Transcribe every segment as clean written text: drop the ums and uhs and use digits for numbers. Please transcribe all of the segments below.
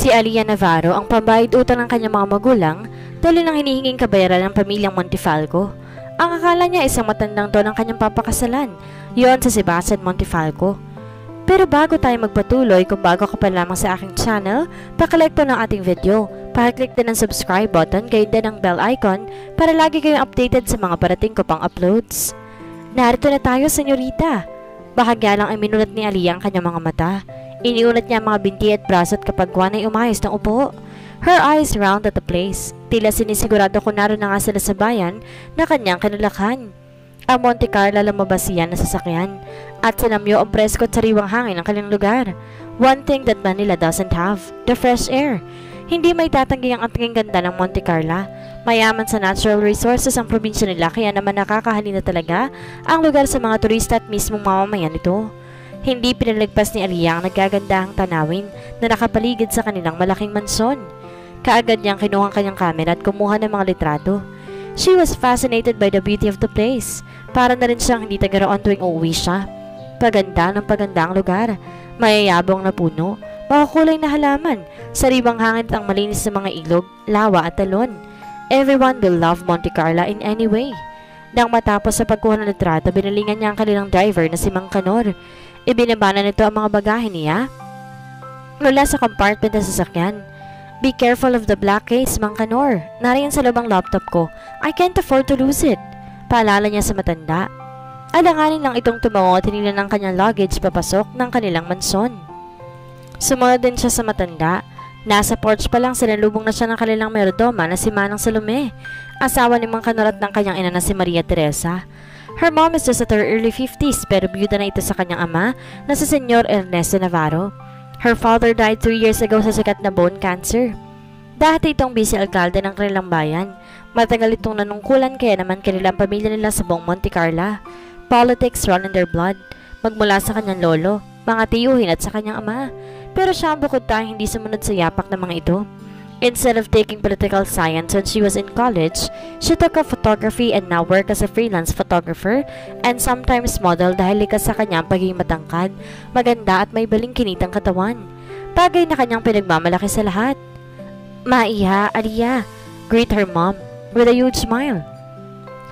Si Aliyah Navarro ang pambayad utang ng kanyang mga magulang dahil ng hinihinging kabayaran ng pamilyang Montefalco. Ang akala niya isang matandang taon ang kanyang papakasalan, yon si Sebastian Montefalco. Pero bago tayo magpatuloy, kung bago ka pa lamang sa aking channel, pakilike po ng ating video, pakiclick din ang subscribe button, gayon din ang bell icon para lagi kayong updated sa mga parating ko pang uploads. Narito na tayo, senyorita. Bahagya lang ay minulat ni Aliyah ang kanyang mga mata. Iniunat niya ang mga binti at braso at kapag Juan ay umayos ng upo. Her eyes round at the place. Tila sinisigurado kung naroon na nga sila sa bayan na kanyang kinulakan. Ang Monte Carlo lumabas siya na sasakyan at sinamyo ang presko at sariwang hangin ng kanilang lugar. One thing that Manila doesn't have, the fresh air. Hindi may tatanggi ang ating ganda ng Monte Carlo. Mayaman sa natural resources ang probinsya nila kaya naman nakakahalina talaga ang lugar sa mga turista at mismong mamamayan nito. Hindi pinalagpas ni Aliyah ang nagagandahang tanawin na nakapaligid sa kanilang malaking mansyon. Kaagad niyang kinuha ang kanyang kamera at kumuha ng mga litrato. She was fascinated by the beauty of the place. Para na rin siyang hindi tagaroon tuwing uuwi siya. Paganda ng paganda ang lugar. Mayayabong na puno, makukulay na halaman, sariwang hangin at ang malinis na mga ilog, lawa at talon. Everyone will love Monte Carlo in any way. Nang matapos sa pagkuha ng litrato, binalingan niya ang kanilang driver na si Mang Canor. Ibinabana nito ang mga bagahe niya mula sa compartment ng sasakyan. Be careful of the black case, Mang Canor. Nariyan sa loob ang laptop ko. I can't afford to lose it. Paalala niya sa matanda. Alanganin lang itong tumawa at tinila ng kanyang luggage papasok ng kanilang mansyon. Sumunod din siya sa matanda. Nasa porch pa lang sinalubong na siya ng kanilang merodoma na si Manang Salome, asawa ni Mang Canor at ng kanyang ina na si Maria Teresa. Her mom is just at her early 50s pero byuda na ito sa kanyang ama na si Senyor Ernesto Navarro. Her father died 3 years ago sa sikat na bone cancer. Dati itong vice-alkalde ng kanilang bayan. Matagal itong nanungkulan kaya naman kanilang pamilya nila sa buong Monte Carlo. Politics run in their blood. Magmula sa kanyang lolo, mga tiyuhin at sa kanyang ama. Pero siya ang bukod tayong hindi sumunod sa yapak ng mga ito. Instead of taking political science when she was in college, she took up photography and now work as a freelance photographer and sometimes model dahil likas sa kanyang pagiging matangkad, maganda at may balingkinitang katawan. Bagay na kanyang pinagmamalaki sa lahat. Maiha, Aliyah, greet her mom with a huge smile.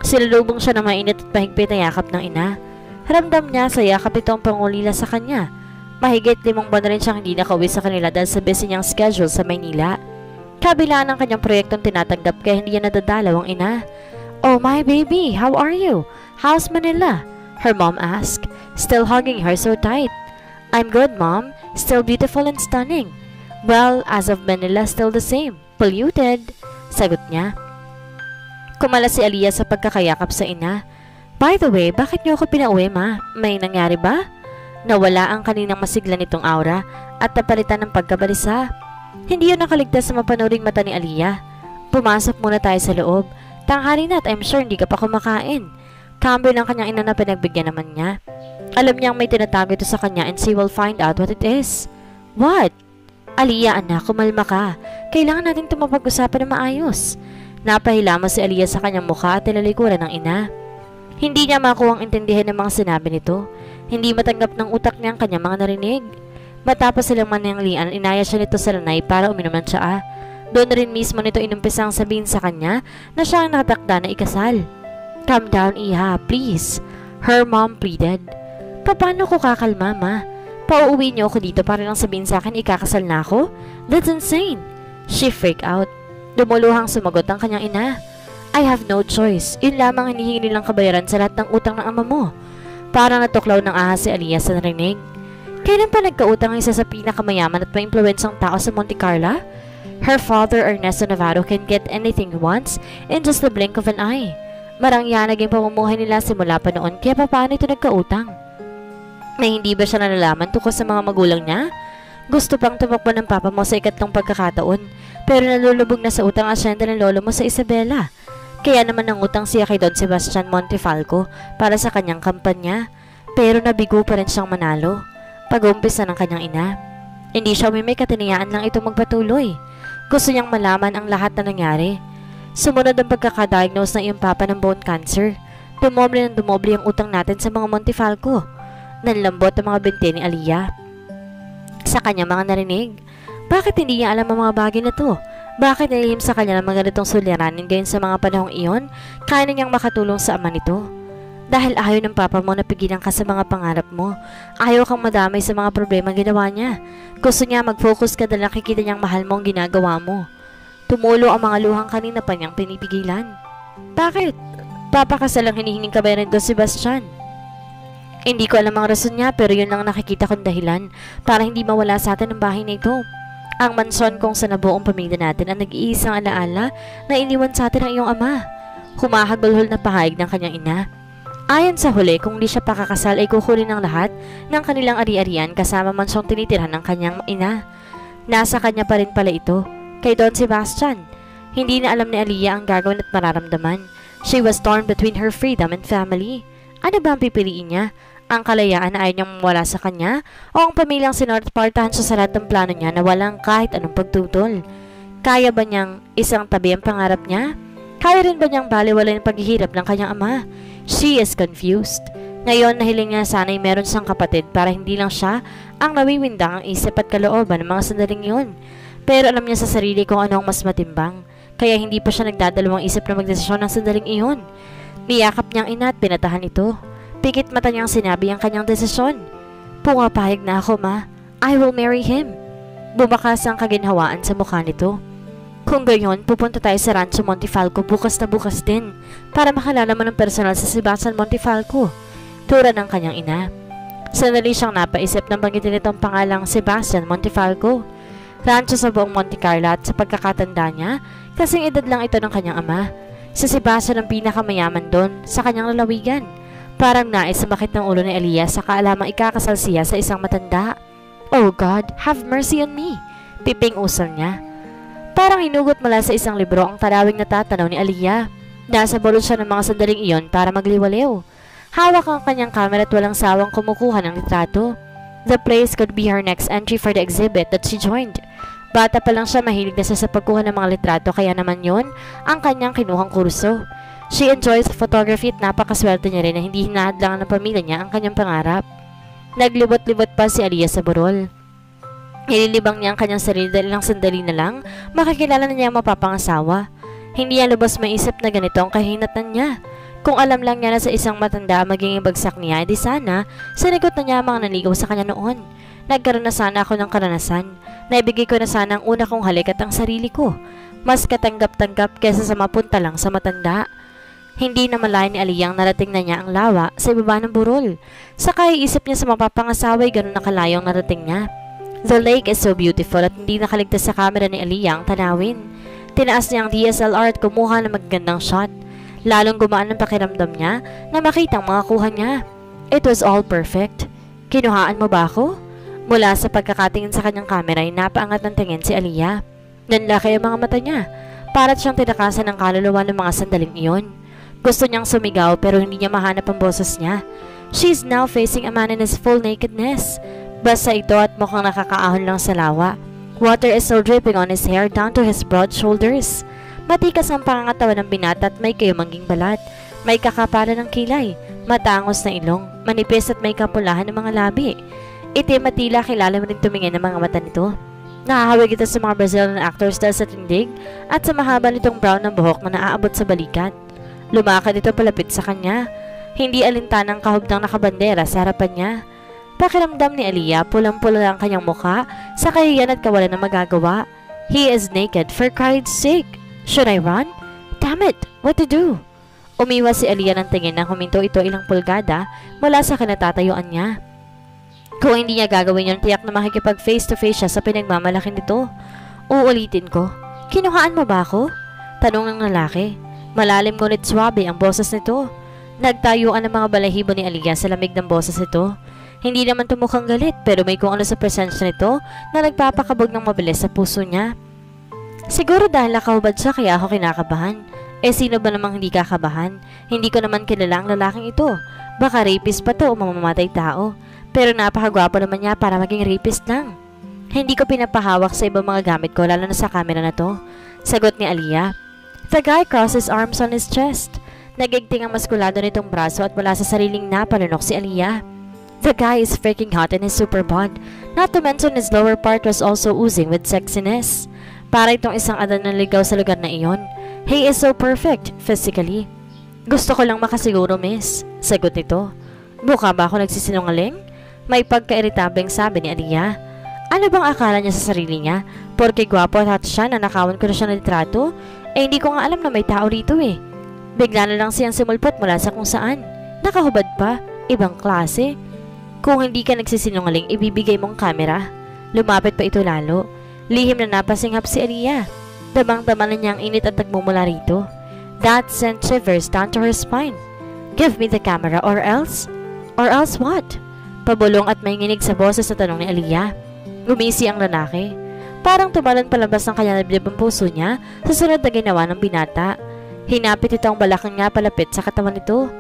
Sinalubong siya ng mainit at mahigpit na yakap ng ina. Ramdam niya sa yakap ito ang pangulila sa kanya. Mahigit 5 buwan na rin siyang hindi nakauwi sa kanila dahil sa busy niyang schedule sa Maynila. Kabila ng kanyang proyektong tinatanggap kaya hindi niya nadadalaw ang ina. Oh my baby, how are you? How's Manila? Her mom asked, still hugging her so tight. I'm good, mom. Still beautiful and stunning. Well, as of Manila, still the same. Polluted. Sagot niya. Kumala si Aliyah sa pagkakayakap sa ina. By the way, bakit niyo ako pinauwi, ma? May nangyari ba? Nawala ang kaninang masigla nitong aura at napalitan ng pagkabalisa. Hindi yun nakaligtas sa mapanuring mata ni Aliyah. Pumasok muna tayo sa loob. Tanghali na at I'm sure hindi ka pa kumakain. Cambio ng kanyang ina na pinagbigyan naman niya. Alam niyang may tinatago ito sa kanya and she will find out what it is. What? Aliyah, anak, kumalma ka. Kailangan natin ito mapag-usapan na maayos. Napahilama si Aliyah sa kanyang mukha at nilalikuran ng ina. Hindi niya makuwang intindihan ng mga sinabi nito. Hindi matanggap ng utak niya ang kanyang mga narinig. Matapos silang mananglian, inaya siya nito sa lanay para uminom ng tsaa. Doon rin mismo nito inumpisang sabihin sa kanya na siya ang nakatakda na ikasal. Calm down, Iha, please. Her mom pleaded. Paano ko kakalma, ma? Pauuwi niyo ako dito para lang sabihin sa akin ikakasal na ako? That's insane. She freaked out. Lumuluhang sumagot ang kanyang ina. I have no choice. Yun lamang hinihingi nilang kabayaran sa lahat ng utang ng ama mo. Parang natuklaw ng ahas si Aliyah sa narinig. Kailan pa nagkautang ang isa sa pinakamayaman at maimpluwensyang tao sa Monte Carlo? Her father, Ernesto Navarro, can get anything he wants in just the blink of an eye. Marangya naging pamumuhay nila simula pa noon kaya paano ito nagkautang? May hindi ba siya nalalaman tungkol sa mga magulang niya? Gusto pang tumakbo ng papa mo sa ikatlong pagkakataon pero nalulubog na sa utang asyenda ng lolo mo sa Isabela. Kaya naman nangutang siya kay Don Sebastian Montefalco para sa kanyang kampanya pero nabigo pa rin siyang manalo. Pag-umpisa ng kanyang ina. Hindi siya umimik at tinayaan lang itong magpatuloy. Gusto niyang malaman ang lahat na nangyari. Sumunod ang pagkakadiagnose ng iyong papa ng bone cancer. Dumoble ng dumoble ang utang natin sa mga Montefalco. Nanlambot ang mga binti ni Aliyah. Sa kanyang mga narinig, Bakit hindi niya alam ang mga bagay na to? Bakit nilihim sa kanya ng mga ganitong suliranin gayon sa mga panahong iyon? Kaya na niyang makatulong sa ama nito. Dahil ayaw ng papa mo na pigilan ka sa mga pangarap mo. Ayaw kang madamay sa mga problema ginawa niya. Gusto niya mag-focus ka dahil nakikita niyang mahal mo ang ginagawa mo. Tumulo ang mga luhang kanina pa niyang pinipigilan. Bakit? Papakasal ang hinihinging ka ba rin doon, Sebastian? Hindi ko alam ang rason niya pero yun ang nakikita kong dahilan para hindi mawala sa atin ang bahay na ito. Ang mansyon kung sa nabuong pamilya natin ang nag-iisang alaala na iniwan sa atin ng iyong ama. Humahagulhol na pahayag ng kanyang ina. Ayon sa huli, kung di siya pakakasal ay kukunin ng lahat ng kanilang ari-arian kasama mansyong tinitirhan ng kanyang ina. Nasa kanya pa rin pala ito, kay Don Sebastian. Hindi na alam ni Aliyah ang gagawin at mararamdaman. She was torn between her freedom and family. Ano ba ang pipiliin niya? Ang kalayaan na ayaw niyang mawala sa kanya o ang pamilyang sinuportahan siya sa lahat ng plano niya na walang kahit anong pagtutol? Kaya ba niyang isang tabi ang pangarap niya? Kaya rin ba niyang baliwala ang paghihirap ng kanyang ama? She is confused. Ngayon nahiling niya sana'y meron siyang kapatid para hindi lang siya ang nawiwindang ang isip at kalooban ng mga sandaling yun. Pero alam niya sa sarili kung ano ang mas matimbang. Kaya hindi pa siya nagdadalawang isip na magdesisyon ng sandaling iyon. Niyakap niyang ina at pinatahan ito. Pikit mata niyang sinabi ang kanyang desisyon. Pumapayag na ako, ma. I will marry him. Bumakas ang kaginhawaan sa mukha nito. Kung gayon, pupunta tayo sa Rancho Montefalco bukas na bukas din para makalala mo ng personal sa Sebastian Montefalco. Tura ng kanyang ina. Sandali siyang napaisip ng banggitin itong pangalang Sebastian Montefalco. Rancho sa buong Monte Carlo at sa pagkakatanda niya, kasing edad lang ito ng kanyang ama. Si Sebastian ang pinakamayaman doon sa kanyang lalawigan. Parang nais sumakit ng ulo ni Aliyah sa kaalamang ikakasal siya sa isang matanda. Oh God, have mercy on me, piping usal niya. Parang hinugot mula sa isang libro ang tarawing natatanaw ni Aliyah. Nasa bulod siya ng mga sandaling iyon para magliwaliw. Hawak ang kanyang camera at walang sawang kumukuha ng litrato. The place could be her next entry for the exhibit that she joined. Bata pa lang siya, mahilig na siya sa pagkuha ng mga litrato kaya naman yun ang kanyang kinuhang kurso. She enjoys photography at napakaswerte niya rin na hindi hinahadlangan ng pamilya niya ang kanyang pangarap. Naglibot-libot pa si Aliyah sa burol. Nililibang niya ang kanyang sarili dahil lang sandali na lang makikilala na niya ang mapapangasawa. Hindi niya lubos maisip na ganito ang kahinatan niya. Kung alam lang niya na sa isang matanda magiging bagsak niya, di sana sinigot na niya ang mga naligaw sa kanya noon. Nagkaroon na sana ako ng karanasan. Naibigay ko na sana ang una kong halik at ang sarili ko. Mas katanggap-tanggap kesa sa mapunta lang sa matanda. Hindi na malayan ni Aliyah narating na niya ang lawa sa ibaba ng burol. Saka iisip niya sa mapapangasaway ganun na kalayo ang narating niya. The lake is so beautiful at hindi nakaligtas sa camera ni Aliyah ang tanawin. Tinaas niya ang DSLR at kumuha ng magagandang shot. Lalong gumaan ang pakiramdam niya na makita ang mga kuha niya. It was all perfect. Kinuhaan mo ba ako? Mula sa pagkakatingin sa kanyang camera ay napaangat ng tingin si Aliyah. Nanlaki ang mga mata niya. Para't siyang tinakasan ng kaluluwa ng mga sandaling iyon. Gusto niyang sumigaw pero hindi niya mahanap ang boses niya. She is now facing a man in his full nakedness. Basta ito at mukhang nakakaahon lang sa lawa. Water is still dripping on his hair down to his broad shoulders. Matikas ang pangangatawan ng binata at may kayumangging balat. May kakapalan ng kilay, matangos na ilong, manipis at may kapulahan ng mga labi. Itim at tila kilala mo rin tumingin ng mga mata nito. Nakahawig ito sa mga Brazilian actors dahil sa tindig at sa mahaba nitong brown ng buhok na naaabot sa balikat. Lumakad ito palapit sa kanya. Hindi alintanang kahubdang nakabandera sa harapan niya. Pakiramdam ni Aliyah, pulang-pula ang kanyang mukha sa kahiyan at kawalan ng magagawa. He is naked, for Christ's sake. Should I run? Damn it, what to do? Umiwas si Aliyah ng tingin nang huminto ito ilang pulgada mula sa kinatatayuan niya. Kung hindi niya gagawin yun, tiyak na makikipag face to face siya sa pinagmamalaki nito. Uulitin ko, kinuhaan mo ba ako? Tanong ng lalaki. Malalim ngunit swabe ang boses nito. Nagtayuan ang mga balahibo ni Aliyah sa lamig ng boses nito. Hindi naman tumukhang galit pero may kung ano sa presensya nito na nagpapakabog ng mabilis sa puso niya. Siguro dahil nakahubad siya kaya ako kinakabahan. Eh sino ba namang hindi kakabahan? Hindi ko naman kilala ang lalaking ito. Baka rapist pa to o mamamatay tao. Pero napakagwapo naman niya para maging rapist lang. Hindi ko pinapahawak sa ibang mga gamit ko lalo na sa camera na to. Sagot ni Aliyah. The guy crosses arms on his chest. Nagigting ang maskulado nitong braso at mula sa sariling napalunok si Aliyah. The guy is freaking hot in his super bod. Not to mention his lower part was also oozing with sexiness. Para itong isang adan na ligaw sa lugar na iyon. He is so perfect, physically. Gusto ko lang makasiguro, miss. Sagot nito. Mukha ba ako nagsisinungaling? May pagka-iritableng sabi ni Aliyah. Ano bang akala niya sa sarili niya? Porke gwapo at hot siya na nakawan ko na siya ng litrato? Eh hindi ko nga alam na may tao rito eh. Bigla na lang siyang simulpot mula sa kung saan. Nakahubad pa. Ibang klase. Kung hindi ka nagsisinungaling, ibibigay mong kamera. Lumapit pa ito lalo. Lihim na napasinghap si Aliyah. Damang-dama na niya ang init at nagmumula rito. That sent shivers down to her spine. Give me the camera or else? Or else what? Pabulong at may nginig sa boses sa tanong ni Aliyah. Gumisi ang lalaki. Parang tumalon palabas ng kanya nablib ang puso niya sa sunod na ginawa ng binata. Hinapit ito ang balakang niya palapit sa katawan nito.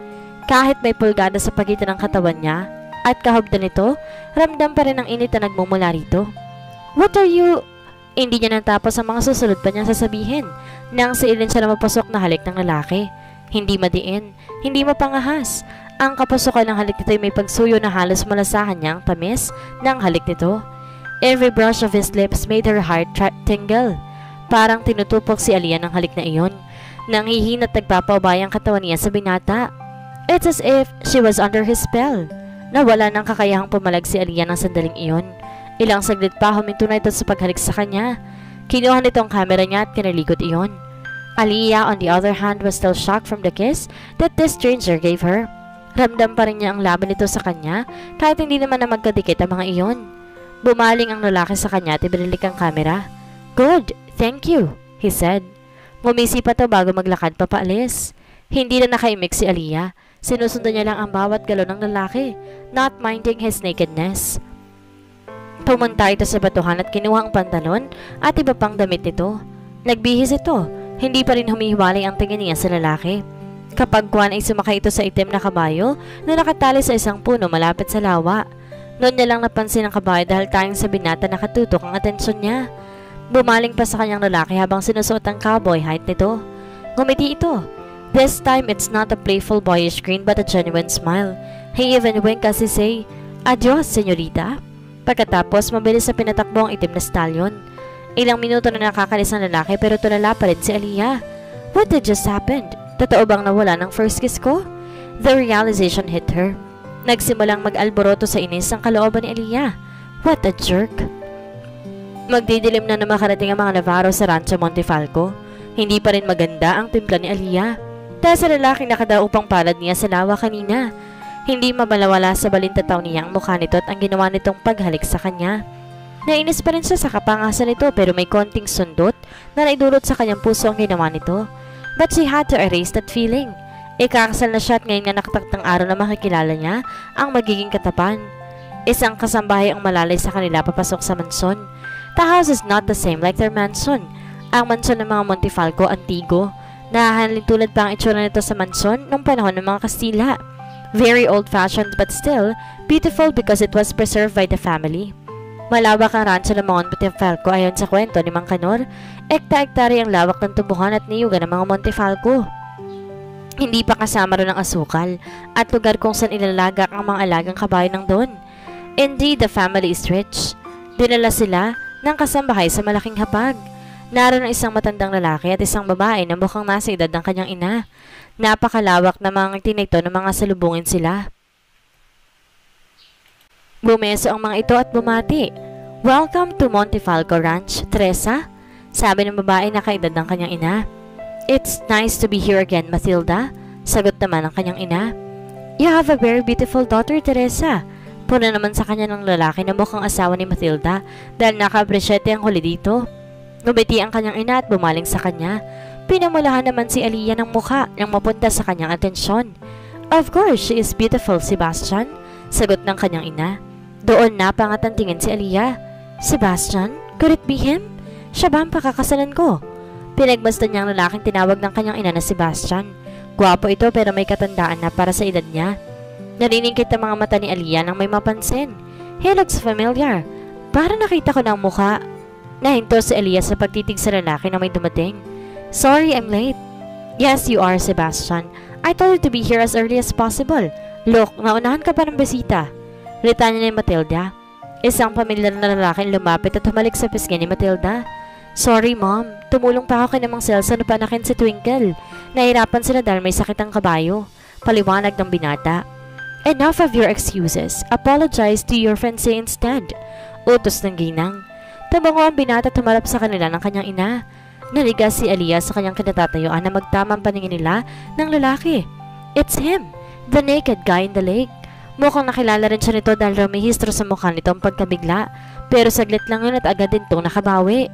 Kahit may pulgada sa pagitan ng katawan niya at kahubdan nito, ramdam pa rin ang init na nagmumula rito. What are you... Hindi niya natapos ang mga susunod pa niyang sasabihin nang siilin siya na mapasok na halik ng lalaki. Hindi madiin, hindi mapangahas. Ang kapusokan ng halik nito ay may pagsuyo na halos malasahan niya ang tamis ng halik nito. Every brush of his lips made her heart tingle. Parang tinutupok si Aliyah ng halik na iyon. Nanghihin at nagpapaubay ang katawan niya sa binata. It's as if she was under his spell. Nawala ng kakayahang pumalag si Aliyah ng sandaling iyon. Ilang saglit pa huminto na ito sa paghalik sa kanya. Kinuha nito ang kamera niya at kinalikot iyon. Aliyah on the other hand was still shocked from the kiss that this stranger gave her. Ramdam pa rin niya ang laban nito sa kanya kahit hindi naman na magkadikit ang mga iyon. Bumaling ang lalaki sa kanya at ibinalik ang kamera. Good, thank you, he said. Ngumisi pa to bago maglakad papaalis. Hindi na nakaimik si Aliyah. Sinusundan niya lang ang bawat galaw ng lalaki, not minding his nakedness. Pumunta ito sa batuhan at kinuha ang pantalon at iba pang damit nito. Nagbihis ito, hindi pa rin humihiwalay ang tingin niya sa lalaki. Kapag kuwan ay sumakay ito sa itim na kabayo na nakatali sa isang puno malapit sa lawa. Noon niya lang napansin ang kabayo dahil tayong sa binata nakatutok ang atensyon niya. Bumaling pa sa kanyang lalaki habang sinusuot ang cowboy hat nito. Ngumiti ito. This time it's not a playful boyish grin but a genuine smile. He even winked as he say, Adios, senyorita. Pagkatapos, mabilis na pinatakbo ang itim na stallion. Ilang minuto na nakakalis ang lalaki pero tulala pa rin si Aliyah. What did just happened? Totoo bang nawala ng first kiss ko? The realization hit her. Nagsimulang mag-alboroto sa inis ang kalooban ni Aliyah. What a jerk. Magdidilim na makarating ang mga Navarro sa Rancho Montefalco. Hindi pa rin maganda ang timpla ni Aliyah. Dahil sa lalaking nakadaupang palad niya sa lawa kanina. Hindi mabalawala sa balintataw niya ang mukha nito at ang ginawa nitong paghalik sa kanya. Nainis pa rin siya sa kapangasan nito pero may konting sundot na naidulot sa kanyang puso ang ginawa nito. But she had to erase that feeling. Ikakasal na siya at ngayon nga nakataktang araw na makikilala niya ang magiging katapan. Isang kasambahay ang malalay sa kanila papasok sa mansyon. The house is not the same like their mansion. Ang mansyon ng mga Montefalco, antigo. Nahahalin tulad pa ang itsura nito sa mansyon noong panahon ng mga Kastila. Very old-fashioned but still beautiful because it was preserved by the family. Malawak ang rancho ng mga Montefalco ayon sa kwento ni Mang Canor. Ekta-ektare ang lawak ng tubuhan at niyugan ng mga Montefalco. Hindi pa kasama ron ang asukal at lugar kung saan ilalagak ang mga alagang kabayo ng doon. Indeed, the family is rich. Dinala sila ng kasambahay sa malaking hapag. Naroon ang isang matandang lalaki at isang babae na mukhang nasa edad ng kanyang ina. Napakalawak na mga tinito ng mga salubungin sila. Bumeso ang mga ito at bumati. Welcome to Montefalco Ranch, Teresa, sabi ng babae na kaedad ng kanyang ina. It's nice to be here again, Matilda, sagot naman ng kanyang ina. You have a very beautiful daughter, Teresa. Puna naman sa kanya ng lalaki na mukhang asawa ni Matilda dahil naka-bresyete ang huli dito. Ngumiti ang kanyang ina at bumaling sa kanya. Pinamulahan naman si Aliyah ng mukha nang mapunta sa kanyang atensyon. Of course, she is beautiful, Sebastian, sagot ng kanyang ina. Doon napangat ang tingin si Aliyah. Sebastian? Could it be him? Siya ba ang pakakasalan ko? Pinagmasdan niya ang lalaking tinawag ng kanyang ina na Sebastian. Gwapo ito pero may katandaan na para sa edad niya. Naniningkit ang mga mata ni Aliyah nang may mapansin. He looks familiar. Para nakita ko ng mukha. Nahinto si Aliyah sa pagtitig sa lalaki na may dumating. Sorry, I'm late. Yes, you are, Sebastian. I told you to be here as early as possible. Look, naunahan ka pa ng bisita. Litanya ni Matilda. Isang pamilyar na lalaking lumapit at humalik sa pisngi ni Matilda. Sorry, Mom. Tumulong pa ako kay Mang Celso na panakin si Twinkle. Nahirapan sila dahil may sakit ang kabayo. Paliwanag ng binata. Enough of your excuses. Apologize to your fiancé instead. Utos ng ginang. Tumango ang binata at tumalap sa kanila ng kanyang ina. Naliga si Aliyah sa kanyang kinatatayuan na magtamang paningin nila ng lalaki. It's him, the naked guy in the lake. Mukhang nakilala rin siya nito dahil rumihistro sa mukha nito ang pagkabigla. Pero saglit lang yun at agad din itong nakabawi.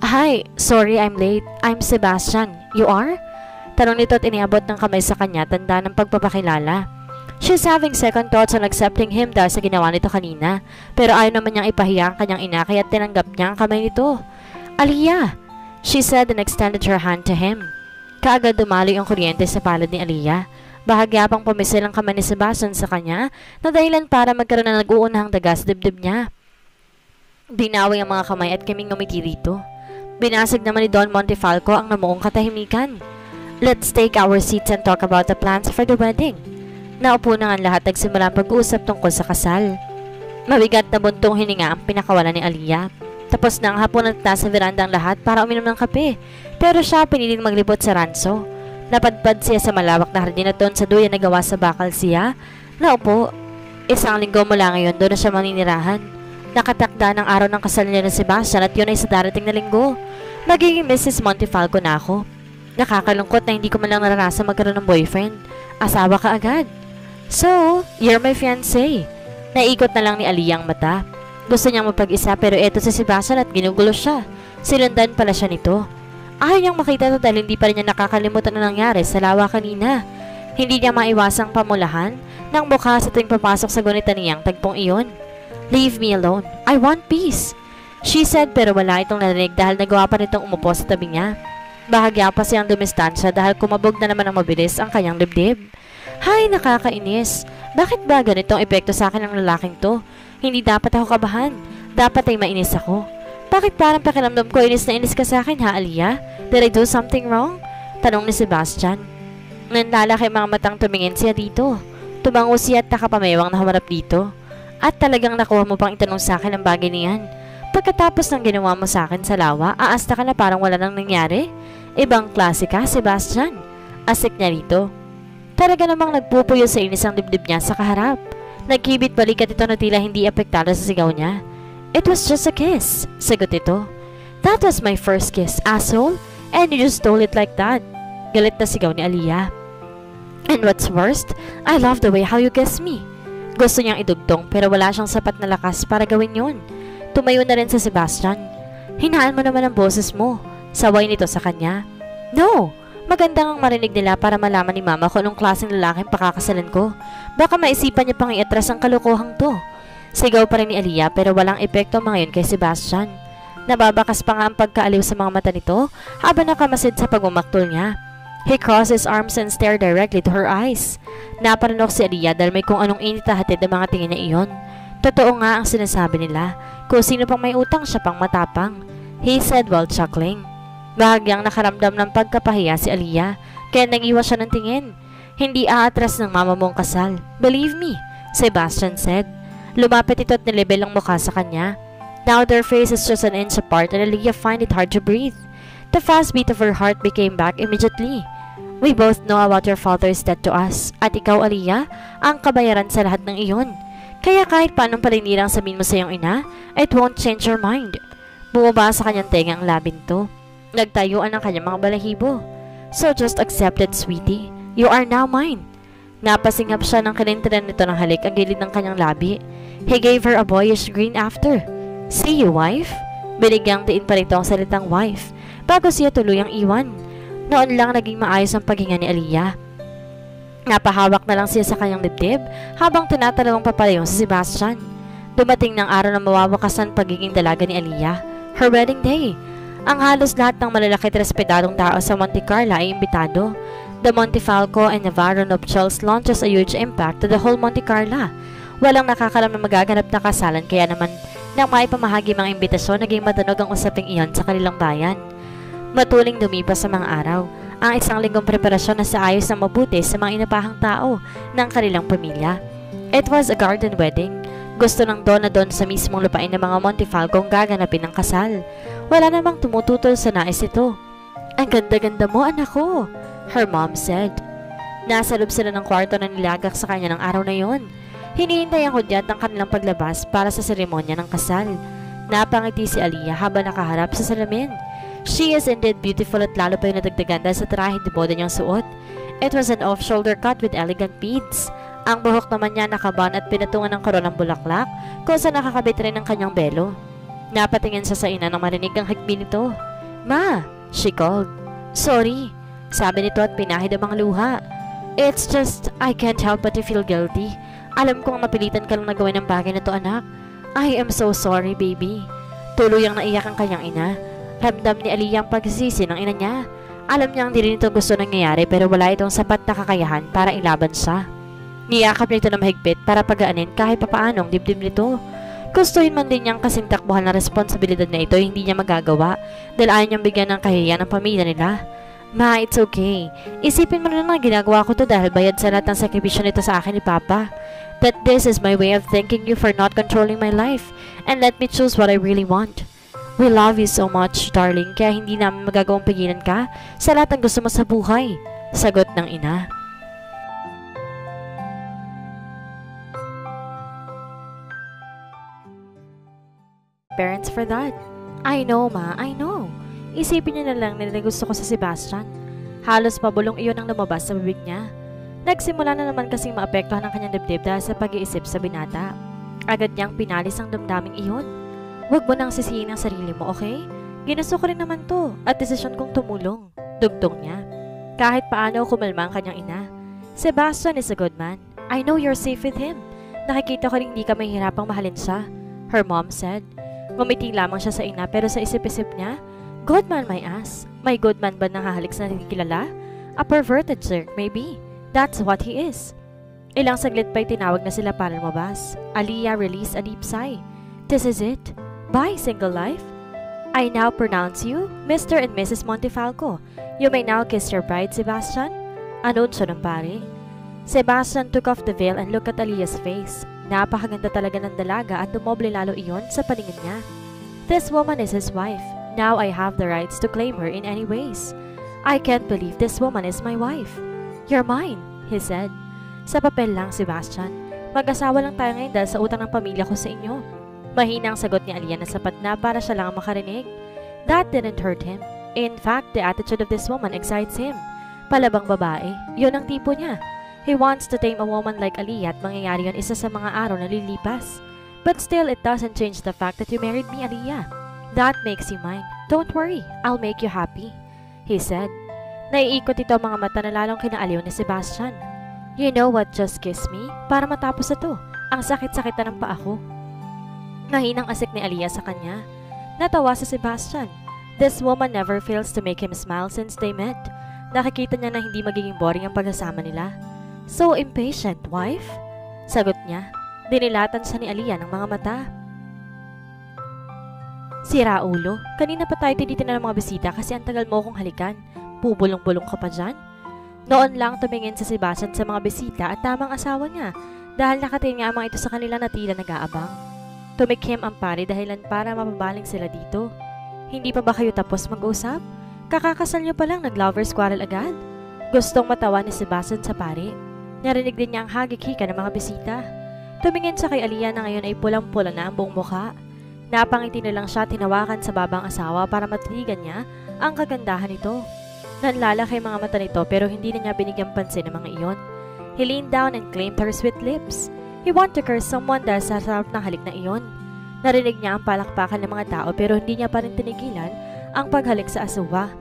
Hi, sorry I'm late. I'm Sebastian. You are? Tanong nito at iniabot ng kamay sa kanya tanda ng pagpapakilala. She's having second thoughts on accepting him dahil sa ginawa nito kanina. Pero ayaw naman niyang ipahiya ang kanyang ina kaya tinanggap niya ang kamay nito. Aliyah, she said and extended her hand to him. Kaagad dumaloy ang kuryente sa palad ni Aliyah. Bahagya pang pumisil ang kamay ni Sebastian sa kanya na dahilan para magkaroon ng nag-uunahang daga sa dibdib niya. Binawi ang mga kamay at kaming ngumiti rito. Binasag naman ni Don Montefalco ang namuong katahimikan. Let's take our seats and talk about the plans for the wedding. Naupo na ang lahat nagsimula ang pag-uusap tungkol sa kasal. Mabigat na buntong hininga ang pinakawalan ni Aliyah. Tapos na ang hapon at nasa veranda ang lahat para uminom ng kape. Pero siya piniling maglibot sa ranso. Napadpad siya sa malawak na hardin at doon sa duyan na gawa sa bakal siya. Naupo. Isang linggo mula ngayon doon na siya maninirahan. Nakatakda ng araw ng kasal niya ng Sebastian at yun ay sa darating na linggo. Magiging Mrs. Montefalco na ako. Nakakalungkot na hindi ko man lang naranasan magkaroon ng boyfriend. Asawa ka agad. So, you're my fiancé. Naikot na lang ni Aliyah ang mata. Gusto niyang mapag-isa pero eto si Sebastian at ginugulo siya. Sinundan pala siya nito. Ayaw niyang makita ito dahil hindi pa rin niya nakakalimutan na nangyari sa lawa kanina. Hindi niya maiwasang pamulahan ng mukha sa tuwing papasok sa gunitan niyang tagpong iyon. Leave me alone. I want peace. She said pero wala itong narinig dahil nagawa pa nitong umupo sa tabi niya. Bahagya pa siyang dumistansya dahil kumabog na naman ang mabilis ang kanyang dibdib. Hay, nakakainis. Bakit ba ganitong epekto sa akin ng lalaking to? Hindi dapat ako kabahan. Dapat ay mainis ako. Bakit parang pakiramdam ko inis na inis ka sa akin ha, Aliyah? Did I do something wrong? Tanong ni Sebastian. Nanlalaki mga matang tumingin siya dito. Tumango siya at nakapamewang na humarap dito. At talagang nakuha mo pang itanong sa akin ang bagay niyan. Pagkatapos ng ginawa mo sa akin sa lawa, aasta ka na parang wala nang nangyari? Ibang klase ka, Sebastian. Asik niya rito. Talaga namang nagpupuyo sa inis ang dibdib niya sa kaharap. Nagkibit balikat ito na tila hindi apektado sa sigaw niya. It was just a kiss, sagot ito. That was my first kiss, asshole. And you just stole it like that. Galit na sigaw ni Aliyah. And what's worst, I love the way how you kiss me. Gusto niyang idugtong pero wala siyang sapat na lakas para gawin yun. Tumayo na rin sa Sebastian. Hinaan mo naman ang boses mo. Saway nito sa kanya. No! Magandang ang marinig nila para malaman ni Mama kung anong klaseng lalaking pakakasalan ko. Baka maisipan niya pang iatras ang kalokohang to. Sigaw pa rin ni Aliyah pero walang epekto mga yun kay Sebastian. Nababakas pa nga ang pagkaaliw sa mga mata nito habang nakamasid sa pagmamaktol niya. He crossed his arms and stared directly to her eyes. Naparanok si Aliyah dahil may kung anong init na hatid ng mga tingin niya iyon. Totoo nga ang sinasabi nila. Kung sino pang may utang siya pang matapang. He said while chuckling. Bahagyang nakaramdam ng pagkapahiya si Aliyah kaya nag-iwas siya ng tingin. Hindi aatras ng mama mong kasal. Believe me, Sebastian said. Lumapit ito at nilibel ang mukha sa kanya. Now their faces just an inch apart and Aliyah find it hard to breathe. The fast beat of her heart became back immediately. We both know about your father's debt to us. At ikaw, Aliyah, ang kabayaran sa lahat ng iyon. Kaya kahit paanong palinirang sabihin mo sa iyong ina, it won't change your mind. Bumaba sa kanyang tenga ang labinto. Nagtayuan ang kanyang mga balahibo. So just accept it, sweetie. You are now mine. Napasinghap siya ng kanintinan nito ng halik ang gilid ng kanyang labi. He gave her a boyish grin after. See you, wife? Binigyang tiin pa rito ang salitang wife bago siya tuluyang iwan. Noon lang naging maayos ang paghinga ni Aliyah. Napahawak na lang siya sa kanyang dibdib habang tinatalawang papalayo si Sebastian. Dumating ng araw na mawawakasan pagiging dalaga ni Aliyah. Her wedding day. Ang halos lahat ng malalaki at respetadong tao sa Monte Carlo ay imbitado. The Montefalco and Navarro nuptials launches a huge impact to the whole Monte Carlo. Walang nakakalam na magaganap na kasalan kaya naman nang maipamahagi mga imbitasyon naging matunog ang usaping iyon sa kanilang bayan. Matuling lumipas sa mga araw. Ang isang linggong preparasyon na sa ayos ng mabuti sa mga inapahang tao ng kanilang pamilya. It was a garden wedding. Gusto ng Donna doon sa mismong lupain ng mga Montefalco ang gaganapin ng kasal. Wala namang tumututol sa nais ito. Ang ganda-ganda mo, anak ko, her mom said. Nasa loob sila ng kwarto na nilagak sa kanya ng araw na yon. Hinihintay ang hudyat ng kanilang paglabas para sa seremonya ng kasal. Napangiti si Aliyah habang nakaharap sa salamin. She is indeed beautiful at lalo pa yung nadagdagan dahil sa trahe de boda niyang suot. It was an off-shoulder cut with elegant beads. Ang buhok naman niya nakaban at pinatungan ng koronang bulaklak kung saan nakakabit rin ang kanyang belo. Napatingin siya sa ina nang marinig ang higbi nito. Ma, she called. Sorry, sabi nito at pinahid ang mga luha. It's just, I can't help but to feel guilty. Alam kong napilitan ka lang na gawin ang bagay na to, anak. I am so sorry, baby. Tuluyang naiyak ang kanyang ina. Ramdam ni Aliyah ang pagsisisi ng ina niya. Alam niyang hindi rin ito gusto nangyayari pero wala itong sapat na kakayahan para ilaban siya. Niyakap niya ito na mahigpit para pagaanin kahit papaano ang dibdib nito. Gustuhin man din niyang kasing takbuhan na responsibilidad na ito hindi niya magagawa dahil ayaw niyang bigyan ng kahihiyan ng pamilya nila. Ma, it's okay. Isipin mo na ginagawa ko to dahil bayad sa lahat ng sakripisyo nito sa akin ni Papa. That this is my way of thanking you for not controlling my life and let me choose what I really want. We love you so much, darling, kaya hindi namin magagawang pigilan ka sa lahat ng gusto mo sa buhay. Sagot ng ina. Parents for that. I know, ma, I know. Isipin niyo na lang na gusto ko sa Sebastian. Halos pabulong iyon ang lumabas sa bibig niya. Nagsimula na naman kasing maapektuhan ang kanyang dibdib dahil sa pag-iisip sa binata. Agad niyang pinalis ang damdaming iyon. Huwag mo nang sisihin ang sarili mo, okay? Ginusto ko rin naman to at desisyon kong tumulong. Dugtong niya. Kahit paano kumalma ang kanyang ina. Sebastian is a good man. I know you're safe with him. Nakikita ko rin hindi ka mahihirapang mahalin siya, her mom said. Ngumiti lamang siya sa ina pero sa isip-isip niya, good man my ass. May good man ba nahahalik sa nakikilala? A perverted jerk, maybe. That's what he is. Ilang saglit pa'y tinawag na sila para lumabas. Aliyah released a deep sigh. This is it. Bye, single life. I now pronounce you Mr. and Mrs. Montefalco. You may now kiss your bride, Sebastian. Anunsyo ng pare. Sebastian took off the veil and looked at Aliyah's face. Napakaganda talaga ng dalaga at dumoble lalo iyon sa paningin niya. This woman is his wife. Now I have the rights to claim her in any ways. I can't believe this woman is my wife. You're mine, he said. Sa papel lang, Sebastian. Mag-asawa lang tayo ngayon dahil sa utang ng pamilya ko sa inyo. Mahinang sagot ni Aliyah na sapat na para siya lang ang makarinig. That didn't hurt him. In fact, the attitude of this woman excites him. Palabang babae, yun ang tipo niya. He wants to tame a woman like Aliyah at mangyayari yun isa sa mga araw na lilipas. But still, it doesn't change the fact that you married me, Aliyah. That makes you mine. Don't worry, I'll make you happy, he said. Naiikot ito ang mga mata na lalong kinaaliw ni Sebastian. You know what, just kiss me? Para matapos na to. Ang sakit-sakitan ng paa ko. Nahinang asik ni Aliyah sa kanya. Natawa si Sebastian. This woman never fails to make him smile since they met. Nakikita niya na hindi magiging boring ang pagkasama nila. So impatient, wife? Sagot niya. Dinilatan siya ni Aliyah ng mga mata. Sira ulo, kanina pa tayo tinitingnan ng mga bisita kasi ang tagal mo akong halikan. Bubulong-bulong ka pa dyan? Noon lang tumingin sa Sebastian sa mga bisita at tamang asawa niya dahil nakatingin nga ang mga ito sa kanila na tila nag-aabang. Tumikhim ang pare dahilan para mapabaling sila dito. Hindi pa ba kayo tapos mag-usap? Kakakasal niyo pa lang nag-lovers quarrel agad? Gustong matawa ni Sebastian sa pare. Narinig din niya ang hagik-hika ng mga bisita. Tumingin siya kay Aliyah na ngayon ay pulang-pula na ang buong mukha. Napangiti na lang siya tinawakan sa babang asawa para matiligan niya ang kagandahan nito. Nanlalaki mga mata nito pero hindi na niya binigyang pansin ang mga iyon. He leaned down and claimed her sweet lips. He wanted to curse someone dahil sa sarap ng halik na iyon. Narinig niya ang palakpakan ng mga tao pero hindi niya pa rin tinigilan ang paghalik sa asawa.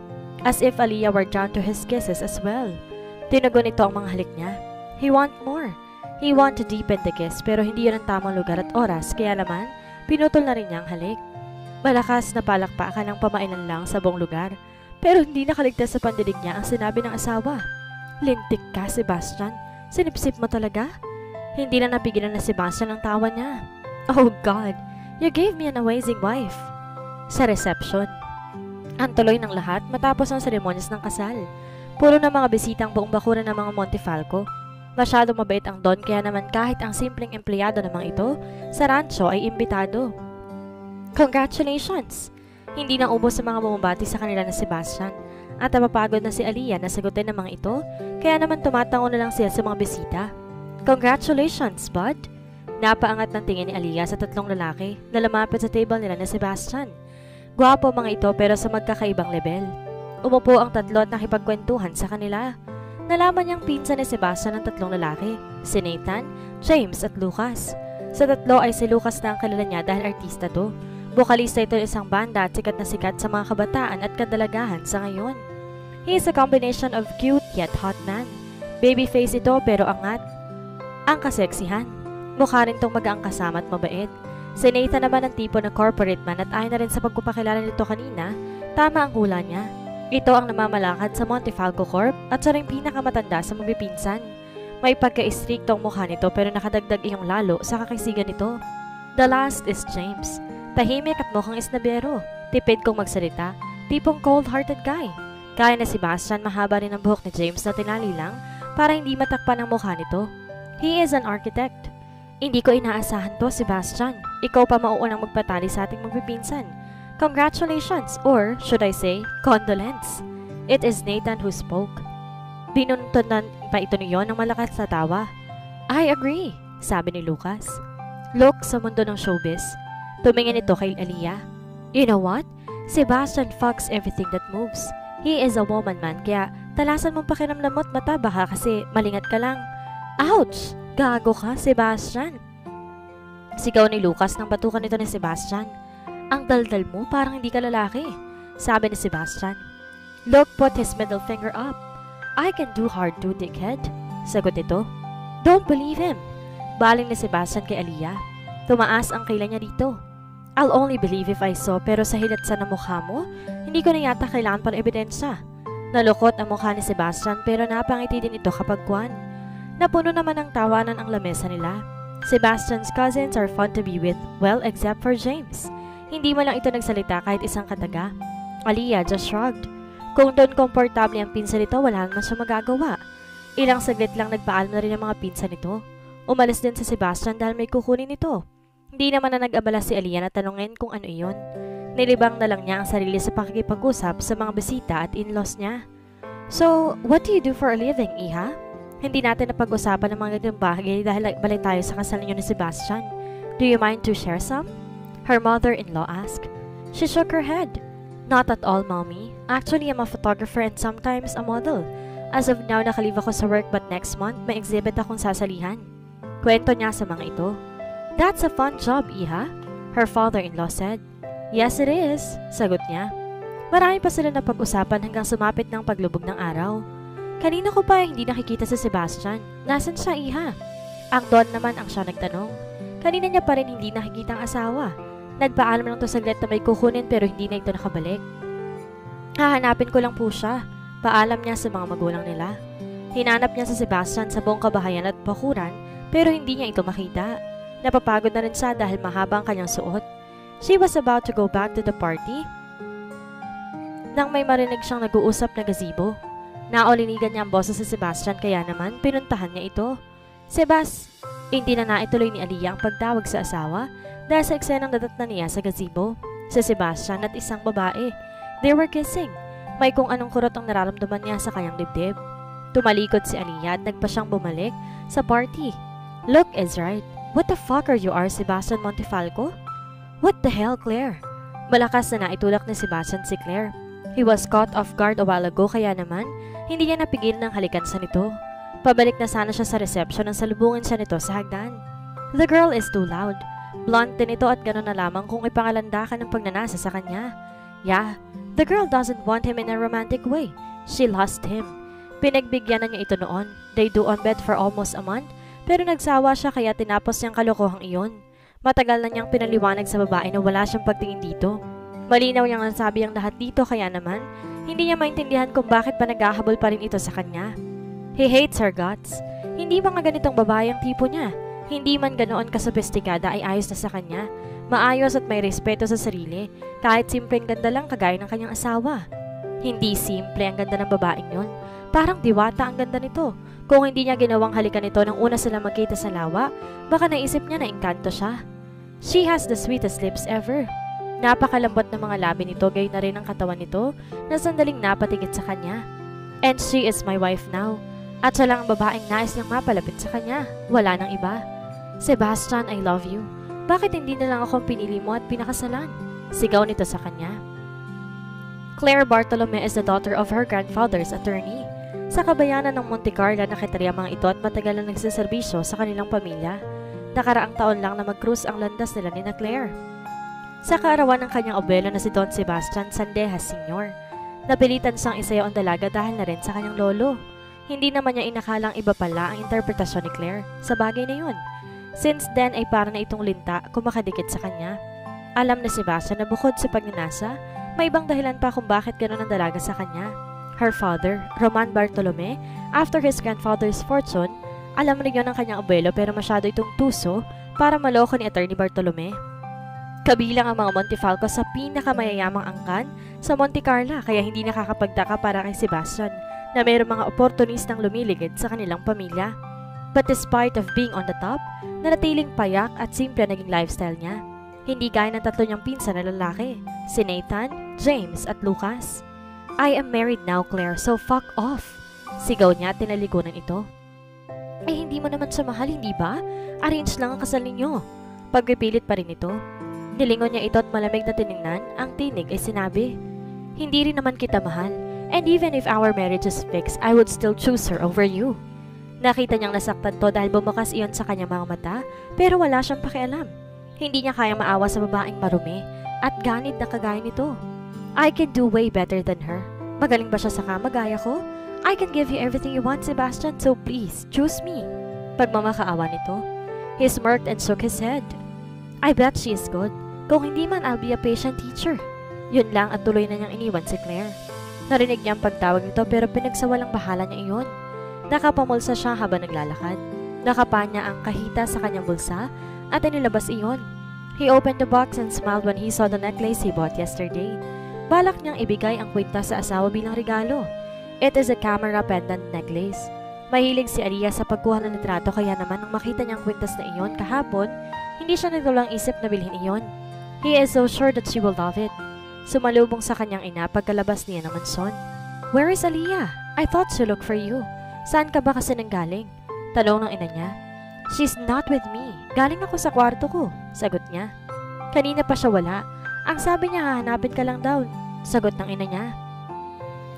As if Aliyah were drawn to his kisses as well. Tinugon ito ang mga halik niya. He want more. He want to deepen the kiss pero hindi yun ang tamang lugar at oras kaya naman pinutol na rin niya ang halik. Malakas na palakpakan ng pamailan lang sa buong lugar pero hindi nakaligtas sa pandinig niya ang sinabi ng asawa. Lintik ka, Sebastian. Sinipsip mo talaga? Hindi na napigilan na Sebastian ang tawa niya. Oh God, you gave me an amazing wife. Sa reception. Ang tuloy ng lahat matapos ang seremonyas ng kasal. Puro na mga bisita ang buong bakuran ng mga Montefalco. Masyado mabait ang Don kaya naman kahit ang simpleng empleyado namang ito sa rancho ay imbitado. Congratulations! Hindi na ubos sa mga bumabati sa kanila na Sebastian at napapagod na si Aliyah na sagutin ng mga ito kaya naman tumatango na lang sila sa mga bisita. Congratulations, bud! Napaangat ng tingin ni Aliyah sa tatlong lalaki na lumapit sa table nila na Sebastian. Gwapo mga ito pero sa magkakaibang level. Umupo ang tatlo at nakipagkwentuhan sa kanila. Nalaman niyang pinsan ni Sebastian ng tatlong lalaki, si Nathan, James at Lucas. Sa tatlo ay si Lucas na ang kilala niya dahil artista to. Bokalista ito ng isang banda at sikat sa mga kabataan at kadalagahan sa ngayon. He is a combination of cute yet hot man. Babyface ito pero angat. Ang kaseksihan. Mukha rin tong magaang kasama at mabait. Si Nathan naman ang tipo ng corporate man at ayon na rin sa pagpapakilala nito kanina, tama ang hula niya. Ito ang namamalakad sa Montefalco Corp at siya rin pinakamatanda sa magpipinsan. May pagka-istriktong mukha nito pero nakadagdag iyong lalo sa kakisigan nito. The last is James. Tahimik at mukhang isnabero. Tipid kong magsalita. Tipong cold-hearted guy. Kaya na si Sebastian mahaba rin ang buhok ni James na tinali lang para hindi matakpan ang mukha nito. He is an architect. Hindi ko inaasahan to, Sebastian. Ikaw pa mauunang magpatali sa ating magpipinsan. Congratulations, or should I say, condolence. It is Nathan who spoke. Binuntunan pa ito niyon ng malakas na tawa. I agree, sabi ni Lucas. Look sa mundo ng showbiz. Tumingin ito kay Aliyah. You know what? Sebastian fucks everything that moves. He is a woman man, kaya talasan mong pakiramdam mo't mata baka kasi malingat ka lang. Ouch! Gago ka, Sebastian. Sigaw ni Lucas nang batukan ito ni Sebastian. Ang daldal mo parang hindi ka lalaki, sabi ni Sebastian. Luke put his middle finger up. I can do hard too, dickhead, sagot ito. Don't believe him. Baling ni Sebastian kay Aliyah. Tumaas ang kilay niya dito. I'll only believe if I saw pero sa hilatsa ng mukha mo, hindi ko na yata kailangan para ebidensya. Nalukot ang mukha ni Sebastian pero napangiti din ito kapag kwan. Napuno naman ng tawanan ang lamesa nila. Sebastian's cousins are fun to be with, well except for James. Hindi mo lang ito nagsalita kahit isang kataga. Aliyah just shrugged. Kung doon komportable ang pinsan nito, wala naman siya magagawa. Ilang saglit lang nagpaalam na rin ang mga pinsan nito. Umalis din sa Sebastian dahil may kukunin nito. Hindi naman na nag-abala si Aliyah na tanungin kung ano iyon. Nilibang na lang niya ang sarili sa pakikipag-usap sa mga bisita at in-laws niya. So, what do you do for a living, Iha? Hindi natin napag-usapan ng mga ganitong bagay dahil balik tayo sa kasal niyo ni Sebastian. Do you mind to share some? Her mother-in-law asked. She shook her head. Not at all, Mommy. Actually, I'm a photographer and sometimes a model. As of now, nakalive ako sa work but next month, may exhibit akong sasalihan. Kwento niya sa mga ito. That's a fun job, Iha, her father-in-law said. Yes, it is, sagot niya. Marami pa sila na pag-usapan hanggang sumapit ng paglubog ng araw. Kanina ko pa hindi nakikita si Sebastian. Nasaan siya, Iha? Ang Don naman ang siya nagtanong. Kanina niya pa rin hindi nakikita ang asawa. Nagpaalam lang to saglit na may kukunin pero hindi na ito nakabalik. Hahanapin ko lang po siya. Paalam niya sa mga magulang nila. Hinanap niya si Sebastian sa buong kabahayan at bakuran pero hindi niya ito makita. Napapagod na rin siya dahil mahaba ang kanyang suot. She was about to go back to the party nang may marinig siyang nag-uusap na gazebo. Naulinigan niya ang boses si Sebastian kaya naman pinuntahan niya ito. Sebas, hindi na naituloy ni Aliyah ang pagtawag sa asawa dahil sa eksenang nadatnan niya sa gazebo. Si Sebastian at isang babae. They were kissing. May kung anong kurot ang nararamdaman niya sa kanyang dibdib. Tumalikod si Aliyah at nagpa siyang bumalik sa party. Look is right. What the fuck are you, Sebastian Montefalco? What the hell, Claire? Malakas na naitulak ni Sebastian si Claire. He was caught off guard a while ago kaya naman hindi niya napigil ng halikan sa nito. Pabalik na sana siya sa reception nang salubungin siya nito sa hagdan. The girl is too loud. Blunt din ito at gano'n na lamang kung ipangalandakan ng pagnanasa sa kanya. Yeah, the girl doesn't want him in a romantic way. She lost him. Pinagbigyan na niya ito noon. They do on bed for almost a month pero nagsawa siya kaya tinapos niyang kalokohang iyon. Matagal na niyang pinaliwanag sa babae na wala siyang pagtingin dito. Malinaw niyang nasabi ang lahat dito kaya naman hindi niya maintindihan kung bakit pa naghahabol pa rin ito sa kanya. He hates her guts. Hindi mga ganitong babae ang tipo niya. Hindi man ganoon kasophistikada ay ayos na sa kanya. Maayos at may respeto sa sarili kahit simpleng ganda lang kagaya ng kanyang asawa. Hindi simple ang ganda ng babaeng yon. Parang diwata ang ganda nito. Kung hindi niya ginawang halikan ito nang una sila magkita sa lawa, baka naisip niya na engkanto siya. She has the sweetest lips ever. Napakalambot ng mga labi nito, gayon na rin ang katawan nito na sandaling napatigit sa kanya. And she is my wife now. At siya lang ang babaeng nais niyang mapalapit sa kanya. Wala nang iba. Sebastian, I love you. Bakit hindi na lang akong pinili mo at pinakasalan? Sigaw nito sa kanya. Claire Bartolome is the daughter of her grandfather's attorney. Sa kabayanan ng Monte Carlo nakitarya mga ito at matagal na nagsiservisyo sa kanilang pamilya. Nakaraang taon lang na mag-cruise ang landas nila ni na Claire. Sa kaarawan ng kanyang abuelo na si Don Sebastian Sandejas Sr., napilitan siyang isayaw ang dalaga dahil na rin sa kanyang lolo. Hindi naman niya inakalang iba pala ang interpretasyon ni Claire sa bagay na yun. Since then ay para na itong linta kumakadikit sa kanya. Alam na Sebastian na bukod sa pagnanasa, may ibang dahilan pa kung bakit gano'n ang dalaga sa kanya. Her father, Roman Bartolome, after his grandfather's fortune, alam rin yun ng kanyang abuelo pero masyado itong tuso para maloko ni Attorney Bartolome. Kabilang ang mga Montefalco sa pinakamayayamang angkan sa Monte Carlo kaya hindi nakakapagtaka para kay Sebastian na mayroong mga oportunistang lumiligid sa kanilang pamilya. But despite of being on the top, nanatiling payak at simple naging lifestyle niya. Hindi gaya ng tatlo niyang pinsan na lalaki, si Nathan, James at Lucas. I am married now, Claire, so fuck off. Sigaw niya at tinalikunan ito. Eh hindi mo naman siya mahal, hindi ba? Arrange lang ang kasal ninyo. Pagpipilit pa rin ito. Nilingon niya ito at malamig na tiningnan, ang tinig ay sinabi, hindi rin naman kita mahal, and even if our marriage is fixed, I would still choose her over you. Nakita niyang nasaktan to dahil bumukas iyon sa kanyang mga mata, pero wala siyang pakialam. Hindi niya kayang maawa sa babaeng marumi at ganid na kagaya nito. I can do way better than her. Magaling ba siya sa kama gaya ko? I can give you everything you want, Sebastian, so please, choose me. Pagmamakaawa nito. He smirked and shook his head. I bet she is good. Kung hindi man, I'll be a patient teacher. Yun lang at tuloy na niyang iniwan si Claire. Narinig niya ang pagtawag nito pero pinagsawalang bahala niya iyon. Nakapamulsa siya habang naglalakad. Nakapa niya ang kahita sa kanyang bulsa at inilabas iyon. He opened the box and smiled when he saw the necklace he bought yesterday. Balak niyang ibigay ang kwintas sa asawa bilang regalo. It is a camera pendant necklace. Mahilig si Aria sa pagkuha ng litrato kaya naman nang makita niyang kwintas na iyon kahapon, hindi siya nagdulang isip na bilhin iyon. He is so sure that she will love it. Sumalubong sa kanyang ina pagkalabas niya ng mansyon. Where is Alia? I thought she looked for you. Saan ka ba kasi nanggaling? Tanong ng ina niya. She's not with me. Galing ako sa kwarto ko, sagot niya. Kanina pa siya wala. Ang sabi niya hahanapin ka lang daw, sagot ng ina niya.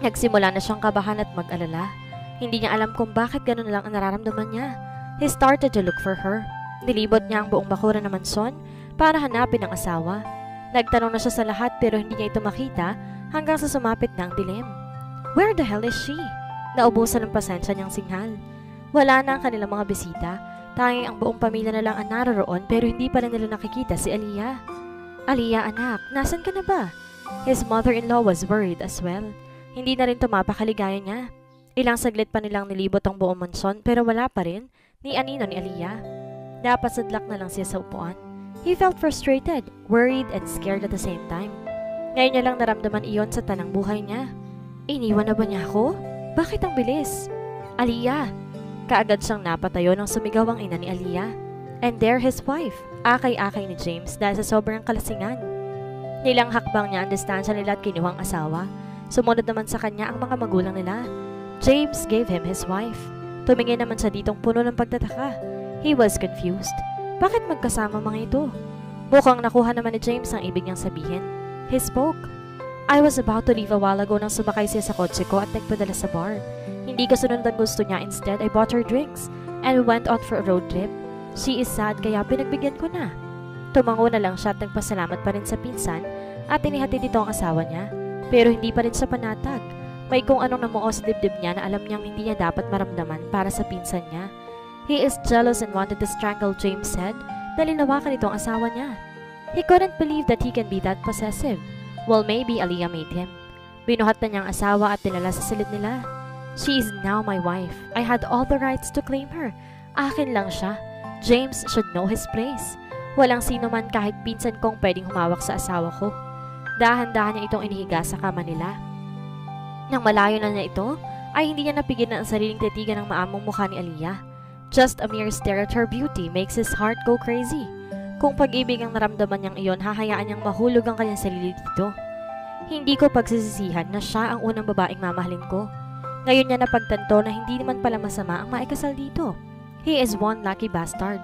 Nagsimula na siyang kabahan at mag-alala. Hindi niya alam kung bakit gano'n lang ang nararamdaman niya. He started to look for her. Nilibot niya ang buong bakuran ng mansyon para hanapin ang asawa. Nagtanong na siya sa lahat pero hindi niya ito makita hanggang sa sumapit na ang dilim. Where the hell is she? Naubusan ng pasensya niyang singhal. Wala na ang kanilang mga bisita. Tanging ang buong pamilya na lang ang naroroon pero hindi pa rin nila nakikita si Alia. Alia anak, nasan ka na ba? His mother-in-law was worried as well. Hindi na rin tumapakaligaya niya. Ilang saglit pa nilang nilibot ang buong mansyon pero wala pa rin ni anino ni Alia. Napasadlak na lang siya sa upuan. He felt frustrated, worried and scared at the same time. Ngayon niya lang naramdaman iyon sa tanang buhay niya. Iniwan na ba niya ako? Bakit ang bilis? Alia! Kaagad siyang napatayo nang sumigaw ang ina ni Alia. And there his wife, akay-akay ni James dahil sa sobrang kalasingan. Nilang hakbang niya ang distansya nila at kinuhang asawa. Sumunod naman sa kanya ang mga magulang nila. James gave him his wife. Tumingin naman siya ditong puno ng pagtataka. He was confused. Bakit magkasama mga ito? Mukhang nakuha naman ni James ang ibig niyang sabihin. He spoke. I was about to leave a while ago nang sumakay siya sa kotse ko at nagpadala sa bar. Hindi ko sunod ang gusto niya. Instead, I bought her drinks and we went out for a road trip. She is sad kaya pinagbigyan ko na. Tumango na lang siya at nagpasalamat pa rin sa pinsan at inihatid dito ang asawa niya. Pero hindi pa rin siya panatag. May kung anong namuo sa dibdib niya na alam niyang hindi niya dapat maramdaman para sa pinsan niya. He is jealous and wanted to strangle James said dahil hinawakan ito ang asawa niya. He couldn't believe that he can be that possessive. Well, maybe Alia made him. Binuhat na niyang asawa at tinala sa silid nila. She is now my wife. I had all the rights to claim her. Akin lang siya. James should know his place. Walang sino man kahit pinsan kong pwedeng humawak sa asawa ko. Dahan-dahan niya itong inihiga sa kama nila. Nang malayo na niya ito, ay hindi niya napigilan ang sariling titigan ng maamong mukha ni Aliyah. Just a mere stare at her beauty makes his heart go crazy. Kung pag-ibig ang naramdaman niyang iyon, hahayaan niyang mahulog ang kanyang sarili dito. Hindi ko pagsisisihan na siya ang unang babaeng mamahalin ko. Ngayon niya napagtanto na hindi naman pala masama ang maikasal dito. He is one lucky bastard.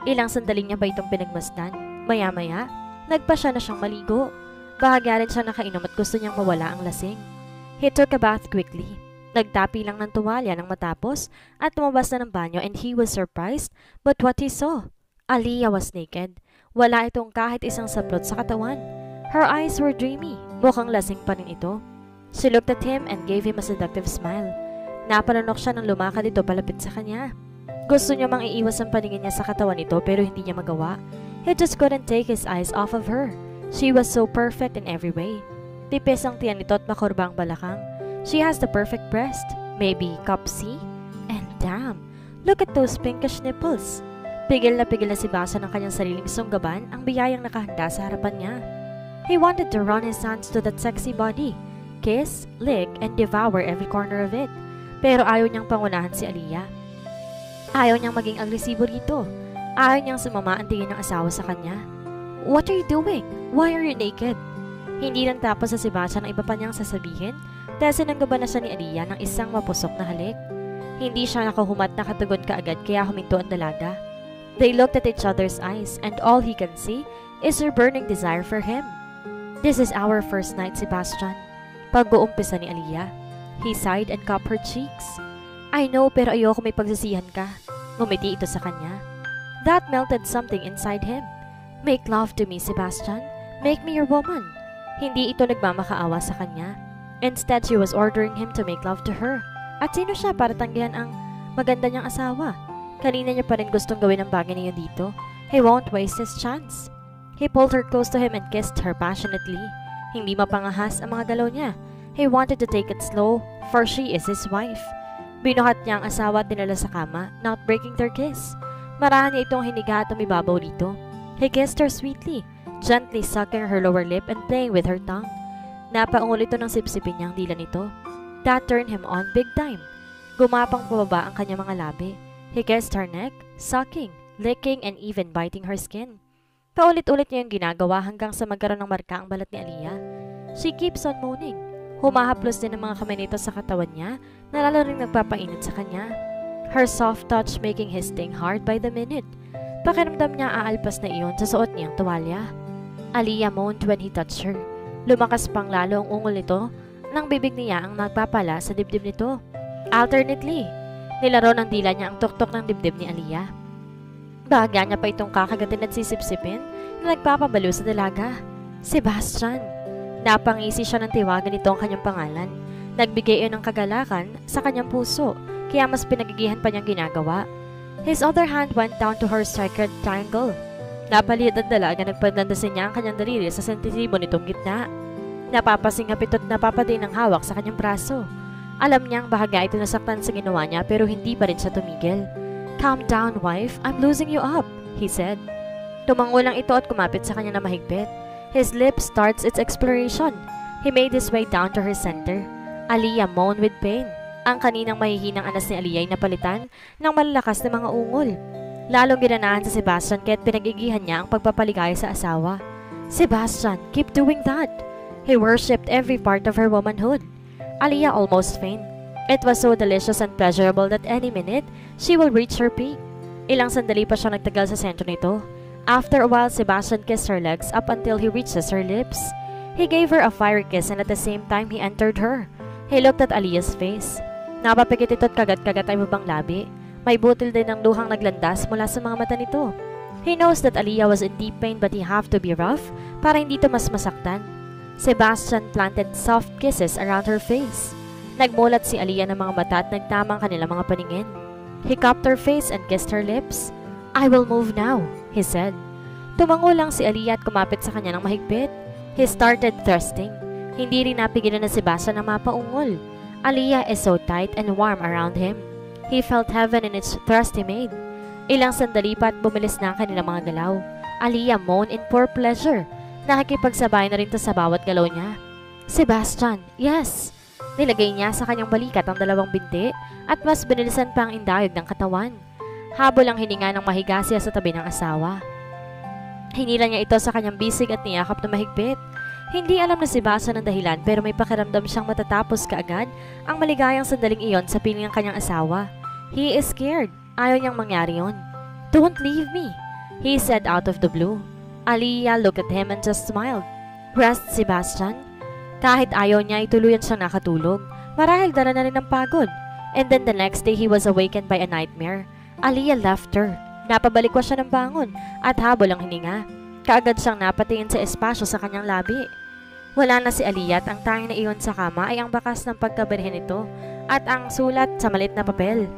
Ilang sandali niya ba itong pinagmasdan? Maya-maya, nagpa siya na siyang maligo. Bahagya rin siya nakainom at gusto niyang mawala ang lasing. He took a bath quickly. Nagtapi lang ng tuwalya nang matapos at lumabas na ng banyo, and he was surprised but what he saw. Aliyah was naked. Wala itong kahit isang saplot sa katawan. Her eyes were dreamy. Mukhang lasing pa rin ito. She looked at him and gave him a seductive smile. Napalanok siya nang lumakad ito palapit sa kanya. Gusto niya mang iiwas ang paningin niya sa katawan nito pero hindi niya magawa. He just couldn't take his eyes off of her. She was so perfect in every way. Tipis ang tiyan nito at makurba ang balakang. She has the perfect breast. Maybe cup C? And damn, look at those pinkish nipples. Pigil na si Basa ng kanyang sariling sunggaban ang biyayang nakahanda sa harapan niya. He wanted to run his hands to that sexy body, kiss, lick, and devour every corner of it. Pero ayaw niyang pangunahan si Aliyah. Ayaw niyang maging agresibo rito. Ayaw niyang sumama ang tingin ng asawa sa kanya. What are you doing? Why are you naked? Hindi lang tapos sa si Basa ng iba pa niyang sasabihin dahil sinanggaban na siya ni Aliyah ng isang mapusok na halik. Hindi siya nakahumat na katugon kaagad kaya huminto ang dalaga. They looked at each other's eyes and all he can see is her burning desire for him. This is our first night, Sebastian. Pag-uumpisa ni Aliyah. He sighed and cupped her cheeks. I know, pero ayoko may pagsisihan ka. Ngumiti ito sa kanya. That melted something inside him. Make love to me, Sebastian. Make me your woman. Hindi ito nagmamakaawa sa kanya. Instead, she was ordering him to make love to her. At sino siya para tanggihan ang maganda niyang asawa? Kanina niya pa rin gustong gawin ang bagay niya dito. He won't waste his chance. He pulled her close to him and kissed her passionately. Hindi mapangahas ang mga galaw niya. He wanted to take it slow, for she is his wife. Binuhat niya ang asawa at dinala sa kama, not breaking their kiss. Marahan niya itong hiniga at umibabaw dito. He kissed her sweetly, gently sucking her lower lip and playing with her tongue. Napaungol ito ng sipsipin niyang dila nito. That turned him on big time. Gumapang pababa ang kanyang mga labi. He kissed her neck, sucking, licking, and even biting her skin. Paulit-ulit niya yung ginagawa hanggang sa magkaroon ng marka ang balat ni Aliyah. She keeps on moaning. Humahaplos din ang mga kamay nito sa katawan niya na lalo rin nagpapainit sa kanya. Her soft touch making his sting hard by the minute. Pakiramdam niya aalpas na iyon sa suot niyang tuwalya. Aliyah moaned when he touched her. Lumakas pang lalo ang ungol nito nang bibig niya ang nagpapala sa dibdib nito. Alternately, nilaro ng dila niya ang tuktok ng dibdib ni Aliyah. Bahagya niya pa itong kakagatin at sisipsipin na nagpapabalo sa dalaga. Sebastian! Napangisi siya ng tiwagan nito ang kanyang pangalan. Nagbigay iyon ng kagalakan sa kanyang puso, kaya mas pinagigihan pa niyang ginagawa. His other hand went down to her sacred triangle. Napaliit ang dalaga, nagpandandasin niya ang kanyang daliri sa sensitibo nitong gitna. Napapasingap ito't napapaday ng hawak sa kanyang braso. Alam niyang bahagya ito nasaktan sa ginawa niya pero hindi pa rin siya tumigil. Calm down, wife. I'm losing you up, he said. Tumango lang ito at kumapit sa kanya na mahigpit. His lips starts its exploration. He made his way down to her center. Aliyah moaned with pain. Ang kaninang mahihinang anas ni Aliyah ay napalitan ng malalakas na mga ungol. Lalong ginanahan sa Sebastian kaya't pinagigihan niya ang pagpapaligaya sa asawa. Sebastian, keep doing that. He worshipped every part of her womanhood. Aliyah almost fainted. It was so delicious and pleasurable that any minute, she will reach her peak. Ilang sandali pa siya nagtagal sa sentro nito. After a while, Sebastian kissed her legs up until he reaches her lips. He gave her a fiery kiss and at the same time, he entered her. He looked at Aliyah's face. Napapikit ito't kagat-kagat ay mabang labi. May butil din ng luhang naglandas mula sa mga mata nito. He knows that Aliyah was in deep pain but he have to be rough para hindi ito mas masaktan. Sebastian planted soft kisses around her face. Nagmulat si Aliyah ng mga mata at nagtamang kanilang mga paningin. He cupped her face and kissed her lips. I will move now, he said. Tumango lang si Aliyah at kumapit sa kanya ng mahigpit. He started thrusting. Hindi rin napigilan na si Sebastian na mapaungol. Aliyah is so tight and warm around him. He felt heaven in its thrust he made. Ilang sandali pa at bumilis na ang kanilang mga galaw. Aliyah moaned in pure pleasure. Nakikipagsabay na rin to sa bawat galaw niya. Sebastian, yes! Nilagay niya sa kanyang balikat ang dalawang binti at mas binilisan pa ang indayog ng katawan. Habol ang hininga ng mahiga siya sa tabi ng asawa. Hinila niya ito sa kanyang bisig at niyakap na mahigpit. Hindi alam na si Bastian ang dahilan pero may pakiramdam siyang matatapos kaagad ang maligayang sandaling iyon sa piling ng kanyang asawa. He is scared. Ayaw niyang mangyari yon. "Don't leave me," he said out of the blue. Aliyah looked at him and just smiled. Rest, Sebastian. Kahit ayaw niya, ituluyan siyang nakatulog. Marahil dala na rin ng pagod. And then the next day he was awakened by a nightmare. Aliyah left her. Napabalik siya ng bangon at habol ang hininga. Kaagad siyang napatingin sa espasyo sa kanyang labi. Wala na si Aliyah at ang tanging na iyon sa kama ay ang bakas ng pagkabirhen nito at ang sulat sa maliit na papel.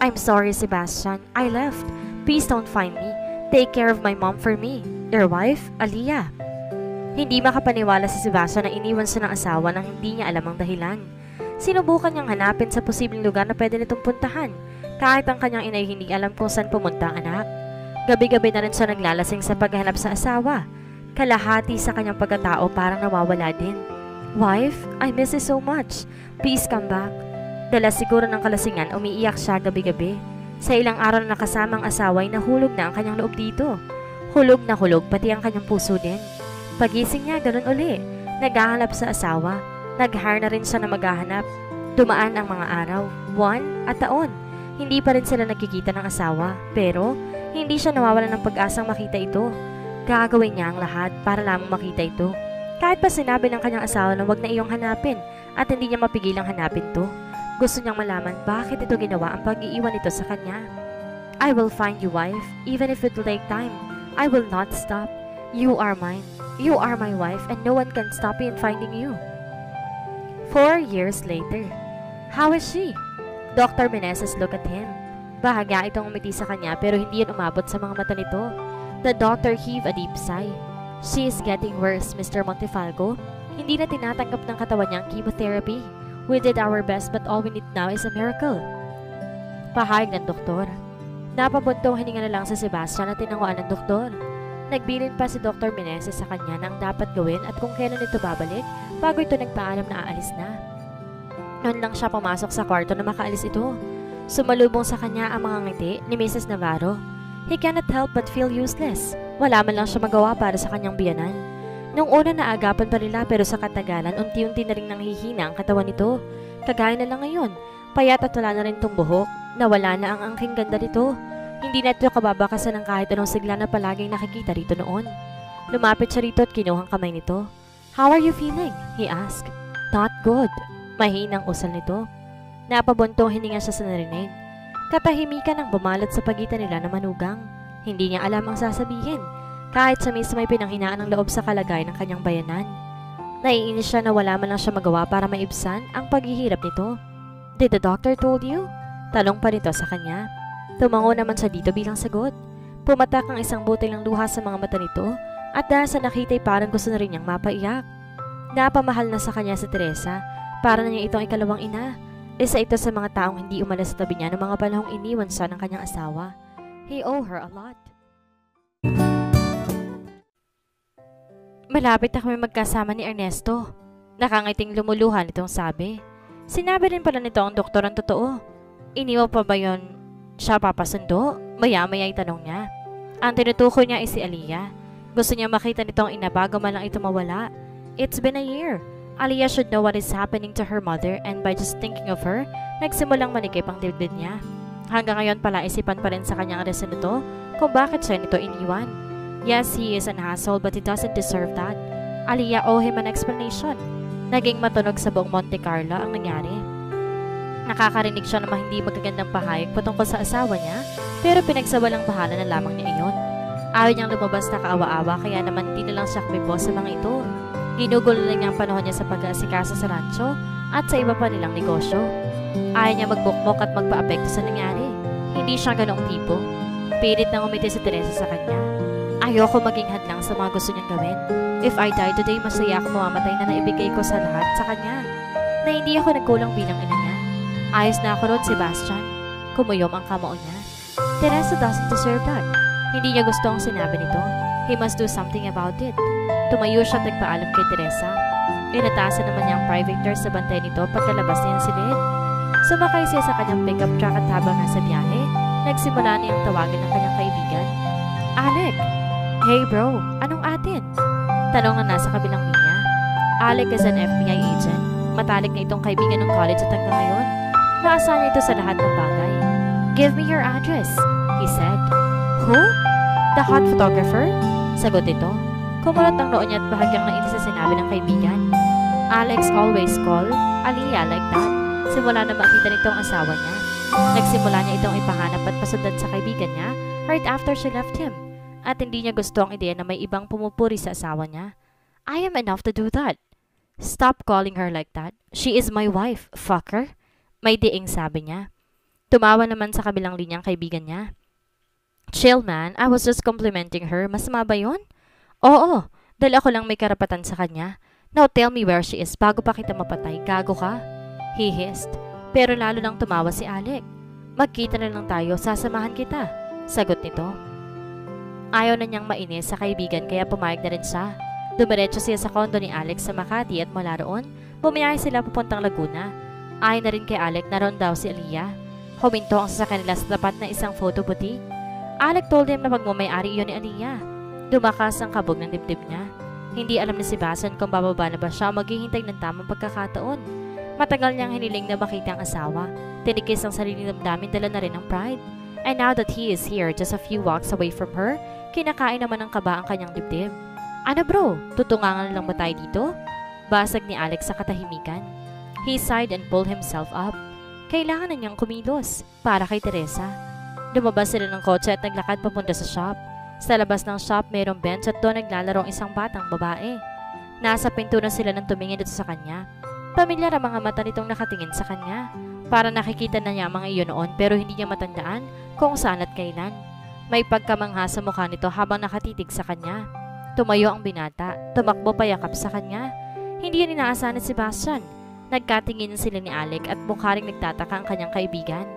"I'm sorry, Sebastian. I left. Please don't find me. Take care of my mom for me. Your wife, Aliyah." Hindi makapaniwala si Sebastian na iniwan siya ng asawa nang hindi niya alam ang dahilan. Sinubukan niyang hanapin sa posibleng lugar na pwede nitong puntahan, kahit ang kanyang inay hindi alam kung saan pumunta ang anak. Gabi-gabi na rin siya naglalasing sa paghahanap sa asawa. Kalahati sa kanyang pagkatao parang nawawala din. "Wife, I miss you so much. Please come back." Dala siguro ng kalasingan, umiiyak siya gabi-gabi. Sa ilang araw na nakasama ang asawa ay nahulog na ang kanyang loob dito. Hulog na hulog pati ang kanyang puso din. Pagising niya, ganun uli. Naghahanap sa asawa. Nag-hire na rin siya na maghahanap. Dumaan ang mga araw, buwan at taon. Hindi pa rin sila nagkikita ng asawa. Pero, hindi siya nawawalan ng pag-asang makita ito. Gagawin niya ang lahat para lamang makita ito. Kahit pa sinabi ng kanyang asawa na wag na iyong hanapin at hindi niya mapigilang hanapin to. Gusto niyang malaman bakit ito ginawa ang pag-iiwan nito sa kanya. "I will find you, wife, even if it will take time. I will not stop. You are mine. You are my wife and no one can stop me in finding you." 4 years later. How is she? Dr. Meneses looked at him. Bahagya itong umiti sa kanya pero hindi yan umabot sa mga mata nito. The doctor heaved a deep sigh. "She is getting worse, Mr. Montefalco. Hindi na tinatanggap ng katawan niya ang chemotherapy. We did our best but all we need now is a miracle." Pahayag ng doktor. Napabuntong hininga na lang sa Sebastian at tinanguan ng doktor. Nagbilin pa si Dr. Meneses sa kanya na ang dapat gawin at kung kailan ito babalik bago ito nagpaalam na aalis na. Noon lang siya pumasok sa kwarto na makaalis ito. Sumalubong sa kanya ang mga ngiti ni Mrs. Navarro. He cannot help but feel useless. Wala man lang siya magawa para sa kanyang biyanan. Nung una naagapan pa nila pero sa katagalan unti-unti na rin nanghihina ang katawan nito. Kagaya na lang ngayon, payat at wala na rin itong buhok. Nawala na ang angking ganda nito. Hindi na ito kababakasan ng kahit anong sigla na palaging nakikita rito noon. Lumapit siya rito at kinuhang kamay nito. "How are you feeling?" he asked. "Not good." Mahinang usal nito. Napabuntong hininga siya sa narinig. Katahimikan ang bumalot sa pagitan nila na manugang. Hindi niya alam ang sasabihin, kahit sa mismo ay pinanghinaan ng loob sa kalagayan ng kanyang bayanan. Naiinis siya na wala man lang siya magawa para maibsan ang paghihirap nito. "Did the doctor told you?" Talong pa nito sa kanya. Tumango naman siya dito bilang sagot. Pumatak ang isang butil ng luha sa mga mata nito at dahil sa nakita ay parang gusto na rin niyang mapaiyak. Napamahal na sa kanya si Teresa, para na niya itong ikalawang ina. Isa ito sa mga taong hindi umalis sa tabi niya ng mga panahong iniwan siya ng kanyang asawa. He owed her a lot. Malapit na kami magkasama ni Ernesto. Nakangiting lumuluhan itong sabi. Sinabi rin pala nito ang doktor ang totoo. Iniwan pa ba yon siya papasundo? Maya-maya ay tanong niya. Ang tinutukoy niya ay si Aliyah. Gusto niya makita nitong ina bago man lang ito mawala. It's been a year. Aliyah should know what is happening to her mother and by just thinking of her, nagsimulang manikip ang dibdib niya. Hanggang ngayon pala isipan pa rin sa kanyang reason nito kung bakit siya nito iniwan. Yes, he is an asshole but he doesn't deserve that. Aliyah owe him an explanation. Naging matunog sa buong Monte Carlo ang nangyari. Nakakarinig siya ng mga hindi magagandang pahayag patungkol sa asawa niya pero pinagsawalang bahala na lamang niya iyon. Ayaw niyang lumabas na kaawa-awa kaya naman hindi na lang siya kumibo sa mga ito. Ginugulo lang niya ang panahon niya sa pag-aasikasa sa rancho at sa iba pa nilang negosyo. Ayaw niya magbukmok at magpa-apekto sa nangyari. Hindi siya ganong tipo. Pilit nang umiti si Teresa sa kanya. Ayoko maging hadlang sa mga gusto niyang gawin. If I die today, masaya ako mamamatay na naibigay ko sa lahat sa kanya. Na hindi ako nagkulang bilang ina niya. Ayos na ako ron, Sebastian. Kumuyom ang kamao niya. Teresa doesn't deserve that. Hindi niya gusto ang sinabi nito. He must do something about it. Tumayo siya at nagpaalam kay Teresa. Inatasan naman niya ang private nurse sa bantay nito pagkalabas niyang silid. Sumakay siya sa kanyang pickup truck at habang nasa biyahe, nagsimula niyang tawagan ng kanyang kaibigan. Alec! Hey bro, anong atin? Tanong na nasa kabilang linya. Alec is an FBI agent. Matalik na itong kaibigan ng college at hanggang ngayon. Naasahan niya ito sa lahat ng bagay. Give me your address, he said. Who? The hot photographer? Sagot ito. Kumulat ang noo niya at bahagyang nainis sa sinabi ng kaibigan. Alex always call Aliyah like that. Simula na makita nito ang asawa niya. Nagsimula niya itong ipahanap at pasundan sa kaibigan niya right after she left him. At hindi niya gusto ang ideya na may ibang pumupuri sa asawa niya. I am enough to do that. Stop calling her like that. She is my wife, fucker. May diing sabi niya. Tumawa naman sa kabilang linyang kaibigan niya. Chill man, I was just complimenting her. Masama ba yun? Oo, dahil ako lang may karapatan sa kanya. Now tell me where she is bago pa kita mapatay. Gago ka? He hissed. Pero lalo lang tumawa si Alec. Magkita na lang tayo, sasamahan kita. Sagot nito. Ayaw na niyang mainis sa kaibigan kaya pumayag na rin siya. Dumiretso siya sa kondo ni Alex sa Makati at mula roon, bumiyahe sila papuntang Laguna. Ayon na rin kay Alec na roon daw si Aliyah. Huminto ang sasakyan nila sa tapat na isang photo boutique. Alec told him na pagmamayari iyon ni Aliyah. Dumakas ang kabog ng dibdib niya. Hindi alam ni Sebastian kung bababa na ba siya maghihintay ng tamang pagkakataon. Matagal niyang hiniling na makita ang asawa. Tinikis ang sariling damdamin, dala na rin ang pride. And now that he is here just a few walks away from her, kinakain naman ng kaba ang kanyang dibdib. Ano bro, tutungangan lang ba tayo dito? Basag ni Alex sa katahimikan. He sighed and pulled himself up. Kailangan na niyang kumilos para kay Teresa. Lumabas sila ng kotse at naglakad papunta sa shop. Sa labas ng shop mayroong bench at doon naglalaro ang isang batang babae. Nasa pinto na sila nang tumingin dito sa kanya. Pamilyar ang mga mata nitong nakatingin sa kanya. Para nakikita na niya ang mga iyon noon pero hindi niya matandaan kung saan at kailan. May pagkamangha sa mukha nito habang nakatitig sa kanya. Tumayo ang binata, tumakbo payakap sa kanya. Hindi yan inaasahan ni Sebastian. Nagkatingin sila ni Alec at mukha ring nagtataka ang kanyang kaibigan.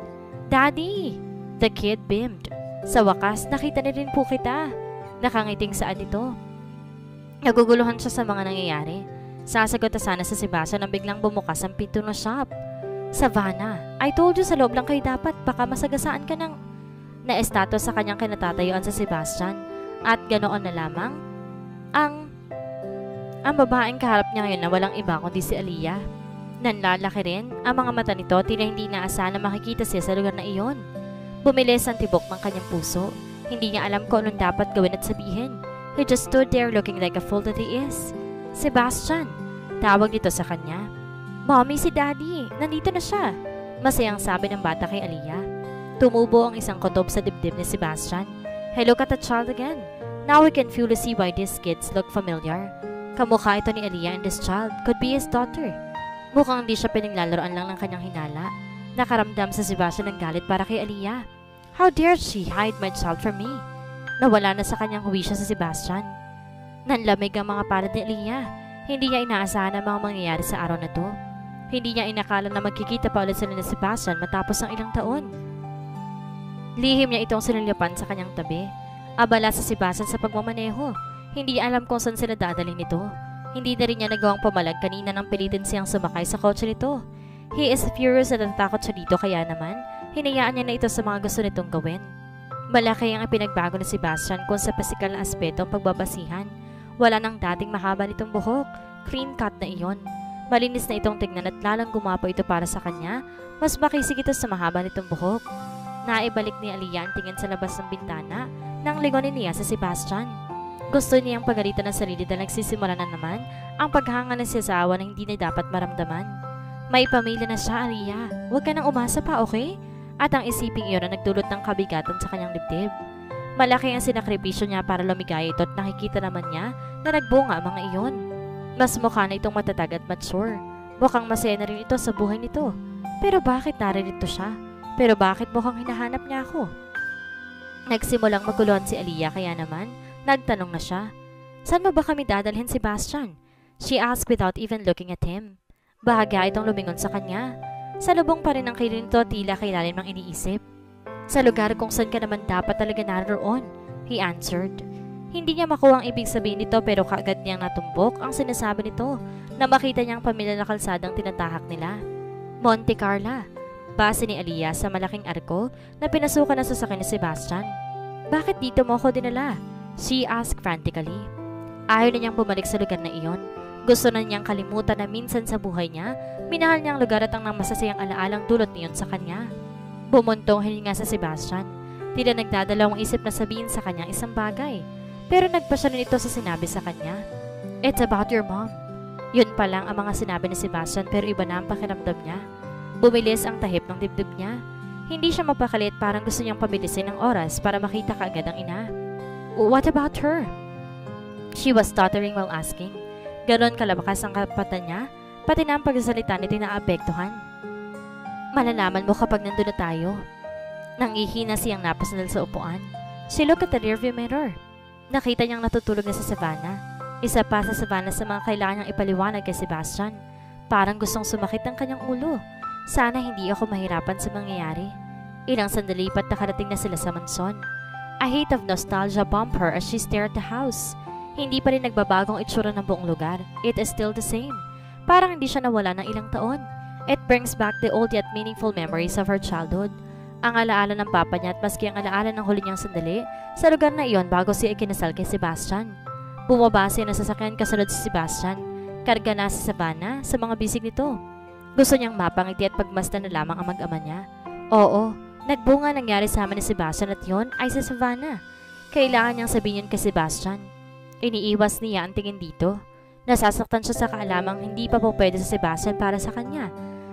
Daddy! The kid beamed. Sa wakas, nakita na rin po kita. Nakangiting saan ito. Naguguluhan siya sa mga nangyayari. Sasagot na sana sa Sebastian nang biglang bumukas ang pinto ng shop. Savannah, I told you sa loob lang kayo dapat, baka masagasaan ka ng... Na-estato sa kanyang kinatatayuan sa Sebastian. At ganoon na lamang, ang babaeng kaharap niya ngayon na walang iba kundi si Aliyah. Nanlalaki rin, ang mga mata nito tila hindi naasahan na makikita siya sa lugar na iyon. Bumilis ang tibok ng kanyang puso. Hindi niya alam kung anong dapat gawin at sabihin. He just stood there looking like a fool that he is. Sebastian, tawag dito sa kanya. Mommy, si Daddy, nandito na siya. Masayang sabi ng bata kay Aliyah. Tumubo ang isang kotob sa dibdib ni Sebastian. Hey, look at the child again. Now we can fully see why these kids look familiar. Kamukha ito ni Aliyah and this child could be his daughter. Mukhang hindi siya pinaglalaroan lang ng kanyang hinala. Nakaramdam sa Sebastian ng galit para kay Aliyah. How dare she hide my child from me? Nawala na sa kanyang huwisya sa Sebastian. Nanlamig ang mga palad ni Aliyah. Hindi niya inaasahan ang mga mangyayari sa araw na to. Hindi niya inakala na magkikita pa ulit sila ni Sebastian matapos ang ilang taon. Lihim niya itong sinulyapan sa kanyang tabi. Abala sa Sebastian sa pagmamaneho. Hindi alam kung saan sila dadalhin nito. Hindi na rin niya nagawang pamalag kanina nang pilitin siyang sumakay sa kotse nito. He is furious at natatakot siya dito kaya naman, hinayaan niya na ito sa mga gusto nitong gawin. Malaki ang ipinagbago ni Sebastian kung sa pisikal na aspeto ang pagbabasihan. Wala nang dating mahaba nitong buhok, clean cut na iyon. Malinis na itong tignan at lalang gumapo ito para sa kanya, mas makisig ito sa mahaba nitong buhok. Naibalik ni Aliyah ang tingin sa labas ng bintana nang lingonin niya sa Sebastian. Gusto niyang pagalitan ng sarili dahil nagsisimula na naman ang paghanga ng sisawa na hindi na dapat maramdaman. May pamilya na siya, Aliyah. Huwag ka nang umasa pa, okay? At ang isiping iyon na nagdulot ng kabigatan sa kanyang dibdib. Malaki ang sinakripisyo niya para lumigaya ito at nakikita naman niya na nagbunga ang mga iyon. Mas mukha na itong matatag at mature. Mukhang masaya na rin ito sa buhay nito. Pero bakit naririto siya? Pero bakit mukhang hinahanap niya ako? Nagsimulang maguluhan si Aliyah kaya naman, nagtanong na siya. Saan mo ba kami dadalhin, Sebastian? She asked without even looking at him. Bahagya itong lumingon sa kanya. Sa lubong pa rin ang kilin nito tila kailalim ang iniisip. Sa lugar kung saan ka naman dapat talaga naroon, he answered. Hindi niya makuha ang ibig sabihin nito pero kaagad niyang natumbok ang sinasabi nito na makita niyang pamilya na kalsadang tinatahak nila. Monte Carlo, base ni Aliyah sa malaking arko na pinasukan ng sasakyan ni Sebastian. Bakit dito mo ako dinala? She asked frantically. Ayaw na niyang bumalik sa lugar na iyon. Gusto na niyang kalimutan na minsan sa buhay niya, minahal niyang lugar at ang masasayang alaalang dulot niyon sa kanya. Bumuntong hininga sa Sebastian. Tila nagdadalawang isip na sabihin sa kanya isang bagay. Pero nagpasya rin ito sa sinabi sa kanya. It's about your mom. Yun pa lang ang mga sinabi ni Sebastian pero iba na ang pakiramdam niya. Bumilis ang tahip ng dibdib niya. Hindi siya mapakalit, parang gusto niyang pabilisin ang oras para makita kaagad ang ina. What about her? She was stuttering while asking. Ganon kalabakas ang kapatan niya, pati na ang pagsasalita nito'y naapektuhan. Malalaman mo kapag nandun na tayo. Nangihina siyang napasandal sa upuan. She looked at the rearview mirror. Nakita niyang natutulog na sa Savannah. Isa pa sa Savannah sa mga kailangan niyang ipaliwanag kay Sebastian. Parang gustong sumakit ang kanyang ulo. Sana hindi ako mahirapan sa mangyayari. Ilang sandali pa't nakarating na sila sa mansyon. A hint of nostalgia bumped her as she stared at the house. Hindi pa rin nagbabagong itsura ng buong lugar. It is still the same. Parang hindi siya nawala ng ilang taon. It brings back the old yet meaningful memories of her childhood. Ang alaala ng papa niya at maski ang alaala ng huli niyang sandali sa lugar na iyon bago siya ikinasal kay Sebastian. Bumaba siya ng sasakyan kasunod si Sebastian. Karga na si Savannah sa mga bisig nito. Gusto niyang mapangiti at pagmasdan na lamang ang mag-ama niya. Oo, nagbunga nangyari sa amin ni Sebastian at yon ay si Savannah. Kailangan niyang sabihin yun kay Sebastian. Iniiwas niya ang tingin dito. Nasasaktan siya sa kaalamang hindi pa po pwede sa Sebastian para sa kanya.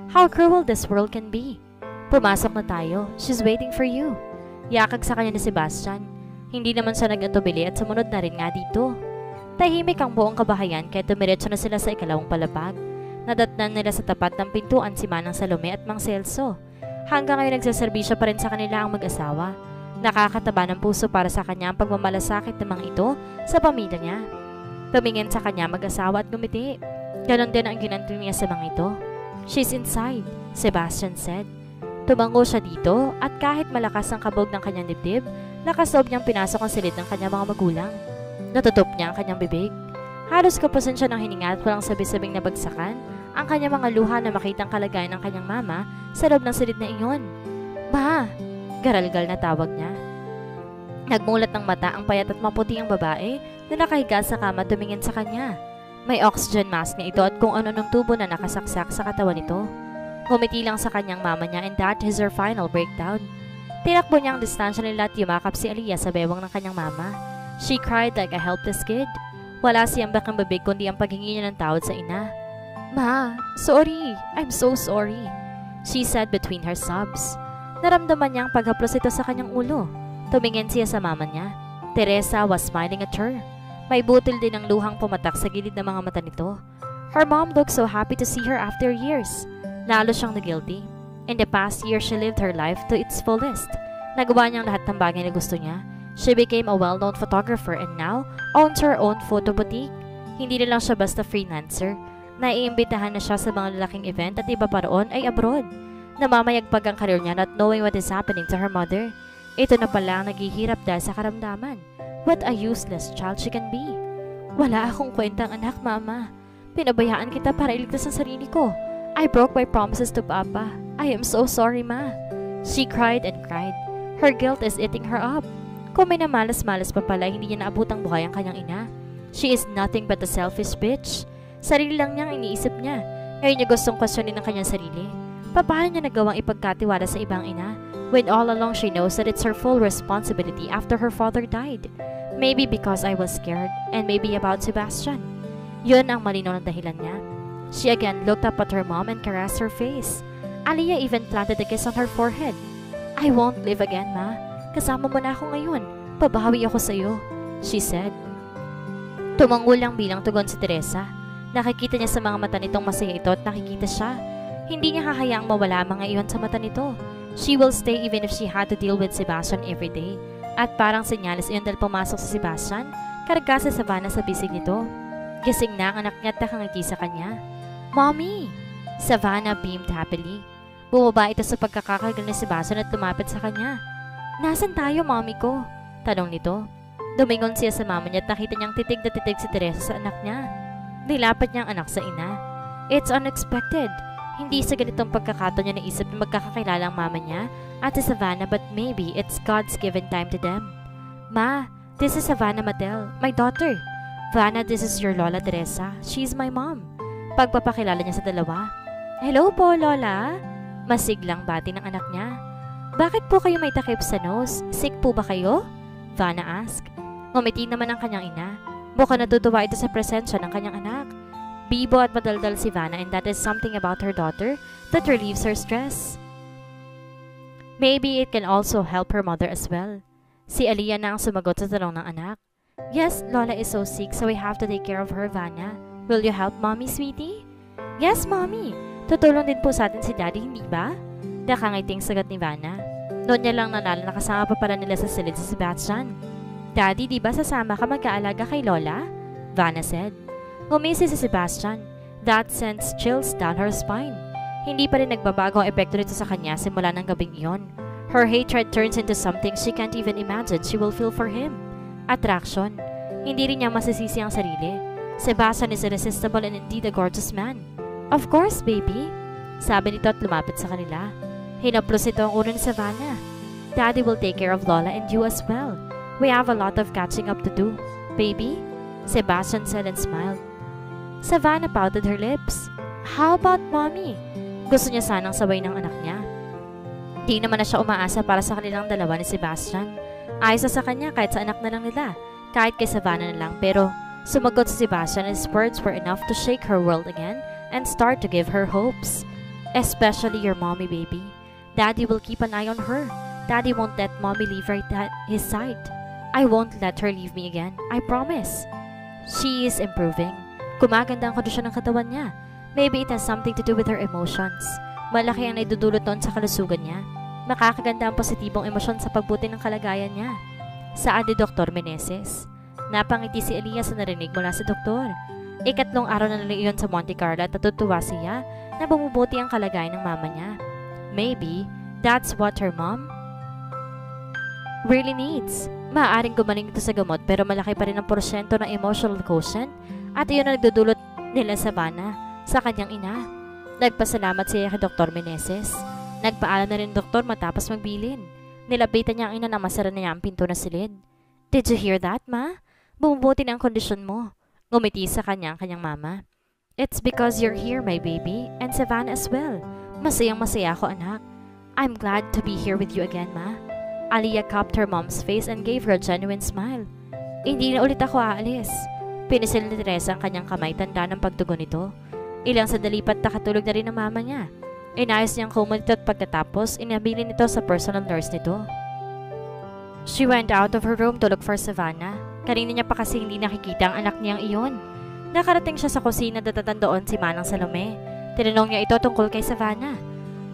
How cruel this world can be. Pumasok na tayo. She's waiting for you. Yakag sa kanya ni Sebastian. Hindi naman siya nag-atubili at sumunod na rin nga dito. Tahimik ang buong kabahayan kaya tumiretso na sila sa ikalawang palapag. Nadatnan nila sa tapat ng pintuan si Manang Salome at Mang Celso. Hanggang ngayon nagsaserbisyo pa rin sa kanila ang mag-asawa. Nakakataba ng puso para sa kanya ang pagmamalasakit ng mga ito sa pamilya niya. Tumingin sa kanya mag-asawa at gumiti. Ganon din ang ginanto niya sa mga ito. She's inside, Sebastian said. Tumango siya dito at kahit malakas ang kabog ng kanyang dibdib, lakasob niyang pinasok ang silid ng kanyang mga magulang. Natutup niya ang kanyang bibig. Halos kapusan siya ng hininga at walang sabi-sabing nabagsakan ang kanyang mga luha na makita ang kalagayan ng kanyang mama sa loob ng silid na iyon. Ma! Garalgal na tawag niya. Nagmulat ng mata ang payat at maputi ang babae na nakahiga sa kama tumingin sa kanya. May oxygen mask niya ito at kung ano-anong tubo na nakasaksak sa katawan nito. Ngumiti lang sa kanyang mama niya and that is her final breakdown. Tinakbo niya ang distansya nila at yumakap si Aliyah sa bewang ng kanyang mama. She cried like a helpless kid. Wala siyang bakang babig kundi ang paghingi niya ng tawad sa ina. Ma, sorry. I'm so sorry. She said between her sobs. Naramdaman niya ang paghaplos ito sa kanyang ulo. Tumingin siya sa mama niya. Teresa was smiling at her. May butil din ng luhang pumatak sa gilid ng mga mata nito. Her mom looked so happy to see her after years. Lalo siyang na-guilty. In the past year, she lived her life to its fullest. Nagawa niyang lahat ng bagay na gusto niya. She became a well-known photographer and now owns her own photo boutique. Hindi na lang siya basta freelancer. Naiimbitahan na siya sa mga lalaking event at iba pa roon ay abroad. Namamayagpag ang karir niya not knowing what is happening to her mother. Ito na pala ang naghihirap dahil sa karamdaman. What a useless child she can be. Wala akong kwentang anak, mama. Pinabayaan kita para iligtas ang sarili ko. I broke my promises to Papa. I am so sorry, Ma. She cried and cried. Her guilt is eating her up. Kung may namalas-malas pa pala, hindi niya naabot ang buhay ang kanyang ina. She is nothing but a selfish bitch. Sarili lang niyang iniisip niya. Ngayon niya gustong questionin ang kanyang sarili. Paano niya nagawang ipagkatiwala sa ibang ina when all along she knows that it's her full responsibility after her father died? Maybe because I was scared and maybe about Sebastian. Yun ang malinaw na dahilan niya. She again looked up at her mom and caressed her face. Aliyah even planted a kiss on her forehead. I won't live again, Ma. Kasama mo na ako ngayon. Babawi ako sa'yo, she said. Tumango lang bilang tugon si Teresa. Nakikita niya sa mga mata nitong masaya ito at nakikita siya. Hindi niya hahayaang mawala ang mga iyon sa mata nito. She will stay even if she had to deal with Sebastian every day. At parang senyales iyon dahil pumasok si Sebastian, karga sa Savannah sa bisig nito. Gising na ang anak niya at nakangiti sa kanya. Mommy! Savannah beamed happily. Bumaba ito sa pagkakakarga ni Sebastian at lumapit sa kanya. Nasaan tayo, mommy ko? Tanong nito. Dumingon siya sa mama niya at nakita niyang titig na titig si Teresa sa anak niya. Nilapat niya ang anak sa ina. It's unexpected. Hindi sa ganitong pagkakataon niya naisip na magkakakilala ang mama niya at si Savannah, but maybe it's God's given time to them. Ma, this is Savannah Mattel, my daughter. Vanna, this is your Lola Teresa. She's my mom. Pagpapakilala niya sa dalawa. Hello po, Lola. Masiglang bati ng anak niya. Bakit po kayo may takip sa nose? Sick po ba kayo? Vanna asked. Ngumiti naman ang kanyang ina. Mukhang natutuwa ito sa presensya ng kanyang anak. Bibo at madaldal si Vanna, and that is something about her daughter that relieves her stress. Maybe it can also help her mother as well. Si Aliyah na ang sumagot sa tanong ng anak. Yes, Lola is so sick, so we have to take care of her, Vanna. Will you help Mommy, sweetie? Yes, Mommy. Tutulong din po sa atin si Daddy, hindi ba? Nakangiting sagot ni Vanna. Noon niya lang nalala na kasama pa pala nila sa silid si Sebastian. Daddy, di ba sasama ka mag-aalaga kay Lola? Vanna said. Ngumisi si Sebastian. That sends chills down her spine. Hindi pa rin nagbabago ang epekto nito sa kanya simula ng gabing iyon. Her hatred turns into something she can't even imagine she will feel for him. Attraction. Hindi rin niya masisisi ang sarili. Sebastian is irresistible and indeed a gorgeous man. Of course, baby. Sabi nito at lumapit sa kanila. Hinaplos ito ang ulo ni Savannah. Daddy will take care of Lola and you as well. We have a lot of catching up to do. Baby? Sebastian said and smiled. Savannah pouted her lips. How about Mommy? Gusto niya sanang sabay ng anak niya. Di naman na siya umaasa para sa kanilang dalawa ni Sebastian. Ayos sa kanya kahit sa anak na lang nila, kahit kay Savannah na lang, pero sumagot si Sebastian and his words were enough to shake her world again and start to give her hopes. Especially your mommy, baby. Daddy will keep an eye on her. Daddy won't let Mommy leave right at his side. I won't let her leave me again. I promise. She is improving. Gumaganda ang kondisyon ng katawan niya. Maybe it has something to do with her emotions. Malaki ang naidudulot noon sa kalusugan niya. Makakaganda ang positibong emosyon sa pagbuti ng kalagayan niya. Saad ni Dr. Meneses. Napangiti si Elias sa narinig mula sa doktor. Ikatlong araw na nila iyon sa Monte Carlo at natutuwa siya na bumubuti ang kalagayan ng mama niya. Maybe that's what her mom really needs. Maaaring gumaling ito sa gamot pero malaki pa rin ang porsyento ng emotional quotient at iyon ang nagdudulot nila sa Vanna sa kanyang ina. Nagpasalamat siya kay Dr. Meneses. Nagpaalam na rin ang doktor matapos magbilin. Nilapitan niya ang ina na masara na niya ang pinto na silid. Did you hear that, Ma? Bumubuti na ang kondisyon mo. Ngumiti sa kanya ang kanyang mama. It's because you're here, my baby, and Savannah as well. Masayang masaya ako, anak. I'm glad to be here with you again, Ma. Aliyah cupped her mom's face and gave her a genuine smile. Hindi na ulit ako aalis. Pinisil ni Teresa ang kanyang kamay, tanda ng pagtugon nito. Ilang sandali pa't nakatulog na rin ang mama niya. Inayos niyang kumot nito at pagkatapos, inabilin nito sa personal nurse nito. She went out of her room to look for Savannah. Kanina niya pa kasi hindi nakikita ang anak niyang iyon. Nakarating siya sa kusina at doon si Manang Salome. Tinanong niya ito tungkol kay Savannah.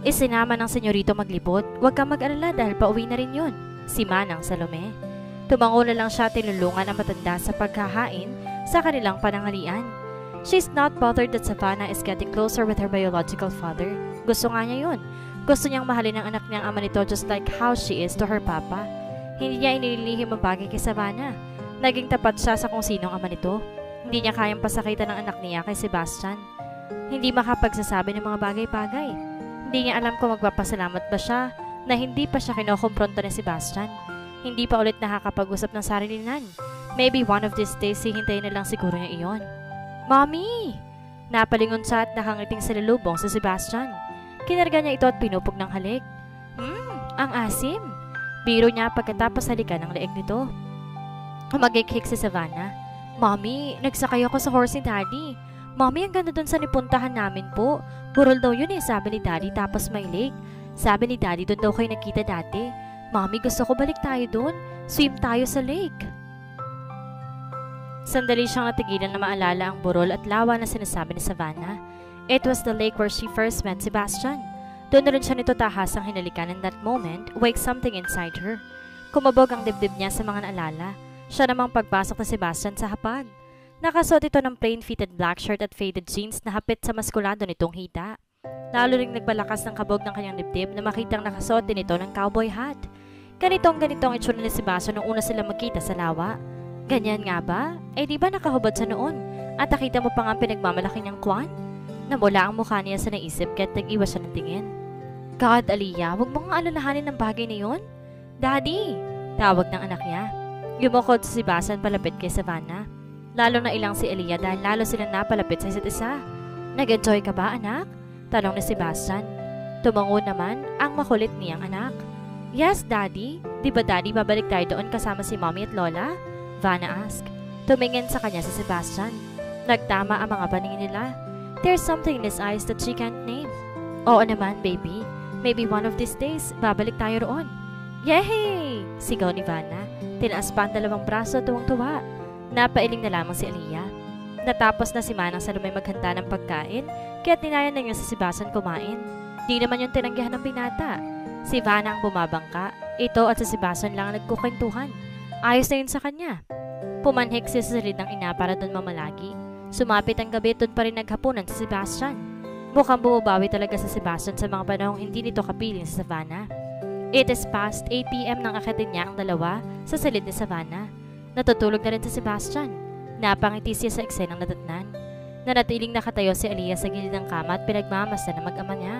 Isinama ng senyorito maglibot. Huwag kang mag-alala dahil pauwi na rin yun. Si Manang Salome. Tumango na lang siya tinulungan ang matanda sa paghahain sa kanilang pananghalian. She's not bothered that Savannah is getting closer with her biological father. Gusto nga niya yun. Gusto niyang mahalin ang anak niyang ama nito just like how she is to her papa. Hindi niya inililihim ang bagay kay Savannah. Naging tapat siya sa kung sinong ama nito. Hindi niya kayang pasakitan ng anak niya kay Sebastian. Hindi makapagsasabi ng mga bagay-bagay. Hindi niya alam kung magpapasalamat ba siya na hindi pa siya kinokompronta ni Sebastian. Hindi pa ulit nakakapag-usap ng sarilinan. Maybe one of these days hihintayin na lang siguro niya iyon. Mommy! Napalingon siya at nakangiting sa lulubong si Sebastian. Kinarga niya ito at pinupog ng halik. Ang asim! Biro niya pagkatapos halikan ng leeg nito. Magikik si Savannah. Mommy, nagsakay ako sa horse ni Daddy. Mommy, ang ganda dun sa nipuntahan namin po. Burol daw yun sabi ni Daddy tapos may lake. Sabi ni Daddy dun daw kayo nakita dati. Mommy, gusto ko balik tayo dun. Swim tayo sa lake. Sandali siyang natigilan na maalala ang burol at lawa na sinasabi ni Savannah. It was the lake where she first met Sebastian. Doon na rin siya nito tahasang hinalikan in that moment, wake something inside her. Kumabog ang dibdib niya sa mga naalala. Siya namang pagpasok ni Sebastian sa hapag. Nakasuot ito ng plain-fitted black shirt at faded jeans na hapit sa maskulado nitong hita. Lalo ring nagbalakas ng kabog ng kanyang dibdib na makitang nakasuot din ito ng cowboy hat. Ganitong itsura ni Sebastian nung una sila magkita sa lawa. Ganyan nga ba? Eh di ba nakahubad sa noon? At nakita mo pa nga pinagmamalaki niyang kwan? Namula ang mukha niya sa naisip kaya't nag-iwas siya ng tingin. God, Aliyah, huwag mo nga alalahanin ng bagay na yun. Daddy! Tawag ng anak niya. Yumukod si Sebastian palapit kay Savannah. Lalo na ilang si Aliyah dahil lalo silang napalapit sa isa't isa. Nag-enjoy ka ba, anak? Tanong ni Sebastian. Tumango naman ang makulit niyang anak. Yes, Daddy. Di ba Daddy babalik tayo doon kasama si Mommy at Lola? Vanna asked. Tumingin sa kanya si Sebastian. Nagtama ang mga paningin nila. There's something in his eyes that she can't name. Oo naman, baby. Maybe one of these days, babalik tayo roon. Yay! Sigaw ni Vanna. Tinaas pa ang dalawang braso tuwang-tuwa. Napailing na lamang si Aliyah. Natapos na si Manang Salome maghanda ng pagkain, kaya't ninayan na niya si Sebastian kumain. Di naman yung tinanggihan ng binata. Si Vanna ang bumabangka. Ito at si Sebastian lang ang nagkukwentuhan. Ayos na yun sa kanya. Pumanhik si Celine ng ina para doon mamalagi. Sumapit ang gabi, doon pa rin naghapunan si Sebastian. Mukhang bumabawi talaga si Sebastian sa mga panahong hindi nito kapiling sa Savannah. It is past 8 p.m. nang akyatin niya ang dalawa sa silid ni Savannah. Natutulog na rin si Sebastian. Napangiti siya sa eksenang nadatnan. Nanatiling nakatayo si Aliyah sa gilid ng kama at pinagmamasdan ng mag-ama niya.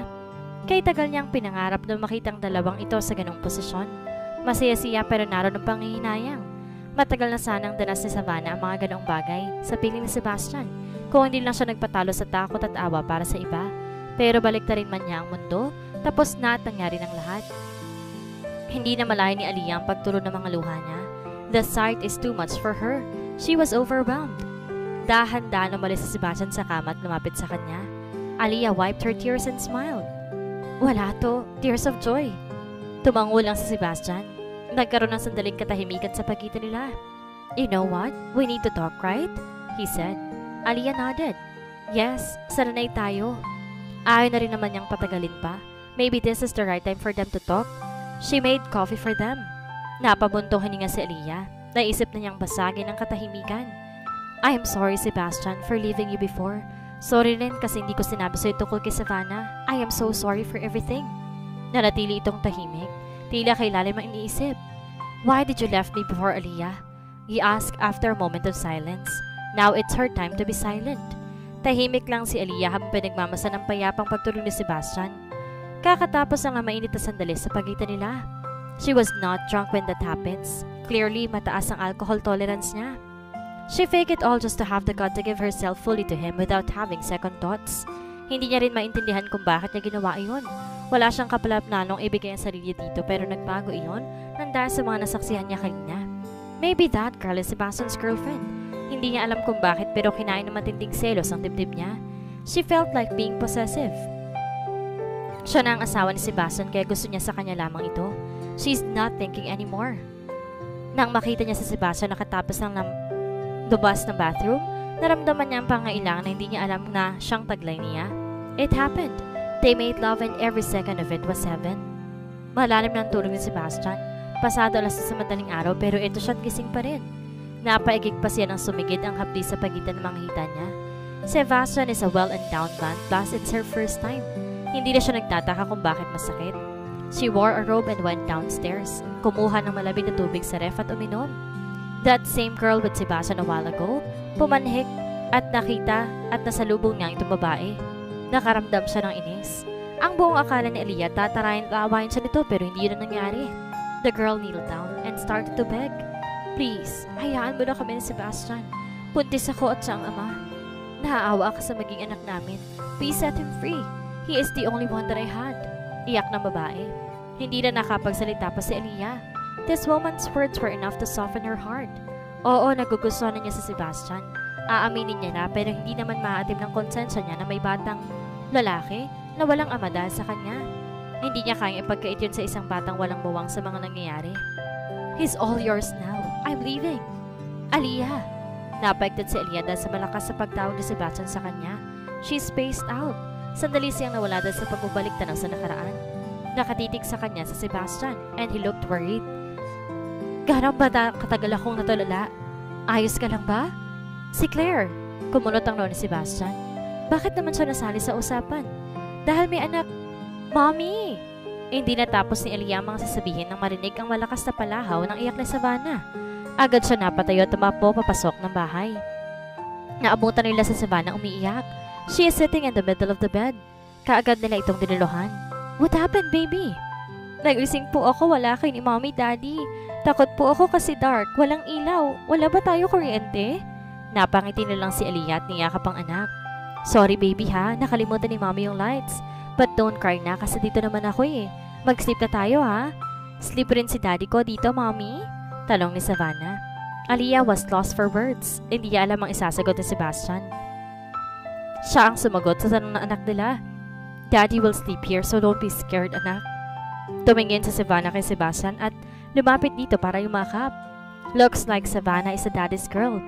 Kay tagal niyang pinangarap na makita ang dalawang ito sa ganong posisyon. Masaya siya pero naroon ang panghihinayang. Matagal na sanang danas ni Savannah ang mga ganong bagay sa piling ni Sebastian. Kung hindi lang siya nagpatalo sa takot at awa para sa iba. Pero balik na rin man niya ang mundo, tapos na at nangyari ng lahat. Hindi na malayo ni Aliyah ang pagtulo ng mga luha niya. The sight is too much for her. She was overwhelmed. Dahan-dahan umalis si Sebastian sa kama at lumapit sa kanya. Aliyah wiped her tears and smiled. Wala to, tears of joy. Tumango lang si Sebastian. Nagkaroon ng sandaling katahimikan sa pagitan nila. You know what? We need to talk, right? He said. Aliyah nodded. Yes, sanay tayo. Ayaw na rin naman niyang patagalin pa. Maybe this is the right time for them to talk. She made coffee for them. Napabuntong hininga si Aliyah. Naisip na niyang basagin ang katahimikan. I am sorry, Sebastian, for leaving you before. Sorry rin kasi hindi ko sinabi sa'yo tungkol kay Savannah. I am so sorry for everything. Nanatili itong tahimik. Tila kay lalim ang iniisip. Why did you left me before, Aliyah? He asked after a moment of silence. Now it's her time to be silent. Tahimik lang si Aliyah habang pinagmamasa ng payapang pagtulog ni Sebastian. Kakatapos ang mainit na sandali sa pagitan nila. She was not drunk when that happens. Clearly, mataas ang alcohol tolerance niya. She faked it all just to have the gut to give herself fully to him without having second thoughts. Hindi niya rin maintindihan kung bakit niya ginawa iyon. Wala siyang kapalapnanong ibigay ang sarili dito pero nagbago iyon nang dahil sa mga nasaksihan niya kanina. Maybe that girl is Sebastian's girlfriend. Hindi niya alam kung bakit pero kinain ng matinding selos ang dibdib niya. She felt like being possessive. Siya na ang asawa ni Sebastian kaya gusto niya sa kanya lamang ito. She's not thinking anymore. Nang makita niya si Sebastian nakatapos ng lubas ng bathroom, naramdaman niya ang pangailangan na hindi niya alam na siyang taglay niya. It happened. They made love and every second of it was heaven. Malalim ng tulog ni Sebastian. Pasado alas sa madaling araw pero ito siya't gising pa rin. Napaigig pa siya ng sumigid ang hapdi sa pagitan ng mga hita niya. Sebastian is a well-endowed man plus it's her first time. Hindi na siya nagtataka kung bakit masakit. She wore a robe and went downstairs. Kumuha ng malamig na tubig sa ref at uminom. That same girl with Sebastian a while ago, pumanhik at nakita at nasalubong niya itong babae. Nakaramdam siya ng inis. Ang buong akala ni Aliyah tatarayan at aawahin siya nito pero hindi yun ang nangyari. The girl kneeled down and started to beg. Please, hayaan mo na kami ni Sebastian. Buntis ako at siya ang ama. Naaawa ka sa maging anak namin. Please set him free. He is the only one that I had. Iyak ng babae. Hindi na nakapagsalita pa si Aliyah. This woman's words were enough to soften her heart. Oo, nagugustuhan na niya si Sebastian. Aaminin niya na pero hindi naman maaatim ng konsensya niya na may batang lalaki na walang ama dahil sa kanya. Hindi niya kayang ipagkait yun sa isang batang walang bawang sa mga nangyayari. He's all yours now. I'm leaving. Aliyah. Napaigtad si Aliyah dahil sa malakas sa pagtawag ni Sebastian sa kanya. She spaced out. Sandali siyang nawala dahil sa pagbabalik tanaw sa nakaraan. Nakatitig sa kanya sa Sebastian and he looked worried. Gano'n ba katagal akong natulala? Ayos ka lang ba? Si Claire. Kumunot ang ni Sebastian. Bakit naman siya nasali sa usapan? Dahil may anak. Mommy! Hindi natapos ni Aliyah ang mga sasabihin nang marinig ang malakas na palahaw ng iyak ni Savannah. Agad siya napatayo at tumapo papasok ng bahay. Naabutan nila sa Savannah umiiyak. She is sitting in the middle of the bed. Kaagad nila itong diniluhan. What happened, baby? Nagising po ako, wala kayo ni Mommy, Daddy. Takot po ako kasi dark, walang ilaw. Wala ba tayo kuryente? Napangiti na lang si Aliyah at niyakap ang anak. Sorry baby ha, nakalimutan ni Mommy yung lights. But don't cry na kasi dito naman ako eh. Mag-sleep na tayo ha. Sleep rin si Daddy ko dito, Mommy? Talong ni Savannah. Aliyah was lost for words. Hindi niya alam ang isasagot ni Sebastian. Siya ang sumagot sa tanong ng anak nila. Daddy will sleep here so don't be scared, anak. Tumingin si Savannah kay Sebastian at lumapit dito para yumakap. Looks like Savannah is a daddy's girl.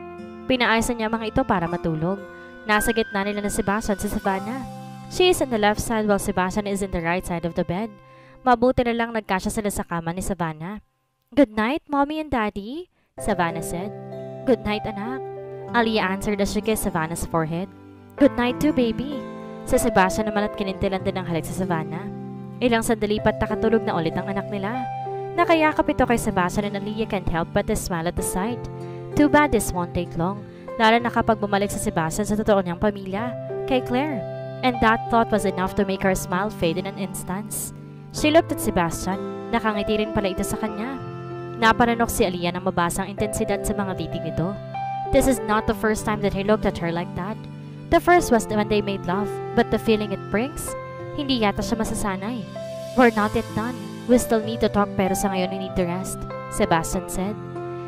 Pinaayasan niya mga ito para matulog. Nasa gitna nila na Sebastian si Savannah. She is on the left side while Sebastian is in the right side of the bed. Mabuti na lang nagkasya sila sa kama ni Savannah. Good night, Mommy and Daddy, Savannah said. Good night, anak. Aliyah answered as she kissed Savannah's forehead. Good night too, baby. Sa Sebastian naman at kinintilan din ang halik sa Savannah. Ilang sandali pa't nakatulog na ulit ang anak nila. Nakayakap ito kay Sebastian and Aliyah can't help but to smile at the sight. Too bad this won't take long, lalo na kapag bumalik sa Sebastian sa totoo niyang pamilya, kay Claire. And that thought was enough to make her smile fade in an instant. She looked at Sebastian, nakangiti rin pala ito sa kanya. Napananok si Aliyah nang mabasa ang intensidad sa mga titig nito. This is not the first time that he looked at her like that. The first was when they made love, but the feeling it brings, hindi yata siya masasanay. We're not yet done. We still need to talk pero sa ngayon we need to rest, Sebastian said.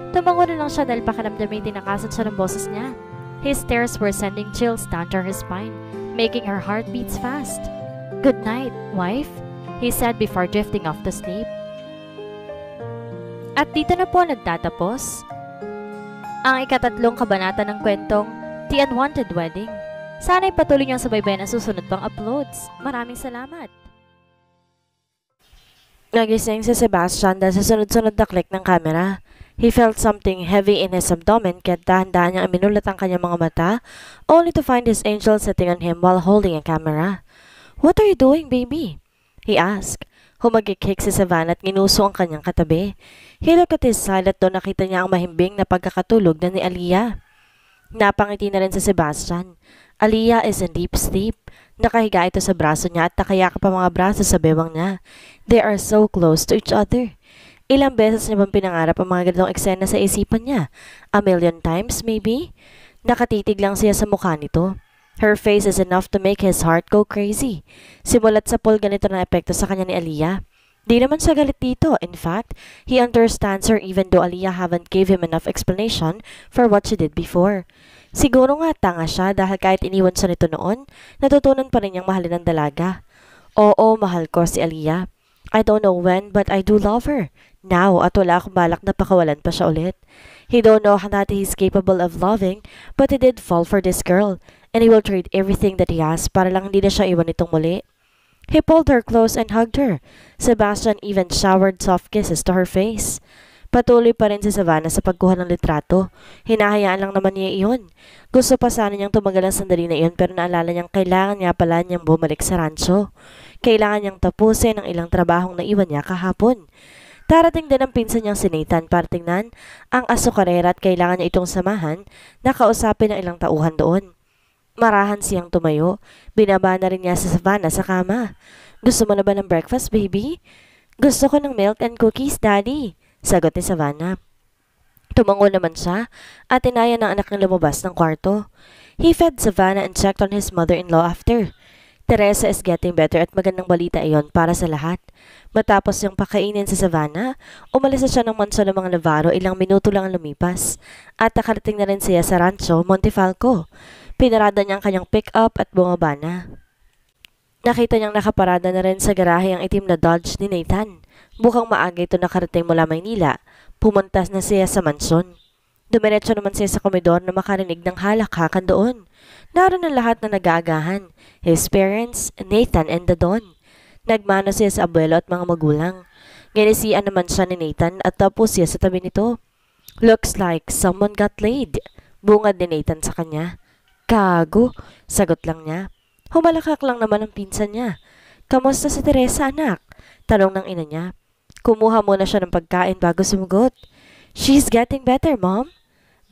Tumango na lang siya dahil pakiramdamay tinakasan siya ng boses niya. His stares were sending chills down to her spine, making her heart beats fast. Good night, wife, he said before drifting off to sleep. At dito na po nagtatapos ang ikatatlong kabanata ng kwentong The Unwanted Wedding. Sana'y patuloy niyong subaybayan ang susunod pang uploads. Maraming salamat! Nagising si Sebastian dahil sa sunod-sunod na click ng camera. He felt something heavy in his abdomen kaya dahan-dahan niyang iminulat ang kanyang mga mata only to find his angel sitting on him while holding a camera. What are you doing, baby? He asked. Humagikik si Savannah at ginuso ang kanyang katabi. He looked at his side at doon nakita niya ang mahimbing na pagkakatulog na ni Aliyah. Napangiti na rin si Sebastian. Aliyah is in deep sleep. Nakahiga ito sa braso niya at nakayakap ang mga braso sa bewang niya. They are so close to each other. Ilang beses niya bang pinangarap ang mga ganitong eksena sa isipan niya? A million times, maybe? Nakatitig lang siya sa mukha nito. Her face is enough to make his heart go crazy. Simulat sa pool ganito na epekto sa kanya ni Aliyah. Di naman siya galit dito. In fact, he understands her even though Aliyah haven't gave him enough explanation for what she did before. Siguro nga tanga siya dahil kahit iniwan siya nito noon, natutunan pa rin niyang mahalin ang dalaga. Oo, mahal ko si Aliyah. I don't know when but I do love her. Now at wala akong balak na pakawalan pa siya ulit. He don't know that he's capable of loving but he did fall for this girl and he will trade everything that he has para lang hindi na siya iwan itong muli. He pulled her close and hugged her. Sebastian even showered soft kisses to her face. Patuloy pa rin si Savannah sa pagkuha ng litrato. Hinahayaan lang naman niya iyon. Gusto pa sana niyang tumagal ang sandali na iyon pero naalala niyang kailangan niya pala niyang bumalik sa rancho. Kailangan niyang tapusin ang ilang trabahong naiwan niya kahapon. Darating din ang pinsan niyang si Nathan para tingnan ang asukarera at kailangan niya itong samahan na kausapin ang ilang tauhan doon. Marahan siyang tumayo. Binaba na rin niya si Savannah sa kama. Gusto mo na ba ng breakfast, baby? Gusto ko ng milk and cookies, Daddy, sagot ni Savannah. Tumango naman siya at inaya ng anak na lumabas ng kwarto. He fed Savannah and checked on his mother-in-law after. Teresa is getting better at magandang balita iyon para sa lahat. Matapos niyang pakainin si Savannah, umalis na siya ng mansyon ng mga Navarro ilang minuto lang ang lumipas at nakarating na rin siya sa rancho Montefalco. Pinarada niya ang kanyang pick-up at bumaba na. Nakita niyang nakaparada na rin sa garahe ang itim na Dodge ni Nathan. Mukhang maaga ito nakarating mula Maynila. Pumuntas na siya sa mansyon. Dumiretso naman siya sa komedor na makarinig ng halakhakan doon. Naroon ang lahat na nag-aagahan. His parents, Nathan and the Don. Nagmano siya sa abuelo at mga magulang. Ginisian naman siya ni Nathan at tapos siya sa tabi nito. Looks like someone got laid. Bungad ni Nathan sa kanya. Gago, sagot lang niya. Humalakak lang naman ang pinsan niya. Kamusta si Teresa, anak? Tanong ng ina niya. Kumuha muna siya ng pagkain bago sumugot. She's getting better, Mom.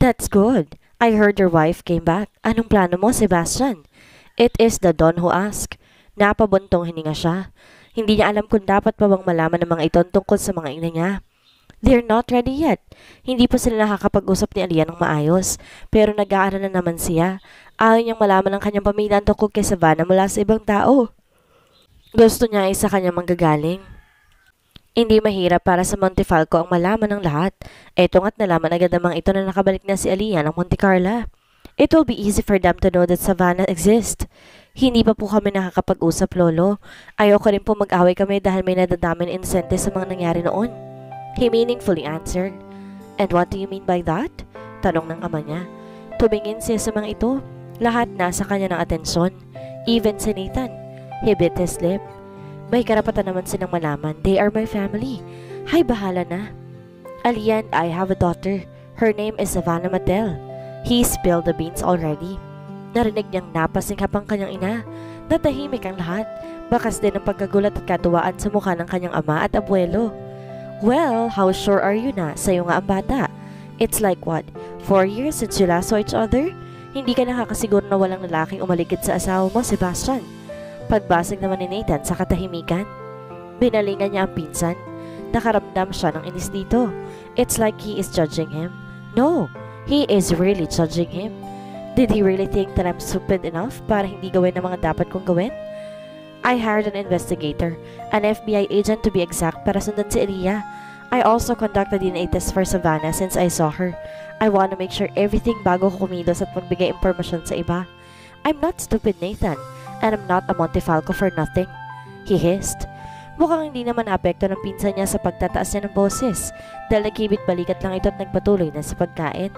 That's good. I heard your wife came back. Anong plano mo, Sebastian? It is the Don who asked. Napabuntong hininga siya. Hindi niya alam kung dapat pa bang malaman ng mga ito tungkol sa mga ina niya. They're not ready yet. Hindi pa sila nakakapag-usap ni Aliyah ng maayos, pero nag-aaral na naman siya. Ayaw niyang malaman ng kanyang pamilya tungkol kay Savannah mula sa ibang tao. Gusto niya ay sa kanyang manggagaling. Hindi mahirap para sa Montefalco ang malaman ng lahat. Eto nga't nalaman agad namang ito na nakabalik na si Aliyah ng Monte Carlo. It will be easy for them to know that Savannah exists. Hindi pa po kami nakakapag-usap, Lolo. Ayoko rin po mag-away kami dahil may nadadami na insente sa mga nangyari noon. He meaningfully answered. And what do you mean by that? Tanong ng ama niya. Tumingin siya sa mga ito. Lahat nasa kanya ng atensyon. Even si Nathan. He bit his lip. May karapatan naman silang malaman. They are my family. Hay, bahala na. Aliyah and I have a daughter. Her name is Savannah Mattel. He spilled the beans already. Narinig niyang napasinghap ang kanyang ina. Natahimik ang lahat. Bakas din ang pagkagulat at katuwaan sa mukha ng kanyang ama at abuelo. Well, how sure are you na sa'yo nga ang bata? It's like what? 4 years since you last saw each other? Hindi ka nakakasiguro na walang lalaking umaligid sa asawa mo, Sebastian. Pagbasag naman ni Nathan sa katahimikan. Binalingan niya ang pinsan. Nakaramdam siya ng inis dito. It's like he is judging him. No, he is really judging him. Did he really think that I'm stupid enough para hindi gawin ang mga dapat kong gawin? I hired an investigator, an FBI agent to be exact, para sundan si Aliyah. I also conducted DNA test for Savannah since I saw her. I want to make sure everything bago ko kumilos at magbigay impormasyon sa iba. I'm not stupid, Nathan, and I'm not a Montefalco for nothing. He hissed. Mukhang hindi naman apekto ng pinsan niya sa pagtataas niya ng boses dahil nagkibit-balikat lang ito at nagpatuloy na sa pagkain.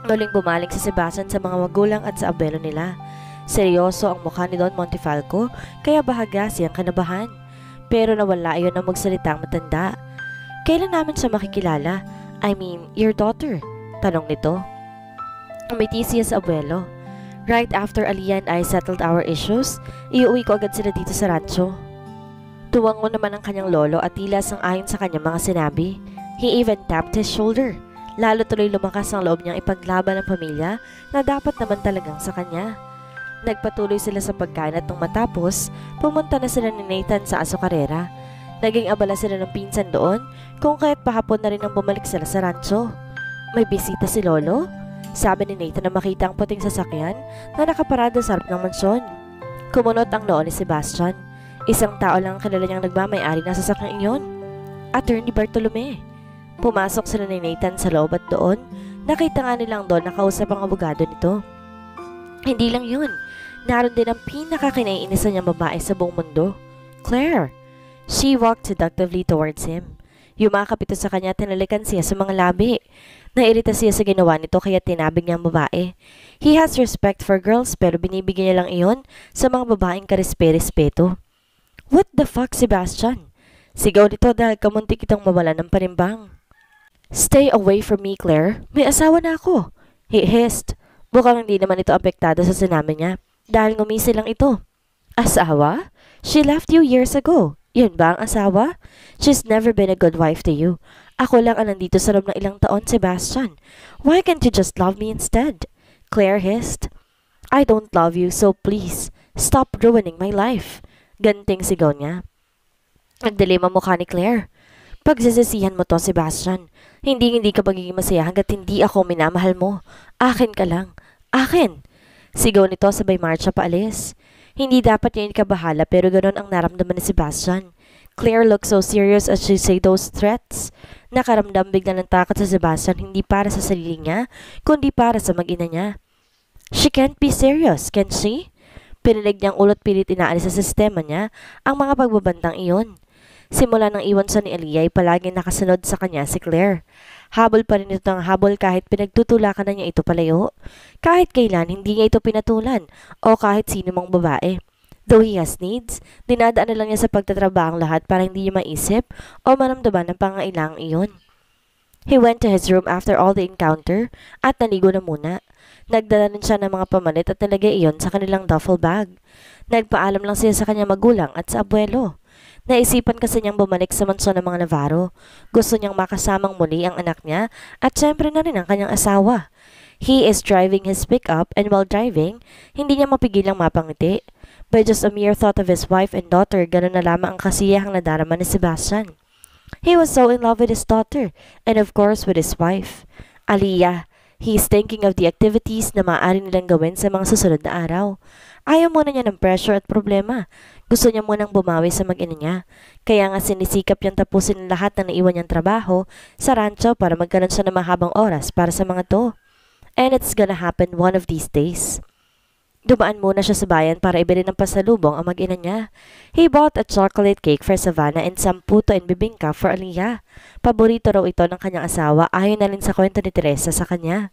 Muling bumaling si Sebastian sa mga magulang at sa abuelo nila. Seryoso ang mukha ni Don Montefalco, kaya bahaga siyang kanabahan. Pero nawala iyon ang magsalita ang matanda. Kailan namin siya makikilala? I mean, your daughter? Tanong nito. Umiti siya sa abuelo. Right after Aliyah and I settled our issues, iuwi ko agad sila dito sa rancho. Tuwango naman ang kanyang lolo at tila sang-ayon sa kanyang mga sinabi. He even tapped his shoulder. Lalo tuloy lumakas ang loob niyang ipaglaban ng pamilya na dapat naman talagang sa kanya. Nagpatuloy sila sa pagkain at nung matapos, pumunta na sila ni Nathan sa Azucarera. Naging abala sila ng pinsan doon kung kaya't pahapon na rin ang bumalik sila sa rancho. May bisita si Lolo? Sabi ni Nathan na makita ang puting sasakyan na nakaparada sa harap ng mansyon. Kumunot ang noo ni Sebastian. Isang tao lang ang kilala niyang nagmamay-ari ng sasakyan iyon. Attorney Bartolome. Pumasok sila ni Nathan sa loob at doon, nakita nga nilang doon nakausap ang abogado nito. Hindi lang yun. Naroon din ang pinakakinaiinisan niyang babae sa buong mundo, Claire. She walked seductively towards him. Yumakap ito sa kanya at tinalikan siya sa mga labi. Nairita siya sa ginawa nito kaya tinabig niya ang babae. He has respect for girls pero binibigyan niya lang iyon sa mga babaeng karespe-respeto. What the fuck, Sebastian? Sigaw nito dahil kamuntik itong mawala ng panimbang. Stay away from me, Claire. May asawa na ako. He hissed. Mukhang hindi naman ito apektado sa sinabi niya dahil ngumisi lang ito. Asawa? She left you years ago. Yun ba ang asawa? She's never been a good wife to you. Ako lang ang nandito sa loob ng ilang taon, Sebastian. Why can't you just love me instead? Claire hissed. I don't love you, so please, stop ruining my life. Ganting sigaw niya. Nagdilim ang mukha ni Claire. Pagsisisihan mo to, Sebastian. Hindi ka magiging masaya hanggat hindi ako minamahal mo. Akin ka lang. Akin! Sigaw nito sabay marcha paalis. Hindi dapat niya ikabahala pero ganon ang naramdaman ni Sebastian. Claire looked so serious as she said those threats. Nakaramdam bigla ng takot sa Sebastian hindi para sa sarili niya, kundi para sa mag-ina niya. She can't be serious, can she? Pinilig niyang ulot pilit inaalis sa sistema niya ang mga pagbabantang iyon. Simula nang iwan siya ni Aliyah ay palaging nakasunod sa kanya si Claire. Habol pa rin ito ang habol kahit pinagtutulakan na niya ito palayo. Kahit kailan hindi niya ito pinatulan o kahit sino mang babae. Though he has needs, dinadaan na lang niya sa pagtatrabaho ang lahat para hindi niya maisip o maramdaman ng pangailangang iyon. He went to his room after all the encounter at naligo na muna. Nagdala rin siya ng mga pamalit at nilagay iyon sa kanilang duffel bag. Nagpaalam lang siya sa kanyang magulang at sa abuelo. Naisipan kasi niyang bumalik sa mansyon ng mga Navarro. Gusto niyang makasamang muli ang anak niya at syempre na rin ang kanyang asawa. He is driving his pickup and while driving, hindi niya mapigilang mapangiti. By just a mere thought of his wife and daughter, ganun na lamang ang kasiyahang nadarama ni Sebastian. He was so in love with his daughter and of course with his wife. Aliyah, he is thinking of the activities na maaari nilang gawin sa mga susunod na araw. Ayaw muna niya ng pressure at problema. Gusto niya munang bumawi sa mag-ina niya. Kaya nga sinisikap niyang tapusin ang lahat ng naiwan niyang trabaho sa rancho para magkaroon siya ng mahabang oras para sa mga to. And it's gonna happen one of these days. Dumaan muna siya sa bayan para ibili ng pasalubong ang mag-ina niya. He bought a chocolate cake for Savannah and some puto and bibingka for Aliyah. Paborito raw ito ng kanyang asawa ayon na rin sa kwento ni Teresa sa kanya.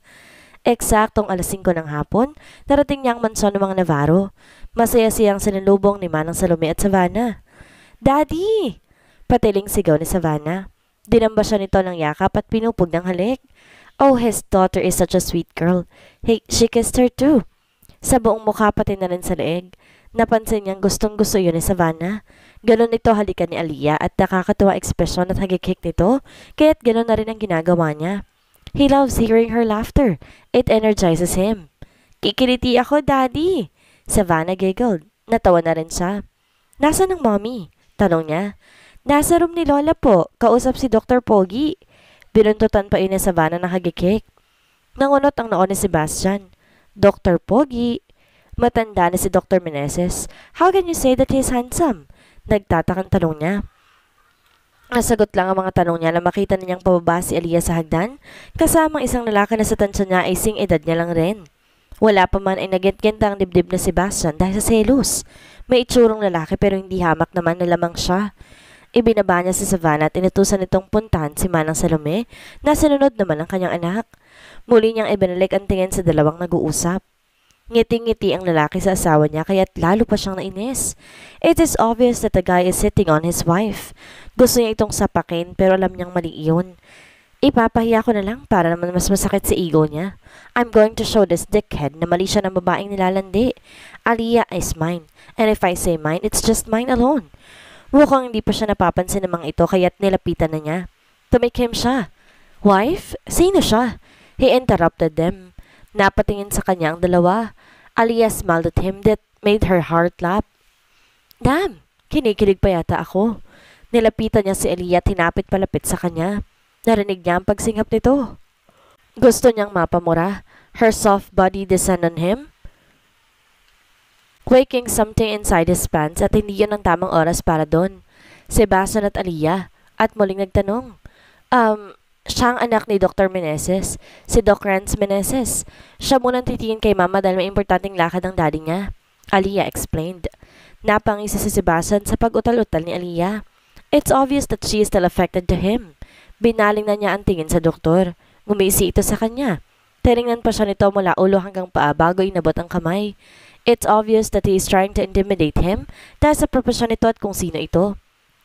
Eksaktong alas 5 ng hapon, narating niya ang mansyon ng mga Navarro. Masaya siyang sinalubong ni Manang Salome at Savannah. Daddy! Patiling sigaw ni Savannah. Dinamba siya nito ng yakap at pinupog ng halik. Oh, his daughter is such a sweet girl. She kissed her too. Sa buong mukha pati na rin sa leeg. Napansin niyang gustong gusto yun ni Savannah. Ganon ito halikan ni Aliyah at nakakatuwa ekspresyon at hagikik nito, kaya't ganon na rin ang ginagawa niya. He loves hearing her laughter. It energizes him. Kikiliti ako, Daddy! Savannah giggled. Natawa na rin siya. Nasaan ang mommy? Tanong niya. Nasa room ni Lola po. Kausap si Dr. Pogi. Binuntutan pa yun ni Savannah ng hagikik. Nangunot ang noon ni Sebastian. Dr. Pogi. Matanda na si Dr. Meneses. How can you say that he is handsome? Nagtatakang tanong niya. Nasagot lang ang mga tanong niya na makita na niyang pababa si Aliyah sa hagdan, kasamang isang lalaki na sa tansya niya ay sing edad niya lang rin. Wala pa man ay nagintginta ang dibdib na Sebastian dahil sa selos. May itsurong lalaki pero hindi hamak naman na lamang siya. Ibinaba niya si Savannah at inutusan nitong puntahan si Manang Salome na sinunod naman ang kanyang anak. Muli niyang ibinalik ang tingin sa dalawang nag-uusap. Ngiti-ngiti ang lalaki sa asawa niya kaya't lalo pa siyang nainis. It is obvious that the guy is sitting on his wife. Gusto niya itong sapakin pero alam niyang mali iyon. Ipapahiya ko na lang para naman mas masakit sa ego niya. I'm going to show this dickhead na mali siya ng babaeng nilalandi. Aliyah is mine. And if I say mine, it's just mine alone. Mukhang hindi pa siya napapansin ng mga ito kaya't nilapitan na niya. Tumikim siya. Wife? Sino siya? He interrupted them. Napatingin sa kanya ang dalawa. Aliyah smiled at him that made her heart laugh. Damn! Kinikilig pa yata ako. Nilapitan niya si Aliyah at hinapit palapit sa kanya. Narinig niya ang pagsinghap nito. Gusto niyang mapamura. Her soft body descend on him. Quaking something inside his pants at hindi yun ang tamang oras para doon. Sebastian at Aliyah. At muling nagtanong. Siya ang anak ni Dr. Meneses, si Doc Renz Meneses. Siya munang titingin kay Mama dahil may importanteng lakad ang daddy niya. Aliyah explained. Napangisi si Sebastian sa pag-utal-utal ni Aliyah. It's obvious that she is still affected to him. Binaling na niya ang tingin sa doktor. Ngumisi ito sa kanya. Tiningnan pa siya nito mula ulo hanggang paa bago inabot ang kamay. It's obvious that he is trying to intimidate him dahil sa propesyon nito at kung sino ito.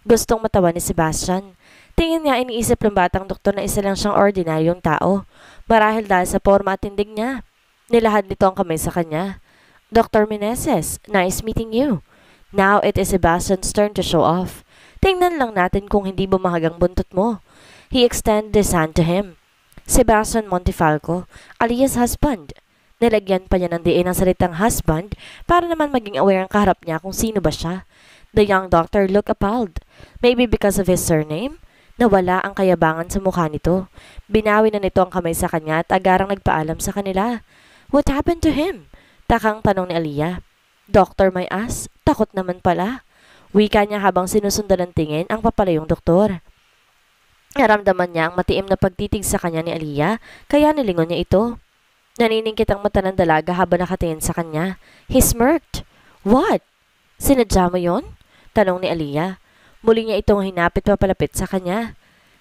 Gustong matawa ni Sebastian. Tingin niya iniisip ng batang doktor na isa lang siyang ordinaryong tao. Marahil dahil sa forma at tindig niya. Nilahad nito ang kamay sa kanya. Dr. Meneses, nice meeting you. Now it is Sebastian's turn to show off. Tingnan lang natin kung hindi bumahag ang buntot mo. He extended his hand to him. Sebastian Montifalco, Aliyah's husband. Nilagyan pa niya ng diin ang salitang husband para naman maging aware ang kaharap niya kung sino ba siya. The young doctor looked appalled. Maybe because of his surname? Nawala ang kayabangan sa mukha nito. Binawi na nito ang kamay sa kanya at agarang nagpaalam sa kanila. What happened to him? Takang tanong ni Aliyah. Doctor, my ass? Takot naman pala. Wika niya habang sinusundan ng tingin ang papalayong doktor. Naramdaman niya ang matiim na pagtitig sa kanya ni Aliyah, kaya nilingon niya ito. Naniningkit ang mata ng dalaga habang nakatingin sa kanya. He smirked. What? Sinadya mo yon? Tanong ni Aliyah. Muli niya itong hinapit papalapit sa kanya.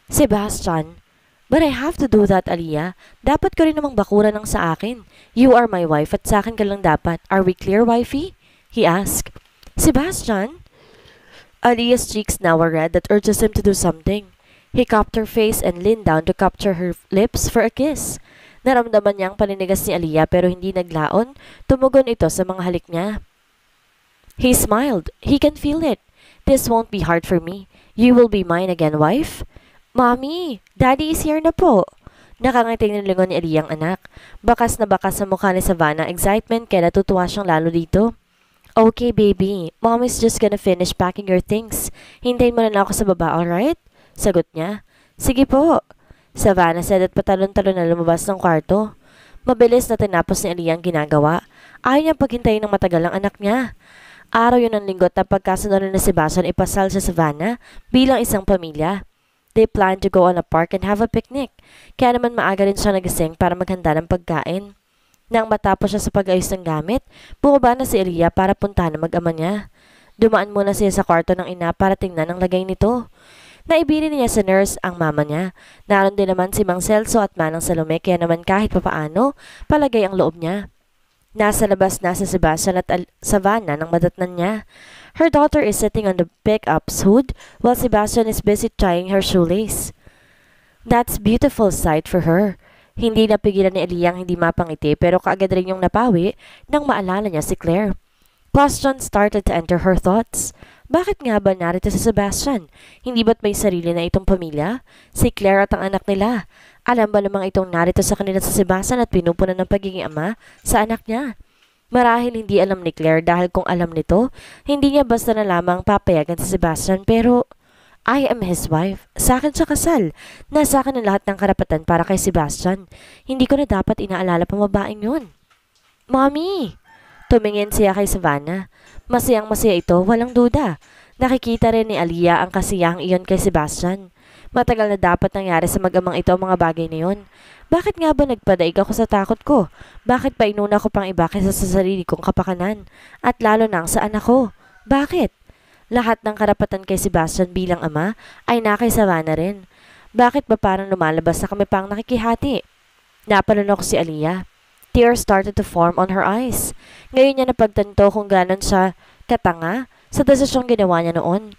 Sebastian, but I have to do that, Aliyah. Dapat ko rin namang bakura ng sa akin. You are my wife at sa akin ka lang dapat. Are we clear, wifey? He asked. Sebastian? Aliyah's cheeks now were red that urges him to do something. He cupped her face and leaned down to capture her lips for a kiss. Naramdaman niya ang paninigas ni Aliyah pero hindi naglaon. Tumugon ito sa mga halik niya. He smiled. He can feel it. This won't be hard for me. You will be mine again, wife? Mommy, Daddy is here na po. Nakangiting nilingon ni Aliyah ang anak. Bakas na bakas sa mukha ni Savannah excitement kaya natutuwa siyang lalo dito. Okay, baby. Mommy's just gonna finish packing your things. Hintayin mo na lang ako sa baba, alright? Sagot niya. Sige po. Savannah said at patalon-talon na lumabas ng kwarto. Mabilis na tinapos ni Aliyah ang ginagawa. Ayaw niya paghintayin ng matagal ang anak niya. Araw yun ng linggot na pagkasunod na si Sebastian ipasal sa Savannah bilang isang pamilya. They planned to go on a park and have a picnic. Kaya naman maaga rin siya nagising para maghanda ng pagkain. Nang matapos siya sa pag-ayos ng gamit, bumaba na si Aliyah para puntahan ang mag-ama niya. Dumaan muna siya sa kwarto ng ina para tingnan ang lagay nito. Naibili niya sa nurse ang mama niya. Naroon din naman si Mang Celso at Manang Salome kaya naman kahit papaano, palagay ang loob niya. Nasa labas na si Sebastian at Savannah nang madatnan niya. Her daughter is sitting on the pickup's hood while Sebastian is busy tying her shoelace. That's beautiful sight for her. Hindi napigilan ni Aliyah hindi mapangiti pero kaagad rin yung napawi nang maalala niya si Claire. Questions started to enter her thoughts. Bakit nga ba narito si Sebastian? Hindi ba't may sarili na itong pamilya? Si Claire at ang anak nila. Alam ba namang itong narito sa kanila si Sebastian at pinupunan ng pagiging ama sa anak niya? Marahil hindi alam ni Claire dahil kung alam nito, hindi niya basta na lamang papayagan si Sebastian pero I am his wife. Sa akin siya kasal. Nasa akin ang lahat ng karapatan para kay Sebastian. Hindi ko na dapat inaalala pang babaeng yun. Mommy! Tumingin siya kay Savannah. Masayang masaya ito, walang duda. Nakikita rin ni Aliyah ang kasiyahang iyon kay Sebastian. Matagal na dapat nangyari sa mag-amang ito ang mga bagay na yun. Bakit nga ba nagpadaig ako sa takot ko? Bakit pa inuna ko pang iba kaysa sa sarili kong kapakanan? At lalo na sa anak ko? Bakit? Lahat ng karapatan kay Sebastian bilang ama ay na kay Savannah rin. Bakit ba parang lumalabas na kami pang nakikihati? Napalunok si Aliyah. Tears started to form on her eyes. Ngayon niya napagtanto kung ganon siya katanga sa desisyong ginawa niya noon.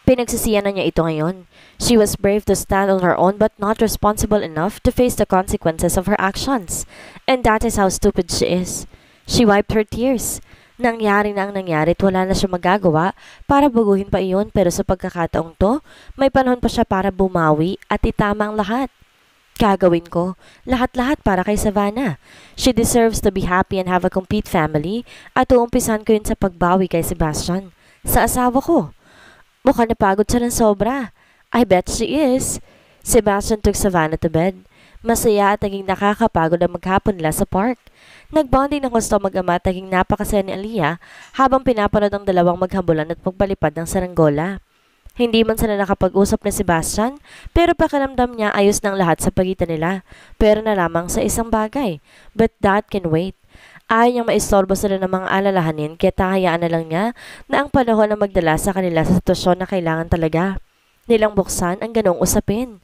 Pinagsisiyan na niya ito ngayon. She was brave to stand on her own but not responsible enough to face the consequences of her actions. And that is how stupid she is. She wiped her tears. Nangyari na ang nangyari at wala na siya magagawa para baguhin pa iyon pero sa pagkakataong to, may panahon pa siya para bumawi at itama ang lahat. Gagawin ko, lahat-lahat para kay Savannah. She deserves to be happy and have a complete family at uumpisan ko yun sa pagbawi kay Sebastian. Sa asawa ko. Mukhang napagod siya ng sobra. I bet she is. Sebastian took Savannah to bed. Masaya at naging nakakapagod ang maghapon nila sa park. Nagbonding ng gusto mag-ama at naging napakasaya ni Aliyah habang pinapanood ang dalawang maghabulan at pagpalipad ng saranggola. Hindi man sila nakapag-usap ni Sebastian pero pakiramdam niya ayos ng lahat sa pagitan nila pero na lamang sa isang bagay. But that can wait. Ayaw niyang maistorbo sila ng mga alalahanin kaya tahayaan na lang niya na ang panahon na magdala sa kanila sa sitwasyon na kailangan talaga. Nilang buksan ang ganong usapin.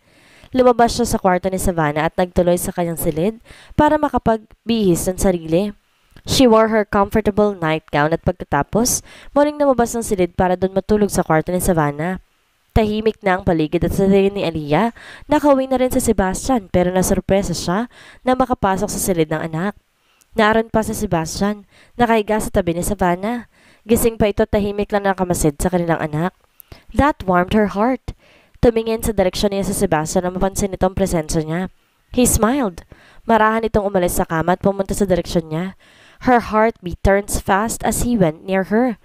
Lumabas siya sa kwarto ni Savannah at nagtuloy sa kanyang silid para makapagbihis ng sarili. She wore her comfortable nightgown at pagkatapos, muling lumabas ng silid para doon matulog sa kwarto ni Savannah. Tahimik na ang paligid at sa tingin ni Aliyah, nakauwi na rin si Sebastian pero nasurpresa siya na makapasok sa silid ng anak. Naaron pa si Sebastian, nakahiga sa tabi ni Savannah. Gising pa ito tahimik lang nakamasid sa kanilang anak. That warmed her heart. Tumingin sa direksyon niya sa Sebastian na mapansin itong presensya niya. He smiled. Marahan itong umalis sa kama at pumunta sa direksyon niya. Her heartbeat turns fast as he went near her.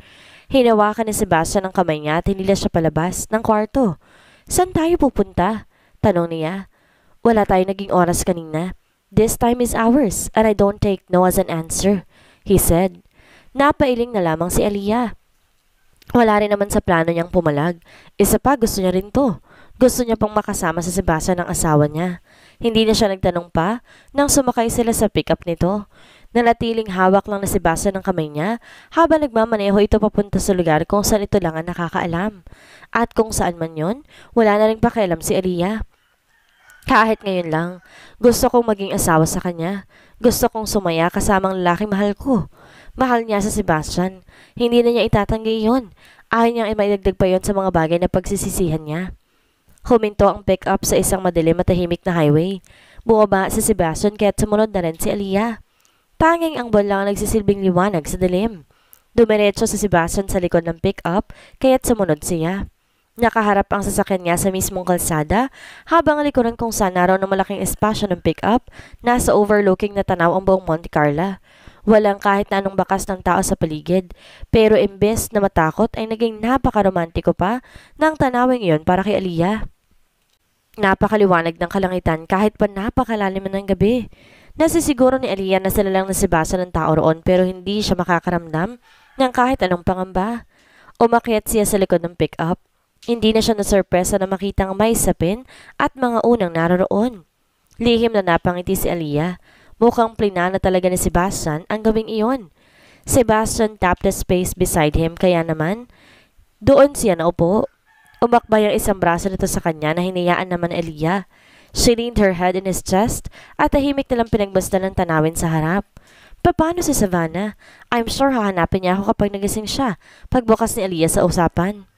Hinawakan ni Sebastian ang kamay niya at hinila siya palabas ng kwarto. Saan tayo pupunta? Tanong niya. Wala tayong naging oras kanina. This time is ours and I don't take no as an answer, he said. Napailing na lamang si Aliyah. Wala rin naman sa plano niyang pumalag. Isa pa, gusto niya rin to. Gusto niya pang makasama sa Sebastian ng asawa niya. Hindi na siya nagtanong pa nang sumakay sila sa pick-up nito. Nanatiling hawak lang na Sebastian ng kamay niya habang nagmamaneho ito papunta sa lugar kung saan ito lang ang nakakaalam. At kung saan man yon, wala na rin pakialam si Aliyah. Kahit ngayon lang, gusto kong maging asawa sa kanya. Gusto kong sumaya kasamang lalaking mahal ko. Mahal niya sa Sebastian. Hindi na niya itatanggi yon. Ayaw niyang imaidagdag pa yon sa mga bagay na pagsisisihan niya. Huminto ang pick-up sa isang madilim at tahimik na highway. Bumaba si Sebastian kaya't sumunod na rin si Aliyah. Tanging ang buwan lang ang nagsisilbing liwanag sa dilim. Dumiretso si Sebastian sa likod ng pick-up kaya't sumunod siya. Nakaharap ang sasakyan niya sa mismong kalsada habang ang likuran kung saan naroon ng malaking espasyo ng pick-up, nasa overlooking na tanaw ang buong Monte Carlo. Walang kahit na anong bakas ng tao sa paligid, pero imbes na matakot ay naging napakaromantiko pa ng tanawing iyon para kay Aliyah. Napakaliwanag ng kalangitan kahit pa napakalalim ng gabi. Nasisiguro ni Aliyah na sila lang nasibasa ng tao roon pero hindi siya makakaramdam ng kahit anong pangamba. Umakyat siya sa likod ng pick-up. Hindi na siya nasurpresa na makitang may sapin at mga unang naroroon. Lihim na napangiti si Aliyah. Mukhang plinana talaga ni Sebastian ang gawing iyon. Sebastian tapped the space beside him kaya naman, doon siya naupo. Umakbay ang isang braso nito sa kanya na hinayaan naman ni Aliyah. She leaned her head in his chest at tahimik nilang pinagbasdan ng tanawin sa harap. Paano si Savannah? I'm sure hahanapin niya ako kapag nagising siya, pagbukas ni Aliyah sa usapan.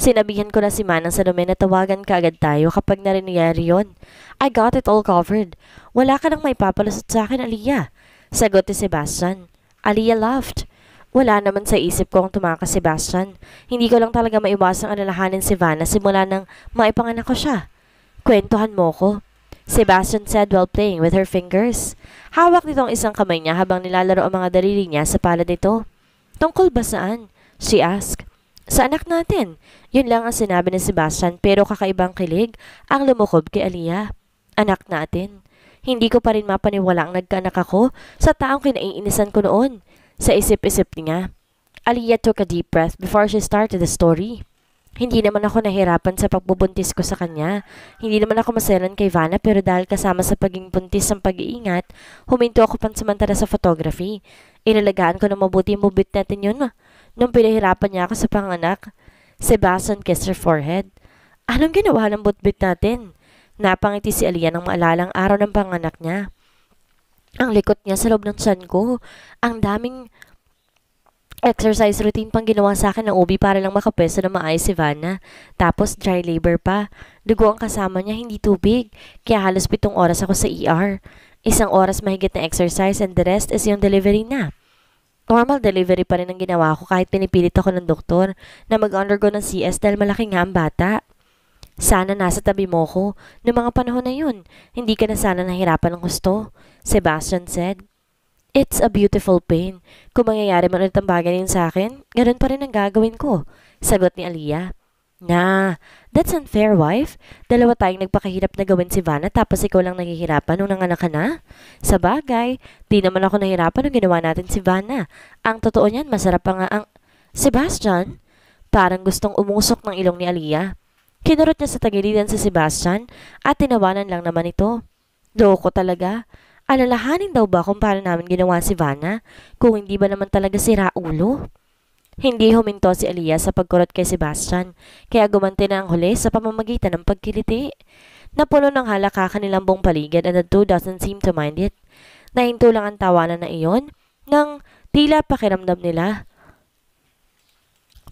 Sinabihan ko na si Manang Salome na tawagan ka agad tayo kapag nariniyari yun. I got it all covered. Wala ka nang may papalusot sa akin, Aliyah. Sagot ni Sebastian. Aliyah laughed. Wala naman sa isip ko ang tumakas Sebastian. Hindi ko lang talaga maiwasang alalahanin si Vanna simula nang maipanganak ko siya. Kwentuhan mo ko. Sebastian said while playing with her fingers. Hawak nito ang isang kamay niya habang nilalaro ang mga daliri niya sa palad nito. Tungkol ba saan? She asked. Sa anak natin. Yun lang ang sinabi ni Sebastian pero kakaibang kilig ang lumukob kay Aliyah. Anak natin. Hindi ko pa rin mapaniwala ang nagkaanak ako sa taong kinaiinisan ko noon. Sa isip-isip niya. Aliyah took a deep breath before she started the story. Hindi naman ako nahirapan sa pagbubuntis ko sa kanya. Hindi naman ako maselan kay Vanna pero dahil kasama sa paging buntis ang pag-iingat, huminto ako pansamantala sa photography. Inalagaan ko na mabuti yung bubit natin yun. Nung pinahirapan niya ako sa panganak, Sebastian kissed her forehead. Anong ginawa ng butbit natin? Napangiti si Aliyah nang maalala ang araw ng panganak niya. Ang likot niya sa loob ng tiyan ko. Ang daming exercise routine pang ginawa sa akin ng ubi para lang makapwesto na maayos si Vanna. Tapos dry labor pa. Dugo ang kasama niya, hindi tubig. Kaya halos 7 oras ako sa ER. 1 oras mahigit na exercise and the rest is yung delivery na. Normal delivery pa rin ang ginawa ko kahit pinipilit ako ng doktor na mag-undergo ng CS dahil malaki nga ang bata. Sana nasa tabi mo ko noong mga panahon na yun. Hindi ka na sana nahirapan ng gusto. Sebastian said. It's a beautiful pain. Kung mangyayari man ulit ang bagay yun sa akin, ganun pa rin ang gagawin ko. Sagot ni Aliyah. Nah, that's unfair, wife. Dalawa tayong nagpakahirap na gawin si Vanna tapos ikaw lang naghihirapan nung nanganak ka na. Sa bagay, di naman ako nahirapan nung ginawa natin si Vanna. Ang totoo niyan, masarap pa nga ang... Sebastian? Parang gustong umusok ng ilong ni Aliyah. Kinurot niya sa tagiliran si Sebastian at tinawanan lang naman ito. Loko talaga. Alalahanin daw ba kung paano namin ginawa si Vanna? Kung hindi ba naman talaga sira ulo? Hindi huminto si Aliyah sa pagkurot kay Sebastian, kaya gumanti na ang huli sa pamamagitan ng pagkiliti. Napuno ng halaka kanilang buong paligid and the two doesn't seem to mind it. Nahinto lang ang tawanan na iyon nang tila pakiramdam nila.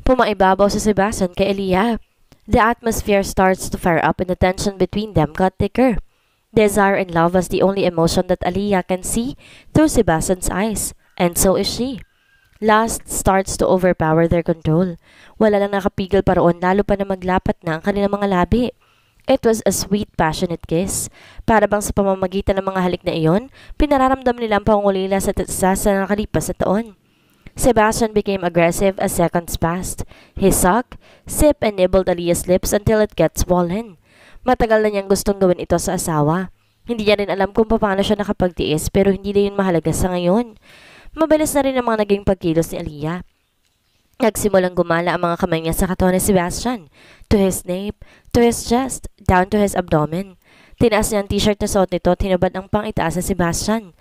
Pumaibabaw si Sebastian kay Aliyah. The atmosphere starts to fire up and the tension between them got thicker. Desire and love was the only emotion that Aliyah can see through Sebastian's eyes, and so is she. Lust starts to overpower their control. Wala lang nakapigil pa roon lalo pa na maglapat na ang kanilang mga labi. It was a sweet, passionate kiss. Para bang sa pamamagitan ng mga halik na iyon, pinararamdam nila ang pangungulila sa nakalipas na taon. Sebastian became aggressive as seconds passed. He sucked, sipped and nibbled Aliyah's lips until it got swollen. Matagal na niyang gustong gawin ito sa asawa. Hindi niya rin alam kung paano siya nakapagtiis pero hindi na yun mahalaga sa ngayon. Mabilis na rin ang mga naging pagkilos ni Aliyah. Nagsimulang gumala ang mga kamay niya sa katawan ni Sebastian. To his nape, to his chest, down to his abdomen. Tinaas niya ang t-shirt na suot nito at hinubad ang pang-itaas ni Sebastian.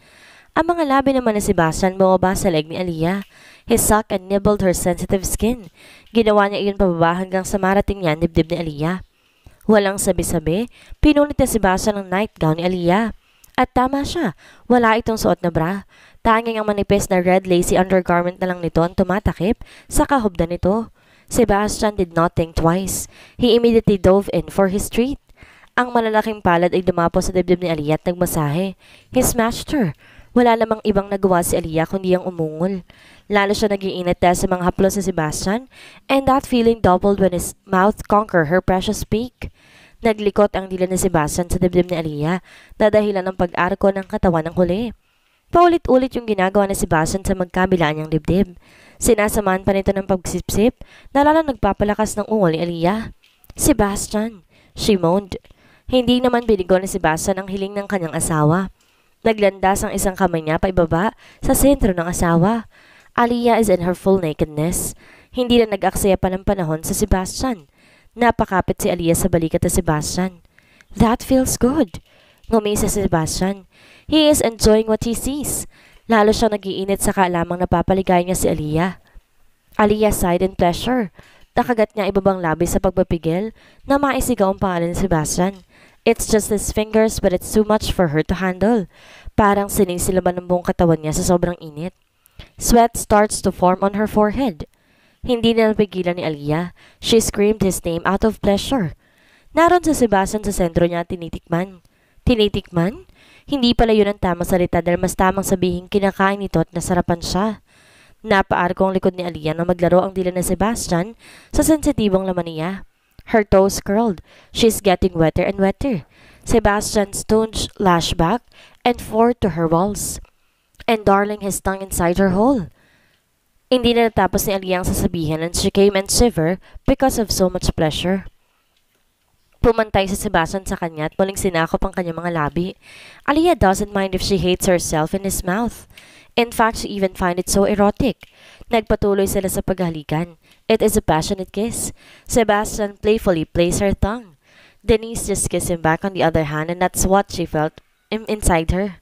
Ang mga labi naman ni Sebastian bumaba sa leg ni Aliyah. He sucked and nibbled her sensitive skin. Ginawa niya iyon pababa hanggang sa marating niya ang dibdib ni Aliyah. Walang sabi-sabi, pinunit ni Sebastian ang nightgown ni Aliyah. At tama siya, wala itong suot na bra. Tanging ang manipis na red lacy undergarment na lang nito ang tumatakip sa kahubdan nito. Sebastian did not think twice. He immediately dove in for his treat. Ang malalaking palad ay dumapo sa dibdib ni Aliyah at nagmasahe. He smashed her. Wala namang ibang nagawa si Aliyah kundi ang umungol. Lalo siya nag-iinit dahil sa mga haplos ni Sebastian, and that feeling doubled when his mouth conquered her precious beak. Naglikot ang dila ni Sebastian sa dibdib ni Aliyah, dadahilan ng pag-arko ng katawan ng huli. Paulit-ulit yung ginagawa ni Sebastian sa magkabilaan niyang dibdib. Sinasamahan pa nito ng pagsipsip na lalo nagpapalakas ng ungol ni Aliyah. Sebastian, she moaned. Hindi naman binigo ni Sebastian ang hiling ng kanyang asawa. Naglandas ang isang kamay niya paibaba sa sentro ng asawa. Aliyah is in her full nakedness. Hindi na nag-aksaya pa ng panahon sa Sebastian. Napakapit si Aliyah sa balikat ni Sebastian. That feels good. Ngumisa si Sebastian. He is enjoying what he sees. Lalo siyang nag-iinit sa kaalamang napapaligay niya si Aliyah. Aliyah sighed in pleasure. Nakagat niya ibabang labi sa pagpapigil na maisigaw ang pangalan ni Sebastian. It's just his fingers but it's too much for her to handle. Parang sinisilaban ng buong katawan niya sa sobrang init. Sweat starts to form on her forehead. Hindi na napigilan ni Aliyah. She screamed his name out of pleasure. Naroon si Sebastian sa sentro niya tinitikman. Tinitikman? Hindi pala yun ang tamang salita dahil mas tamang sabihin kinakain nito at nasarapan siya. Napaarko ang likod ni Aliyah na maglaro ang dila ni Sebastian sa sensitibong laman niya. Her toes curled. She's getting wetter and wetter. Sebastian's tongue lashed back and forth to her walls. And darling his tongue inside her hole. Hindi na natapos ni Aliyah ang sasabihin and she came and shiver because of so much pleasure. Pumantay si Sebastian sa kanya at muling sinakop ang kanyang mga labi. Aliyah doesn't mind if she hates herself in his mouth. In fact, she even finds it so erotic. Nagpatuloy sila sa paghalikan. It is a passionate kiss. Sebastian playfully plays her tongue. Denise just kissed him back on the other hand and that's what she felt inside her.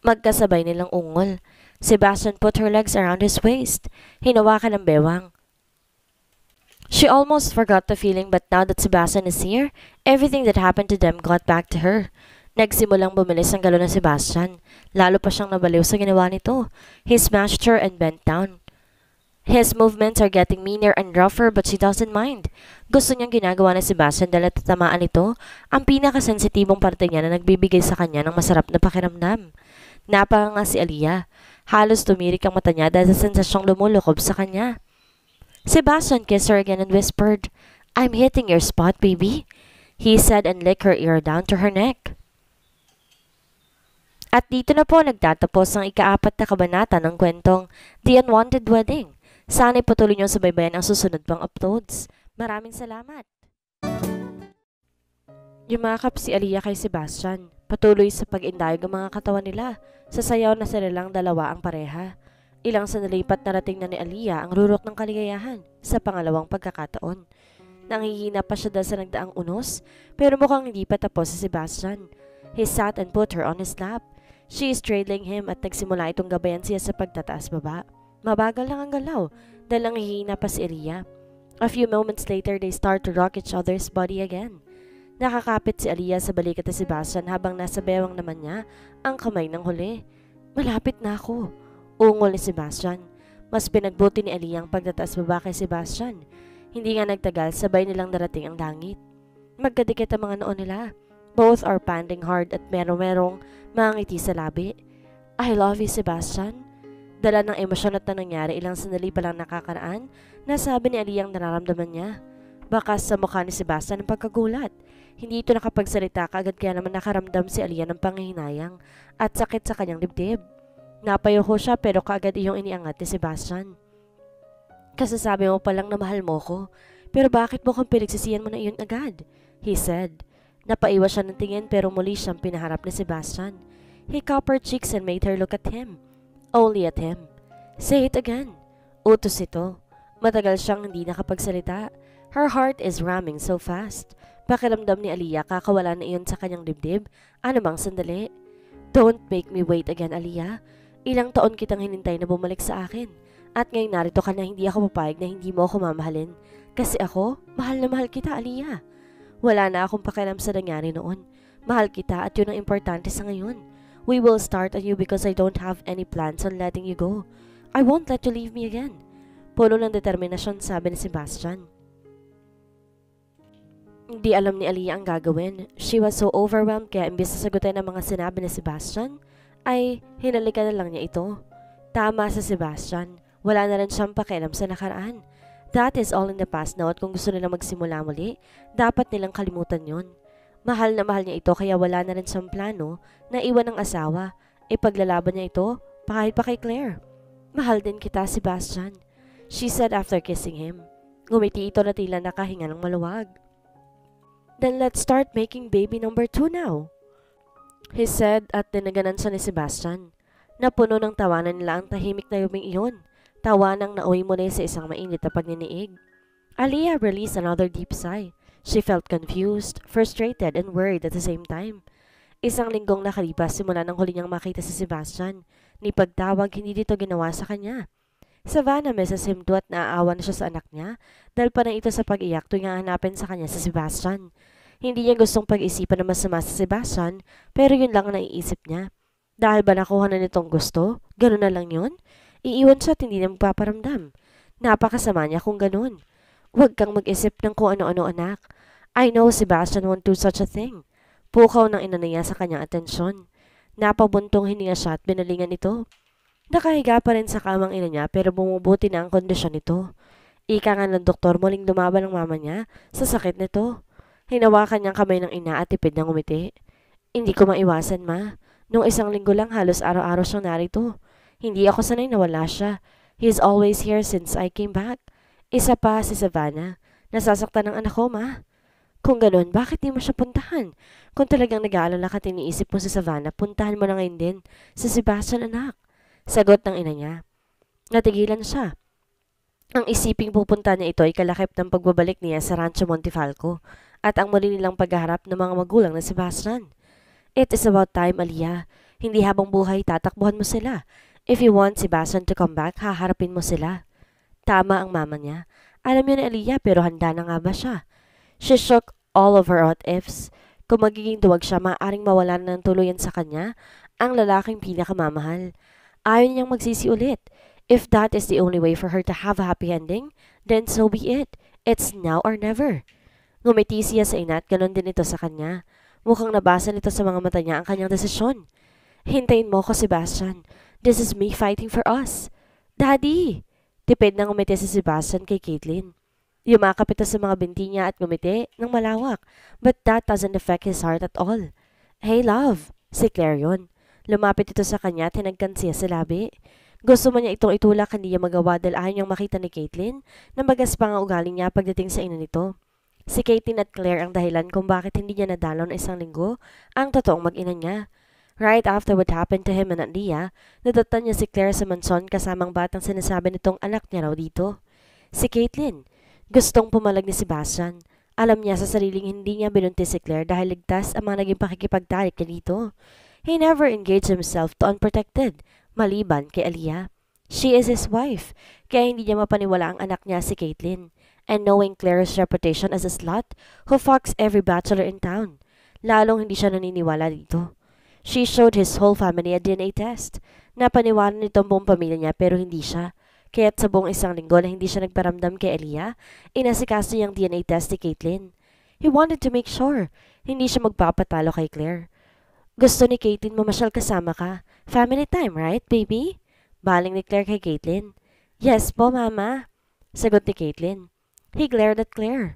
Magkasabay nilang ungol. Sebastian put her legs around his waist. Hinawakan ang bewang. She almost forgot the feeling but now that Sebastian is here, everything that happened to them got back to her. Nagsimulang bumilis ang galaw ng Sebastian. Lalo pa siyang nabaliw sa ginawa nito. He smashed her and bent down. His movements are getting meaner and rougher but she doesn't mind. Gusto niyang ginagawa ni Sebastian dahil tatamaan nito ang pinakasensitibong parte niya na nagbibigay sa kanya ng masarap na pakiramdam. Napakanga si Aliyah. Halos tumirik ang mata niya dahil sa sensasyong lumulukob sa kanya. Sebastian kissed her again and whispered, I'm hitting your spot, baby, he said and licked her ear down to her neck. At dito na po nagtatapos ang ika-4 na kabanata ng kwentong The Unwanted Wedding. Sana'y patuloy niyo subaybayan ang susunod pang uploads. Maraming salamat! Yumakap si Aliyah kay Sebastian. Patuloy sa pag-indayog ang mga katawan nila. Sa sayaw na sila lang dalawa ang pareha. Ilang sanalipat narating na ni Aliyah ang rurok ng kaligayahan sa pangalawang pagkakataon. Nanghihina pa siya dahil sa nagdaang unos, pero mukhang hindi pa tapos si Sebastian. He sat and put her on his lap. She is trailing him at nagsimula itong gabayan siya sa pagtataas baba. Mabagal lang ang galaw dahil nanghihina pa si Aliyah. A few moments later, they start to rock each other's body again. Nakakapit si Aliyah sa balikat ni Sebastian habang nasa bewang naman niya ang kamay ng huli. Malapit na ako, ungol ni Sebastian. Mas pinagbuti ni Aliyah ang pagtataas baba kay Sebastian. Hindi nga nagtagal, sabay nilang narating ang langit. Magkadikit ang mga noon nila. Both are panting hard at merong mga ngiti sa labi. I love you, Sebastian. Dala ng emosyon at na nangyari ilang sandali pa lang nakakaraan, nasabi ni Aliyah ang nararamdaman niya. Bakas sa mukha ni Sebastian ang pagkagulat. Hindi ito nakapagsalita kaagad kaya naman nakaramdam si Aliyah ng panghihinayang at sakit sa kanyang dibdib. Napayoko siya pero kaagad iyong iniangat ni Sebastian. Kasasabi mo palang na mahal mo ko, pero bakit mo kang pinagsisiyan mo na iyon agad? He said. Napaiwas siya ng tingin pero muli siyang pinaharap ni Sebastian. He cupped her cheeks and made her look at him. Only at him. Say it again. Utos ito. Matagal siyang hindi nakapagsalita. Her heart is ramming so fast. Pakiramdam ni Aliyah kakawala na iyon sa kanyang dibdib. Ano bang sandali? Don't make me wait again, Aliyah. Ilang taon kitang hinintay na bumalik sa akin. At ngayon narito ka na hindi ako papayag na hindi mo ako mamahalin. Kasi ako, mahal na mahal kita, Aliyah. Wala na akong pakialam sa nangyari noon. Mahal kita at yun ang importante sa ngayon. We will start anew because I don't have any plans on letting you go. I won't let you leave me again. Puno ng determinasyon, sabi ni Sebastian. Hindi alam ni Aliyah ang gagawin. She was so overwhelmed kaya imbis na sagutin ang mga sinabi ni Sebastian, ay hinalikan na lang niya ito. Tama sa Sebastian, wala na rin siyang pakialam sa nakaraan. That is all in the past now at kung gusto nilang magsimula muli, dapat nilang kalimutan yon. Mahal na mahal niya ito kaya wala na rin siyang plano na iwan ng asawa. Ipaglalaban niya ito kahit pa kay Claire. Mahal din kita, Sebastian, she said after kissing him. Ngumiti ito na tila nakahinga ng maluwag. Then let's start making baby number 2 now, he said at dinaganan siya ni Sebastian. Napuno ng tawanan nila ang tahimik na yuming iyon. Tawanang nauwi muli sa isang mainit na pagniniig. Aliyah released another deep sigh. She felt confused, frustrated, and worried at the same time. Isang linggong nakalipas simula nang huli niyang makita si Sebastian. Ni pagtawag, hindi dito ginawa sa kanya. Savannah misses him too at naaawa na siya sa anak niya dahil pa na ito sa pag-iyak tuwing hahanapin sa kanya si Sebastian. Hindi niya gustong pag-isipan na masama sa Sebastian pero yun lang ang naiisip niya. Dahil ba nakuha na nitong gusto? Ganun na lang yun? Iiwan siya at hindi na magpaparamdam. Napakasama niya kung ganun. Huwag kang mag-isip ng kung ano-ano anak. I know Sebastian won't do such a thing. Pukaw ng ina niya sa kanyang atensyon. Napabuntong hininga siya at binalingan ito. Nakahiga pa rin sa kamang ina niya pero bumubuti na ang kondisyon nito. Ika nga ng doktor muling lumaban ng mama niya sa sakit nito. Hinawakan niyang kamay ng ina at tipid ng umiti. Hindi ko maiwasan, ma. Nung isang linggo lang halos araw-araw siyang narito. Hindi ako sanay na wala siya. He is always here since I came back. Isa pa si Savannah. Nasasaktan ng anak ko, ma. Kung ganun, bakit di mo siya puntahan? Kung talagang nag-aalala ka at iniisip mo si Savannah, puntahan mo na ngayon din si Sebastian, anak. Sagot ng ina niya. Natigilan siya. Ang isiping pupunta niya ito ay kalakip ng pagbabalik niya sa Rancho Montifalco at ang muli nilang paghaharap ng mga magulang na Sebastian. It is about time, Aliyah. Hindi habang buhay tatakbuhan mo sila. If you want Sebastian to come back, haharapin mo sila. Tama ang mama niya. Alam niya ni Aliyah pero handa na nga ba siya? She shook all of her what-ifs. Kung magiging duwag siya, maaaring mawalan ng tuluyan sa kanya ang lalaking pinakamamahal. Ayaw niyang magsisi ulit. If that is the only way for her to have a happy ending, then so be it. It's now or never. Ngumiti siya sa ina at ganon din ito sa kanya. Mukhang nabasa nito sa mga mata niya ang kanyang desisyon. Hintayin mo ko, Sebastian. This is me fighting for us. Daddy! Tipid na ngumiti si Sebastian kay Caitlin. Yumakap ito sa mga binti niya at ngumiti ng malawak, but that doesn't affect his heart at all. Hey love, si Claire yun. Lumapit ito sa kanya at hinagkan siya sa labi. Gusto man niya itong itulak, hindi niya magawa dahil ayaw niyang makita ni Caitlin na magaspang ang ugali niya pagdating sa ina nito. Si Caitlin at Claire ang dahilan kung bakit hindi niya nadalaw na isang linggo ang totoong mag-ina niya. Right after what happened to him and Leah, nadatan niya si Claire sa mansion kasamang batang sinasabi nitong anak niya raw dito. Si Caitlin, gustong pumalag ni Sebastian. Alam niya sa sariling hindi niya binuntis si Claire dahil ligtas ang mga naging pakikipagtalik niya dito. He never engaged himself to unprotected, maliban kay Aliyah. She is his wife, kaya hindi niya mapaniwala ang anak niya si Caitlin. And knowing Claire's reputation as a slut who fucks every bachelor in town, lalong hindi siya naniniwala dito. She showed his whole family a DNA test. Napaniwalan nito ang buong pamilya niya pero hindi siya. Kaya't sa buong isang linggo na hindi siya nagparamdam kay Aliyah, inasikaso niyang DNA test ni Caitlin. He wanted to make sure hindi siya magpapatalo kay Claire. Gusto ni Caitlin mamasyal kasama ka. Family time, right, baby? Baling ni Claire kay Caitlin. Yes po, mama. Sagot ni Caitlin. He glared at Claire.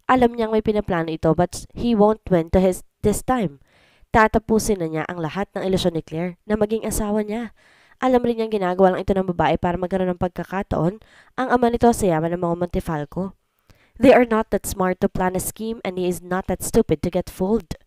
Alam niyang may pinaplano ito but he won't win to this time. Tatapusin na niya ang lahat ng ilusyon ni Claire na maging asawa niya. Alam rin niyang ginagawa lang ito ng babae para magkaroon ng pagkakataon ang ama nito sa yaman ng mga Montifalco. They are not that smart to plan a scheme and he is not that stupid to get fooled.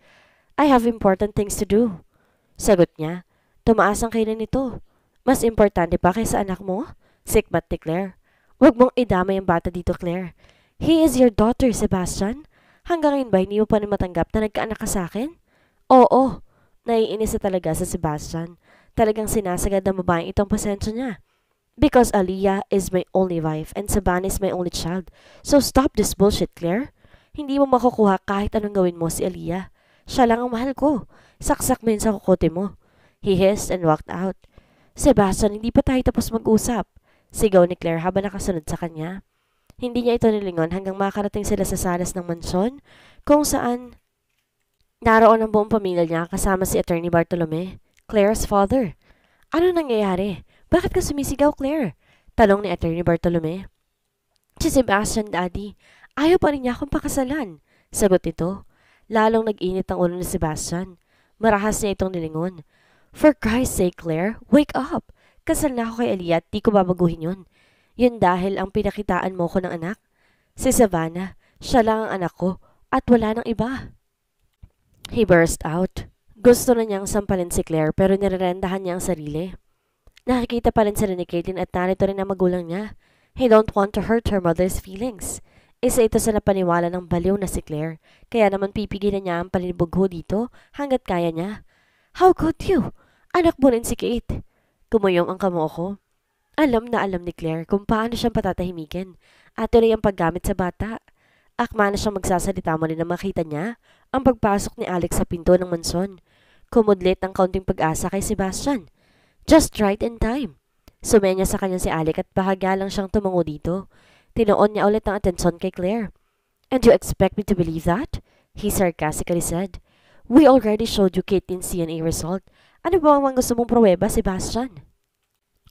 I have important things to do. Sagot niya. Tumaas ang kailan nito. Mas importante pa kaysa anak mo? Sikbat ni Claire. Huwag mong idamay ang bata dito, Claire. He is your daughter, Sebastian. Hanggang ngayon ba hindi mo pa rin matanggap na nagkaanak ka sa akin? Oo. Naiinis na talaga sa Sebastian. Talagang sinasagad ng babaeng itong pasensya niya. Because Aliyah is my only wife and Savannah is my only child. So stop this bullshit, Claire. Hindi mo makukuha kahit anong gawin mo si Aliyah. Siya lang ang mahal ko. Saksak mo yun sa kukote mo. He hissed and walked out. Sebastian, hindi pa tayo tapos mag-usap. Sigaw ni Claire habang nakasunod sa kanya. Hindi niya ito nilingon hanggang makarating sila sa salas ng mansyon kung saan naroon ang buong pamilya niya kasama si Attorney Bartolome. Claire's father. Ano nangyayari? Bakit ka sumisigaw, Claire? Tanong ni Attorney Bartolome. Si Sebastian, Daddy. Ayaw pa rin niya akong pakasalan. Sagot nito. Lalong nag-init ang ulo ni Sebastian. Marahas niya itong nilingon. For Christ's sake, Claire, wake up! Kasal na ako kay Aliyah at di ko babaguhin yun. Yun dahil ang pinakitaan mo ko ng anak. Si Savannah, siya lang ang anak ko at wala nang iba. He burst out. Gusto na niyang sampalin si Claire pero nirerendahan niya ang sarili. Nakikita pa rin sila ni Caitlin at narito rin ang magulang niya. He don't want to hurt her mother's feelings. Isa ito sa napaniwala ng baliw na si Claire, kaya naman pipigilan niya ang palinibugho dito hanggat kaya niya. How could you? Anak mo rin si Kate. Kumuyong ang kamo ko. Alam na alam ni Claire kung paano siyang patatahimikin at tuloy ang paggamit sa bata. Akma na siyang magsasalita mo rin na makita niya ang pagpasok ni Alex sa pinto ng mansyon. Kumudlit ang kaunting pag-asa kay Sebastian. Just right in time. Sumenya sa kanya si Alec at bahagya lang siyang tumango dito. Tinoon niya ulit ang atensyon kay Claire. And you expect me to believe that? He sarcastically said. We already showed you Caitlin's CNA result. Ano ba ang gusto mong pruweba, Sebastian?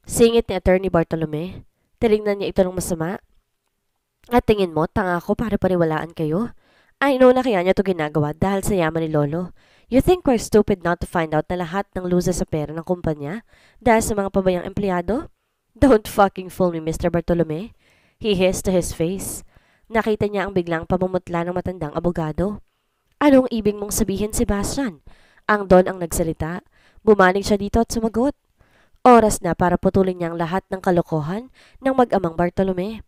Singit ni Attorney Bartolome. Tinignan niya ito ng masama. At tingin mo, tanga ko para paniwalaan kayo? I know na kaya niya ito ginagawa dahil sa yaman ni Lolo. You think we're stupid not to find out na lahat ng loses sa pera ng kumpanya dahil sa mga pabayang empleyado? Don't fucking fool me, Mr. Bartolome. He hissed to his face. Nakita niya ang biglang pamumutla ng matandang abogado. Anong ibig mong sabihin, Sebastian? Ang Don ang nagsalita. Bumaling siya dito at sumagot. Oras na para putulin niya ang lahat ng kalokohan ng mag-amang Bartolome.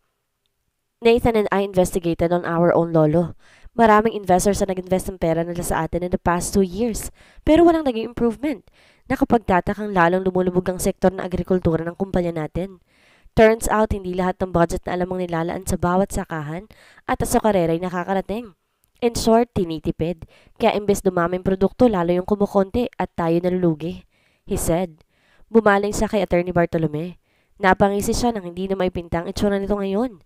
Nathan and I investigated on our own, Lolo. Maraming investors na nag-invest ng pera nila sa atin in the past 2 years, pero walang naging improvement. Nakapagtatakang lalong lumulubog ang sektor ng agrikultura ng kumpanya natin. Turns out, hindi lahat ng budget na alam mong nilalaan sa bawat sakahan at asokarera ay nakakarating. In short, tinitipid. Kaya imbes dumaming produkto, lalo yung kumukonti at tayo nalulugi. He said. Bumaling siya kay Attorney Bartolome. Napangisi siya nang hindi na may pintang itsura nito ngayon.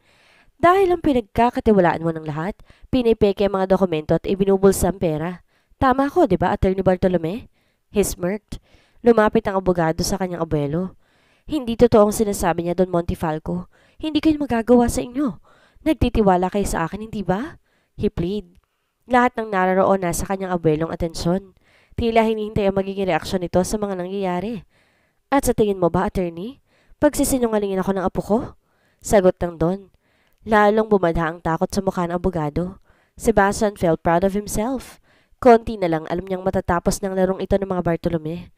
Dahil ang pinagkakatiwalaan mo ng lahat, pinipeke ang mga dokumento at ibinubulsa ang pera. Tama ko, di ba, Attorney Bartolome? He smirked. Lumapit ang abogado sa kanyang abuelo. Hindi totoo ang sinasabi niya, Don Montifalco. Hindi kayo magagawa sa inyo. Nagtitiwala kayo sa akin, hindi ba? He plead. Lahat ng nararoon na sa kanyang abuelong atensyon. Tila hinihintay ang magiging reaksyon nito sa mga nangyayari. At sa tingin mo ba, attorney? Pagsisinungalingin ako ng apo ko? Sagot ng Don. Lalong bumadha ang takot sa mukha ng abogado. Sebastian felt proud of himself. Konti na lang alam niyang matatapos ng larong ito ng mga Bartolome.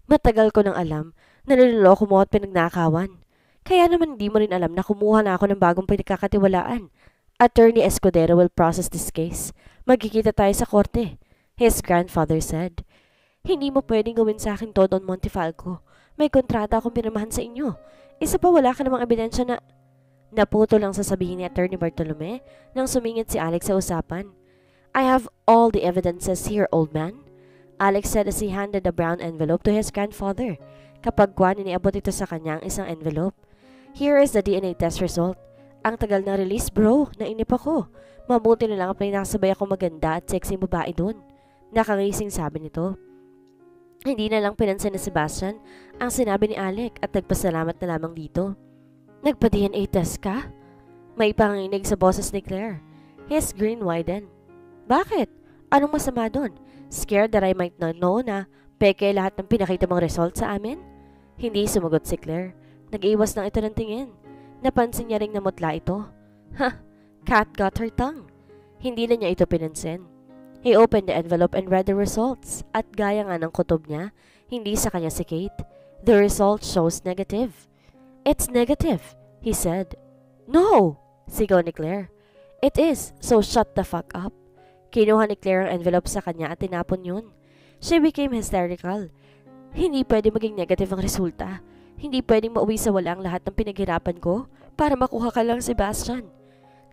Matagal ko nang alam na niloloko mo at pinagnakawan. Kaya naman hindi mo rin alam na kumuha na ako ng bagong pinagkakatiwalaan. Attorney Escudero will process this case. Magkikita tayo sa korte, his grandfather said. Hindi mo pwedeng gawin sa akin to, Don Montifalco. May kontrata akong pinamahan sa inyo. Isa pa wala ka namang ebidensya na... Naputo lang sasabihin ni Attorney Bartolome nang sumingit si Alex sa usapan. I have all the evidences here, old man. Alex said as he handed a brown envelope to his grandfather. Kapag iniabot ito sa kanya ang isang envelope. Here is the DNA test result. Ang tagal na release, bro. Nainip ako. Mabuti na lang ang pinakasabay akong maganda at sexy babae doon. Nakangising sabi nito. Hindi na lang pinansin ni Sebastian ang sinabi ni Alec at nagpasalamat na lamang dito. Nagpa-DNA test ka? May panginig sa boses ni Claire. His grin widened. Bakit? Anong masama doon? Scared that I might not know na peke lahat ng pinakita mong result sa amin? Hindi sumagot si Claire. Nag-iwas lang ito ng tingin. Napansin niya ring namutla ito. Ha! Cat got her tongue. Hindi na niya ito pinansin. He opened the envelope and read the results. At gaya nga ng kutob niya, hindi sa kanya si Kate. The result shows negative. It's negative, he said. No! Sigaw ni Claire. It is, so shut the fuck up. Kinuha ni Claire ang envelope sa kanya at tinapon yun. She became hysterical. Hindi pwede maging negative ang resulta. Hindi pwedeng mauwi sa wala ang lahat ng pinaghirapan ko para makuha ka lang, Sebastian.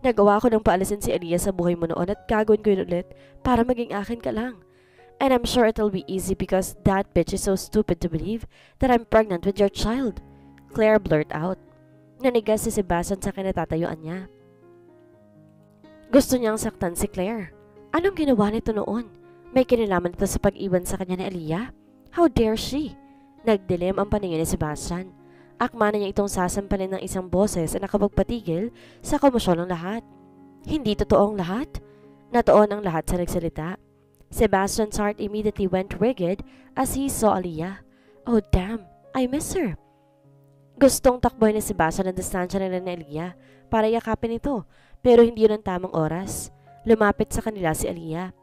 Nagawa ko ng paalisin si Aliyah sa buhay mo noon at gagawin ko yun ulit para maging akin ka lang. And I'm sure it'll be easy because that bitch is so stupid to believe that I'm pregnant with your child. Claire blurted out. Nanigas si Sebastian sa kinatatayuan niya. Gusto niyang saktan si Claire. Anong ginawa nito noon? May kinalaman ito sa pag-iwan sa kanya ni Aliyah? How dare she? Nagdilim ang paningin ni Sebastian. Akma na niya itong sasampalin ng isang boses na nakapagpatigil sa komosyon ng lahat. Hindi totoong lahat? Natoon ang lahat sa nagsalita. Sebastian's heart immediately went rigid as he saw Aliyah. Oh damn, I miss her. Gustong takboy ni Sebastian ang distansya nila ni Aliyah para yakapin ito, pero hindi yun ang tamang oras. Lumapit sa kanila si Aliyah.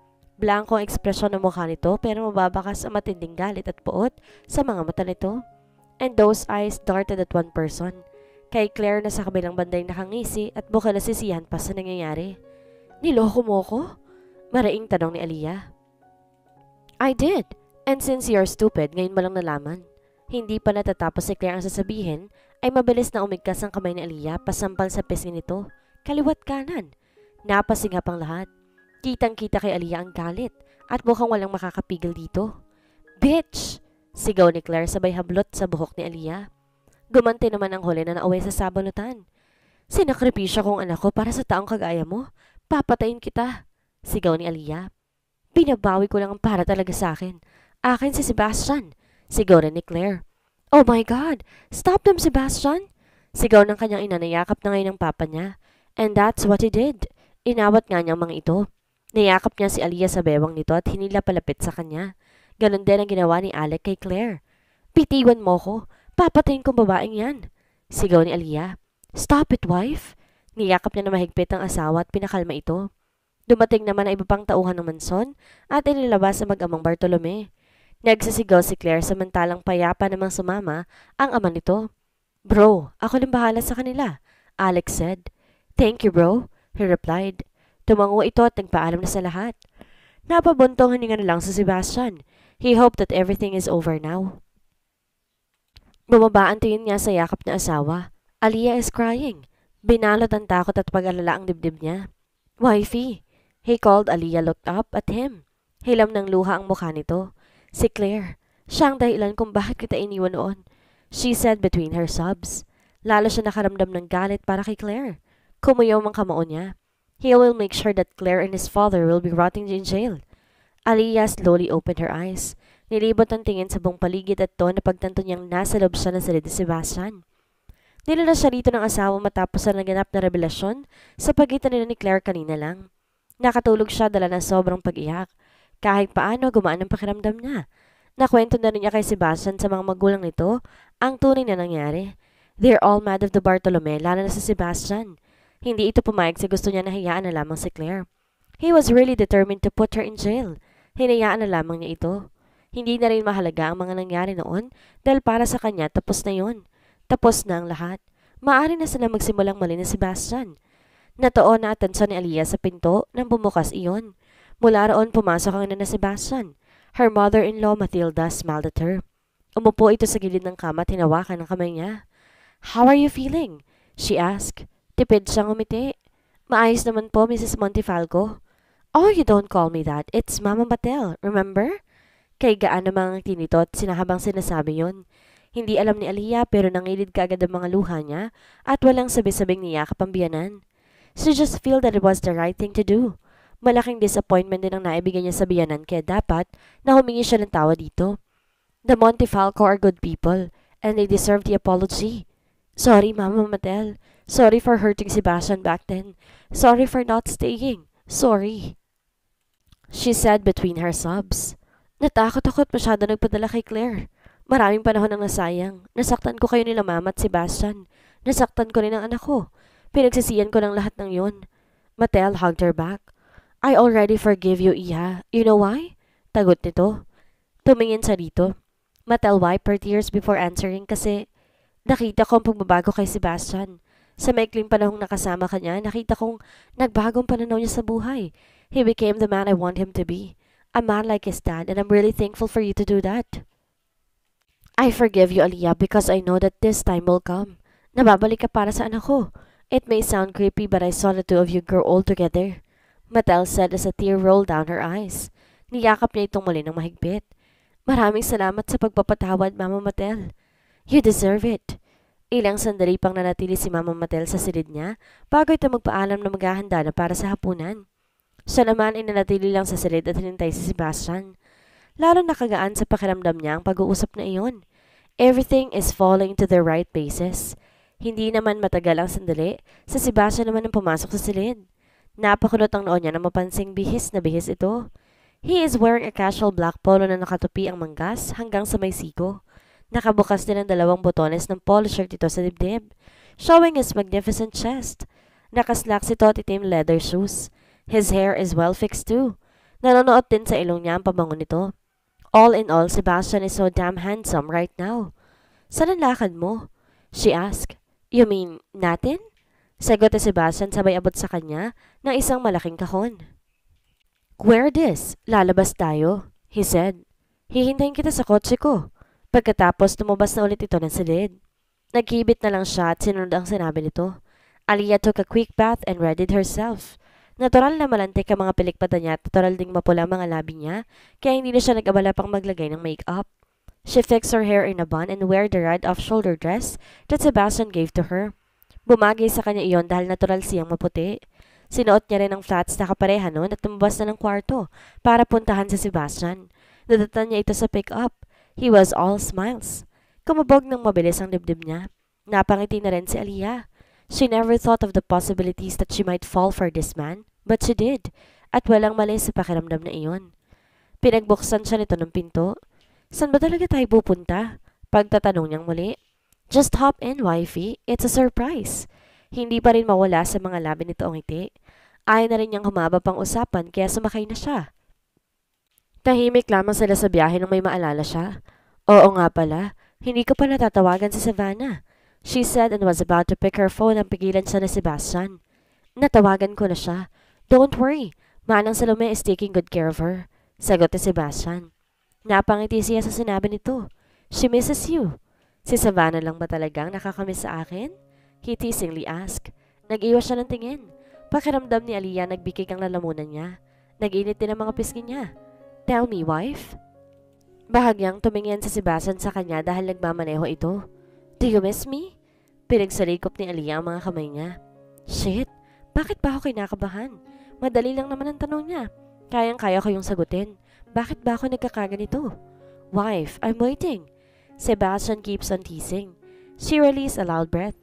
Blanco ang ekspresyon ng mukha nito pero mababakas ang matinding galit at puot sa mga mata nito. And those eyes darted at one person. Kay Claire na sa kabilang banday nakangisi at bukal na sisihan pa sa nangyayari. Niloko mo ko? Maraing tanong ni Aliyah. I did. And since you're stupid, ngayon mo lang nalaman. Hindi pa natatapos si Claire ang sasabihin, ay mabilis na umigkas ang kamay ni Aliyah pasampal sa pisngi nito. Kaliwat kanan. Napasinghap ang lahat. Kitang-kita kay Aliyah ang galit at mukhang walang makakapigil dito. Bitch! Sigaw ni Claire sabay hablot sa buhok ni Aliyah. Gumanti naman ang huli na nauwi sa sabanutan. Sinakripisyo kong anak ko para sa taong kagaya mo. Papatayin kita. Sigaw ni Aliyah. Binabawi ko lang ang para talaga sa akin. Akin si Sebastian. Sigaw rin ni Claire. Oh my God! Stop them, Sebastian! Sigaw ng kanyang ina na yakap na ngayon ng papa niya. And that's what he did. Inawat nga niyang mga ito. Niyakap niya si Aliyah sa bewang nito at hinila palapit sa kanya. Ganon din ang ginawa ni Alec kay Claire. Bitiwan mo ko. Papatayin kong babaeng yan. Sigaw ni Aliyah. Stop it, wife! Niyakap niya na mahigpit ang asawa at pinakalma ito. Dumating naman ang iba pang tauhan ng manson at inilabas sa mag-amang Bartolome. Nagsisigaw si Claire samantalang payapa namang sumama ang ama nito. Bro, ako nang bahala sa kanila, Alex said. Thank you, bro, he replied. Tumango ito at nagpaalam na sa lahat. Napabuntong hininga na lang sa Sebastian. He hoped that everything is over now. Bumaba ang tingin niya sa yakap na asawa. Aliyah is crying. Binalot ang takot at pag-alala ang dibdib niya. Wifey, he called. Aliyah looked up at him. Hilam ng luha ang mukha nito. Si Claire, siya ang dahilan kung bakit kita iniwan noon. She said between her sobs. Lalo siya nakaramdam ng galit para kay Claire. Kumuyaw ang kamao niya. He will make sure that Claire and his father will be rotting in jail. Aliyah slowly opened her eyes. Nilibot ang tingin sa buong paligid at to na pagtanto niyang nasa loob siya ng silid ni Sebastian. Nilala siya rito ng asawa matapos ang naganap na revelasyon sa pagitan nila ni Claire kanina lang. Nakatulog siya dala ng sobrang pag-iyak. Kahit paano gumaan ang pakiramdam niya. Nakwento na rin niya kay Sebastian sa mga magulang nito ang tunay na nangyari. They're all mad of the Bartolome, lalo na si Sebastian. Hindi ito pumayag sa gusto niya na hayaan na lamang si Claire. He was really determined to put her in jail. Hinayaan na lamang niya ito. Hindi na rin mahalaga ang mga nangyari noon dahil para sa kanya tapos na yun. Tapos na ang lahat. Maaari na sila magsimulang mali ni Sebastian. Natoon na atensyon ni Aliyah sa pinto nang bumukas iyon. Mula roon pumasok ang ina na Sebastian. Her mother-in-law Matilda smiled at her. Umupo ito sa gilid ng kama at hinawakan ang kamay niya. How are you feeling? She asked. Tipid siyang umiti. Maayos naman po, Mrs. Montefalco. Oh, you don't call me that. It's Mama Matel, remember? Kay gaan namang ang tinito at sinahabang sinasabi yon. Hindi alam ni Aliyah pero nangilid kaagad ang mga luha niya at walang sabi-sabing niyakap ang biyanan. She just feel that it was the right thing to do. Malaking disappointment din ang naibigay niya sa biyanan kaya dapat na humingi siya ng tawa dito. The Montefalco are good people and they deserve the apology. Sorry, Mama Matel. Sorry for hurting Sebastian back then. Sorry for not staying. Sorry. She said between her sobs. Natakot ako at masyado nagpadala kay Claire. Maraming panahon ang nasayang. Nasaktan ko kayo nila Mama at Sebastian. Nasaktan ko rin ang anak ko. Pinagsisiyan ko ng lahat ng yun. Matel hugged her back. I already forgive you, Iha. You know why? Tagot nito. Tumingin sa dito. Matel wiped her tears before answering kasi nakita ko ang pagbabago kay Sebastian. Sa maikling panahong nakasama ka niya, nakita kong nagbagong pananaw niya sa buhay. He became the man I want him to be. A man like his dad, and I'm really thankful for you to do that. I forgive you, Aliyah, because I know that this time will come. Nababalik ka para sa anak ko. It may sound creepy, but I saw the two of you grow old together. Matel said as a tear rolled down her eyes. Niyakap niya itong muli ng mahigpit. Maraming salamat sa pagpapatawad, Mama Matel. You deserve it. Ilang sandali pang nanatili si Mama Matel sa silid niya bago ito magpaalam na maghahanda na para sa hapunan. Siya naman ay nanatili lang sa silid at hinintay si Sebastian. Lalo nakagaan sa pakiramdam niya ang pag-uusap na iyon. Everything is falling to the right basis. Hindi naman matagal ang sandali, sa si Bastian naman ang pumasok sa silid. Napakulot ang noon niya na mapansing bihis na bihis ito. He is wearing a casual black polo na nakatupi ang manggas hanggang sa may siko. Nakabukas din ang 2 botones ng polo shirt ito sa dibdib, showing his magnificent chest. Nakaslacks ito at itim leather shoes. His hair is well fixed too. Nanonood din sa ilong niya ang pabango nito. All in all, Sebastian is so damn handsome right now. Saan ang lakad mo? She asked. You mean, natin? Sagot ni Sebastian sabay abot sa kanya ng isang malaking kahon. Where this? Lalabas tayo, he said. Hihintayin kita sa kotse ko. Pagkatapos, tumubas na ulit ito ng silid. Naghibit na lang siya at sinunod ang sinabi nito. Aliyah took a quick bath and readied herself. Natural na malantik ang mga pilikpata niya at natural ding mapula ang mga labi niya, kaya hindi na siya nag-abala pang maglagay ng make-up. She fixed her hair in a bun and wear the red off-shoulder dress that Sebastian gave to her. Bumagay sa kanya iyon dahil natural siyang maputi. Sinuot niya rin ang flats na kapareha noon at tumabas na ng kwarto para puntahan si Sebastian. Nadatan niya ito sa pick-up. He was all smiles. Kumabog ng mabilis ang dibdib niya. Napangiti na rin si Aliyah. She never thought of the possibilities that she might fall for this man, but she did, at walang mali sa pakiramdam na iyon. Pinagbuksan siya nito ng pinto. Saan ba talaga tayo pupunta? Pagtatanong niyang muli. Just hop in, wifey. It's a surprise. Hindi pa rin mawala sa mga labi nito ang ngiti. Ayaw na rin niyang humaba pang usapan kaya sumakay na siya. Tahimik lamang sila sa biyahe nung may maalala siya. Oo nga pala, hindi ko pa natatawagan si Savannah. She said and was about to pick her phone nang pigilan siya ni Sebastian. Natawagan ko na siya. Don't worry, Manang Salome is taking good care of her. Sagot ni Sebastian. Napangiti siya sa sinabi nito. She misses you. Si Savannah lang ba talagang nakakamiss sa akin? He teasingly asked. Nag-iwas siya ng tingin. Pakiramdam ni Aliyah nagbikig ang lalamunan niya. Nag-init din ang mga pisngi niya. Tell me, wife. Bahagyang tumingin si Sebastian sa kanya dahil nagmamaneho ito. Do you miss me? Pinagsalikop ni Aliyah ang mga kamay niya. Shit, bakit ba ako kinakabahan? Madali lang naman ang tanong niya. Kayang-kaya ko yung sagutin. Bakit ba ako nagkakaganito? Wife, I'm waiting. Sebastian keeps on teasing. She released a loud breath.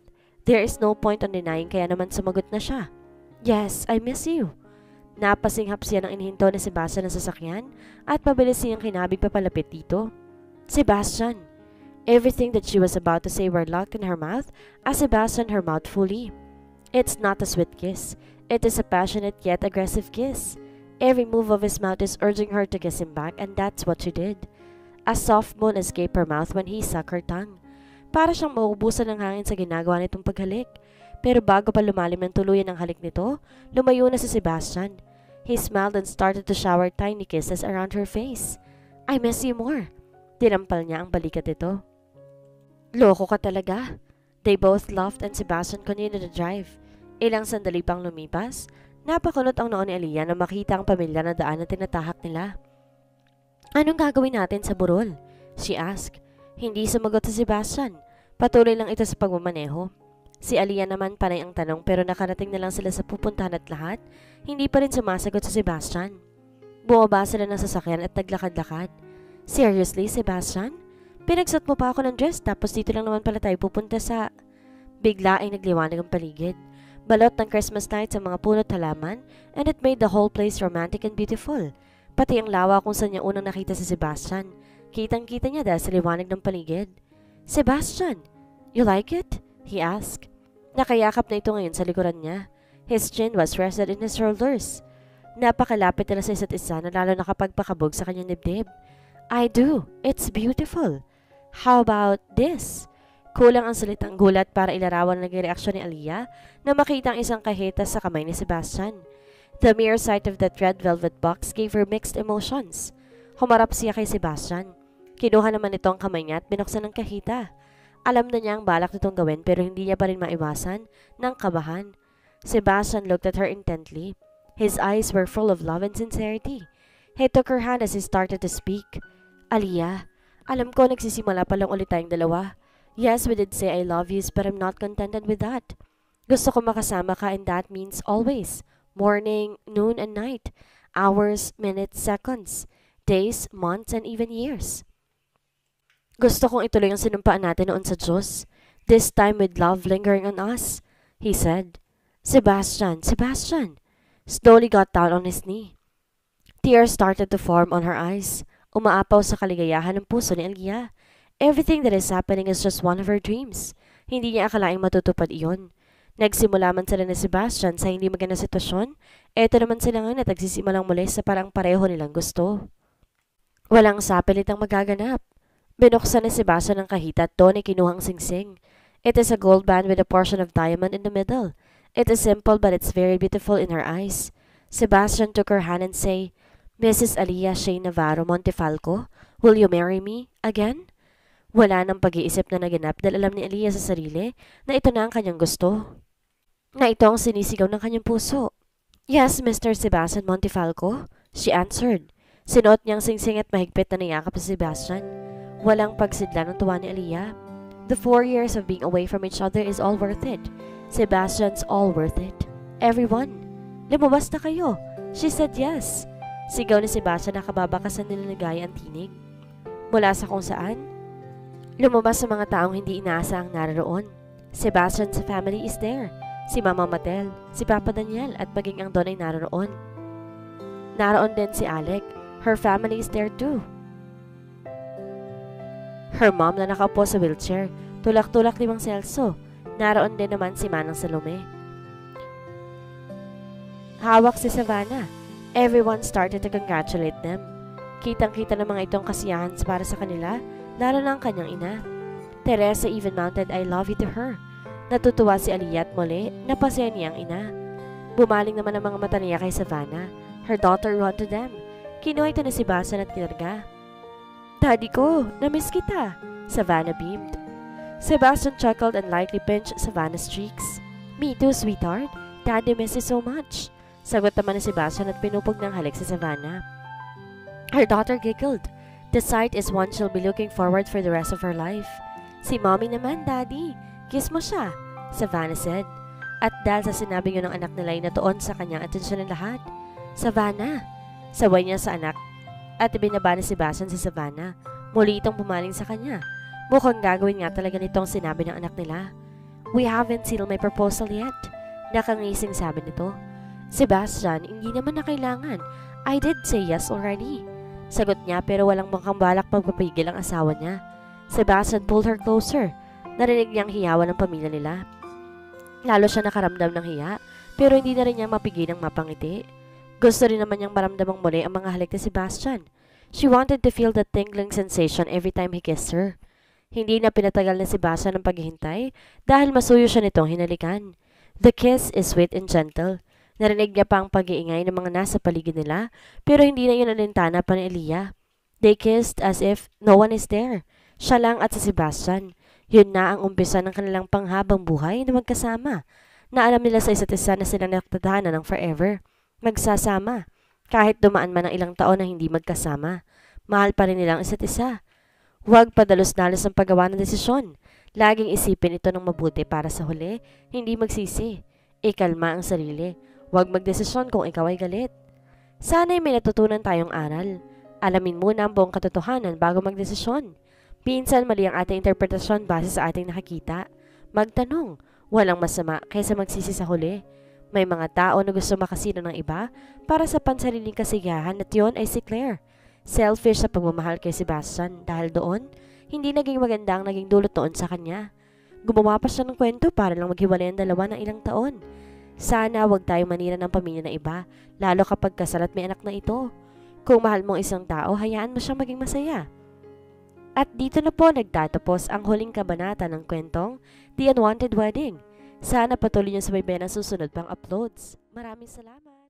There is no point on denying kaya naman sumagot na siya. Yes, I miss you. Napasinghap siya ng inihinto ni Sebastian ng sasakyan at pabilis siyang kinabig papalapit dito. Sebastian. Everything that she was about to say were locked in her mouth as Sebastian her mouth fully. It's not a sweet kiss. It is a passionate yet aggressive kiss. Every move of his mouth is urging her to kiss him back and that's what she did. A soft moan escaped her mouth when he sucked her tongue. Para siyang mauubusan ng hangin sa ginagawa nitong paghalik. Pero bago pa lumalim ng tuluyan ang halik nito, lumayo na si Sebastian. He smiled and started to shower tiny kisses around her face. I miss you more. Tinampal niya ang balikat nito. Loko ka talaga. They both laughed and Sebastian continued to drive. Ilang sandali pang lumipas, napakunot ang noon ni Aliyah na makita ang pamilya na daan na tinatahak nila. Anong gagawin natin sa burol? She asked. Hindi sumagot si Sebastian. Patuloy lang ito sa pagmamaneho. Si Aliyah naman panay ang tanong pero nakarating na lang sila sa pupuntahan at lahat, hindi pa rin sumasagot si Sebastian. Bumaba sila ng sasakyan at naglakad-lakad. Seriously, Sebastian? Pinagsot mo pa ako ng dress tapos dito lang naman pala tayo pupunta sa... Bigla ay nagliwanag ang paligid. Balot ng Christmas night sa mga punot halaman and it made the whole place romantic and beautiful. Pati ang lawa kung saan niya unang nakita si Sebastian. Kitang-kita niya dahil sa liwanag ng paligid. Sebastian, you like it? He asked. Nakayakap na ito ngayon sa likuran niya. His chin was rested in his shoulders. Napakalapit nila sa isa't isa na lalo nakapagpakabog sa kanyang dibdib. I do. It's beautiful. How about this? Kulang ang salitang gulat para ilarawan ang reaksyon ni Aliyah na makita ang isang kaheta sa kamay ni Sebastian. The mere sight of that red velvet box gave her mixed emotions. Humarap siya kay Sebastian. Kinuha naman ito ang kamay niya at binuksan ng kahita. Alam na niya ang balak nitong gawin pero hindi niya pa rin maiwasan ng kabahan. Sebastian looked at her intently. His eyes were full of love and sincerity. He took her hand as he started to speak. Aliyah, alam ko nagsisimula pa lang ulit tayong dalawa. Yes, we did say I love you but I'm not contented with that. Gusto ko makasama ka and that means always. Morning, noon, and night. Hours, minutes, seconds. days, months, and even years. Gusto kong ituloy ang sinumpaan natin noon sa Diyos, this time with love lingering on us, he said. Sebastian, Sebastian, slowly got down on his knee. Tears started to form on her eyes. Umaapaw sa kaligayahan ng puso ni Aliyah. Everything that is happening is just one of her dreams. Hindi niya akalaing matutupad iyon. Nagsimula man sila ni Sebastian sa hindi magandang sitwasyon, eto naman sila ngayon at nagsisimulang muli sa parang pareho nilang gusto. Walang sapilit ang magaganap. Binuksan ni Sebastian ang kahita at doon ay kinuhang singsing. It is a gold band with a portion of diamond in the middle. It is simple but it's very beautiful in her eyes. Sebastian took her hand and say, Mrs. Aliyah Shane Navarro Montefalco, will you marry me again? Wala nang pag-iisip na naganap dahil alam ni Aliyah sa sarili na ito na ang kanyang gusto. Na ito ang sinisigaw ng kanyang puso. Yes, Mr. Sebastian Montefalco, she answered. Sinuot niyang singsing at mahigpit na niyakap si Sebastian. Walang pagsidla ng tuwa ni Aliyah. The 4 years of being away from each other is all worth it. Sebastian's all worth it. Everyone, lumabas na kayo. She said yes. Sigaw ni Sebastian na kababakasan nila na gaya ang tinig. Mula sa kung saan, lumabas sa mga taong hindi inaasahang naroon. Sebastian's family is there. Si Mama Matel, si Papa Daniel at maging ang Don ay naroon. Naroon din si Alec. Her family is there too. Her mom na nakaupo sa wheelchair, tulak-tulak ni Mang Celso. Naroon din naman si Manang Salome. Hawak si Savannah. Everyone started to congratulate them. Kitang-kita ng mga itong kasiyahan para sa kanila, lalo na ang kanyang ina. Teresa even mounted I love you to her. Natutuwa si Aliyah at muli, napasaya niya ang ina. Bumaling naman ang mga mata niya kay Savannah. Her daughter ran to them. Kinuha ito ni Sebastian at kinarga. Daddy ko, namiss kita, Savannah beamed. Sebastian chuckled and lightly pinched Savannah's cheeks. Me too, sweetheart. Daddy misses so much. Sagot naman ni Sebastian at pinupog ng halik si Savannah. Her daughter giggled. The sight is one she'll be looking forward for the rest of her life. Si Mommy naman, Daddy. Kiss mo siya, Savannah said. At dahil sa sinabi niyo ng anak nila ay natuon sa kanyang atensyon ng lahat. Savannah, sabay niya sa anak. At ibinaba ni Sebastian si Savannah. Muli itong pumaling sa kanya. Mukhang gagawin nga talaga nitong sinabi ng anak nila. We haven't sealed my proposal yet. Nakangising sabi nito. Sebastian, hindi naman na kailangan. I did say yes already. Sagot niya pero walang mukhang balak magpapigil ang asawa niya. Sebastian pulled her closer. Narinig niyang hiyawan ng pamilya nila. Lalo siya nakaramdam ng hiya, pero hindi na rin niya mapigil ang mapangiti. Gusto rin naman niyang maramdamang muli ang mga halik ni Sebastian. She wanted to feel the tingling sensation every time he kissed her. Hindi na pinatagal ni Sebastian ang paghihintay dahil masuyo siya nitong hinalikan. The kiss is sweet and gentle. Narinig niya pa ang pag-iingay ng mga nasa paligid nila, pero hindi na yun alintana pa ni Aliyah. They kissed as if no one is there. Siya lang at si Sebastian. Yun na ang umpisa ng kanilang panghabang buhay na magkasama. Na alam nila sa isa't isa na silang nakatadhana ng forever. Magsasama. Kahit dumaan man ang ilang taon na hindi magkasama. Mahal pa rin nilang isa't isa. Huwag padalos-dalos ang paggawa ng desisyon. Laging isipin ito ng mabuti para sa huli, hindi magsisi. Ikalma ang sarili. Huwag magdesisyon kung ikaw ay galit. Sana'y may natutunan tayong aral. Alamin muna ang buong katotohanan bago magdesisyon. Pinsan mali ang ating interpretasyon base sa ating nakikita. Magtanong, walang masama kaysa magsisi sa huli. May mga tao na gusto makasino ng iba para sa pansariling kasiyahan at yon ay si Claire. Selfish sa pagmamahal kay Sebastian dahil doon, hindi naging maganda ang naging dulot noon sa kanya. Gumawa pa siya ng kwento para lang maghiwalay ang dalawa ng ilang taon. Sana wag tayong manira ng pamilya na iba, lalo kapag kasal at may anak na ito. Kung mahal mong isang tao, hayaan mo siyang maging masaya. At dito na po nagtatapos ang huling kabanata ng kwentong The Unwanted Wedding. Sana patuloy niyo subaybayan ang susunod pang uploads. Maraming salamat!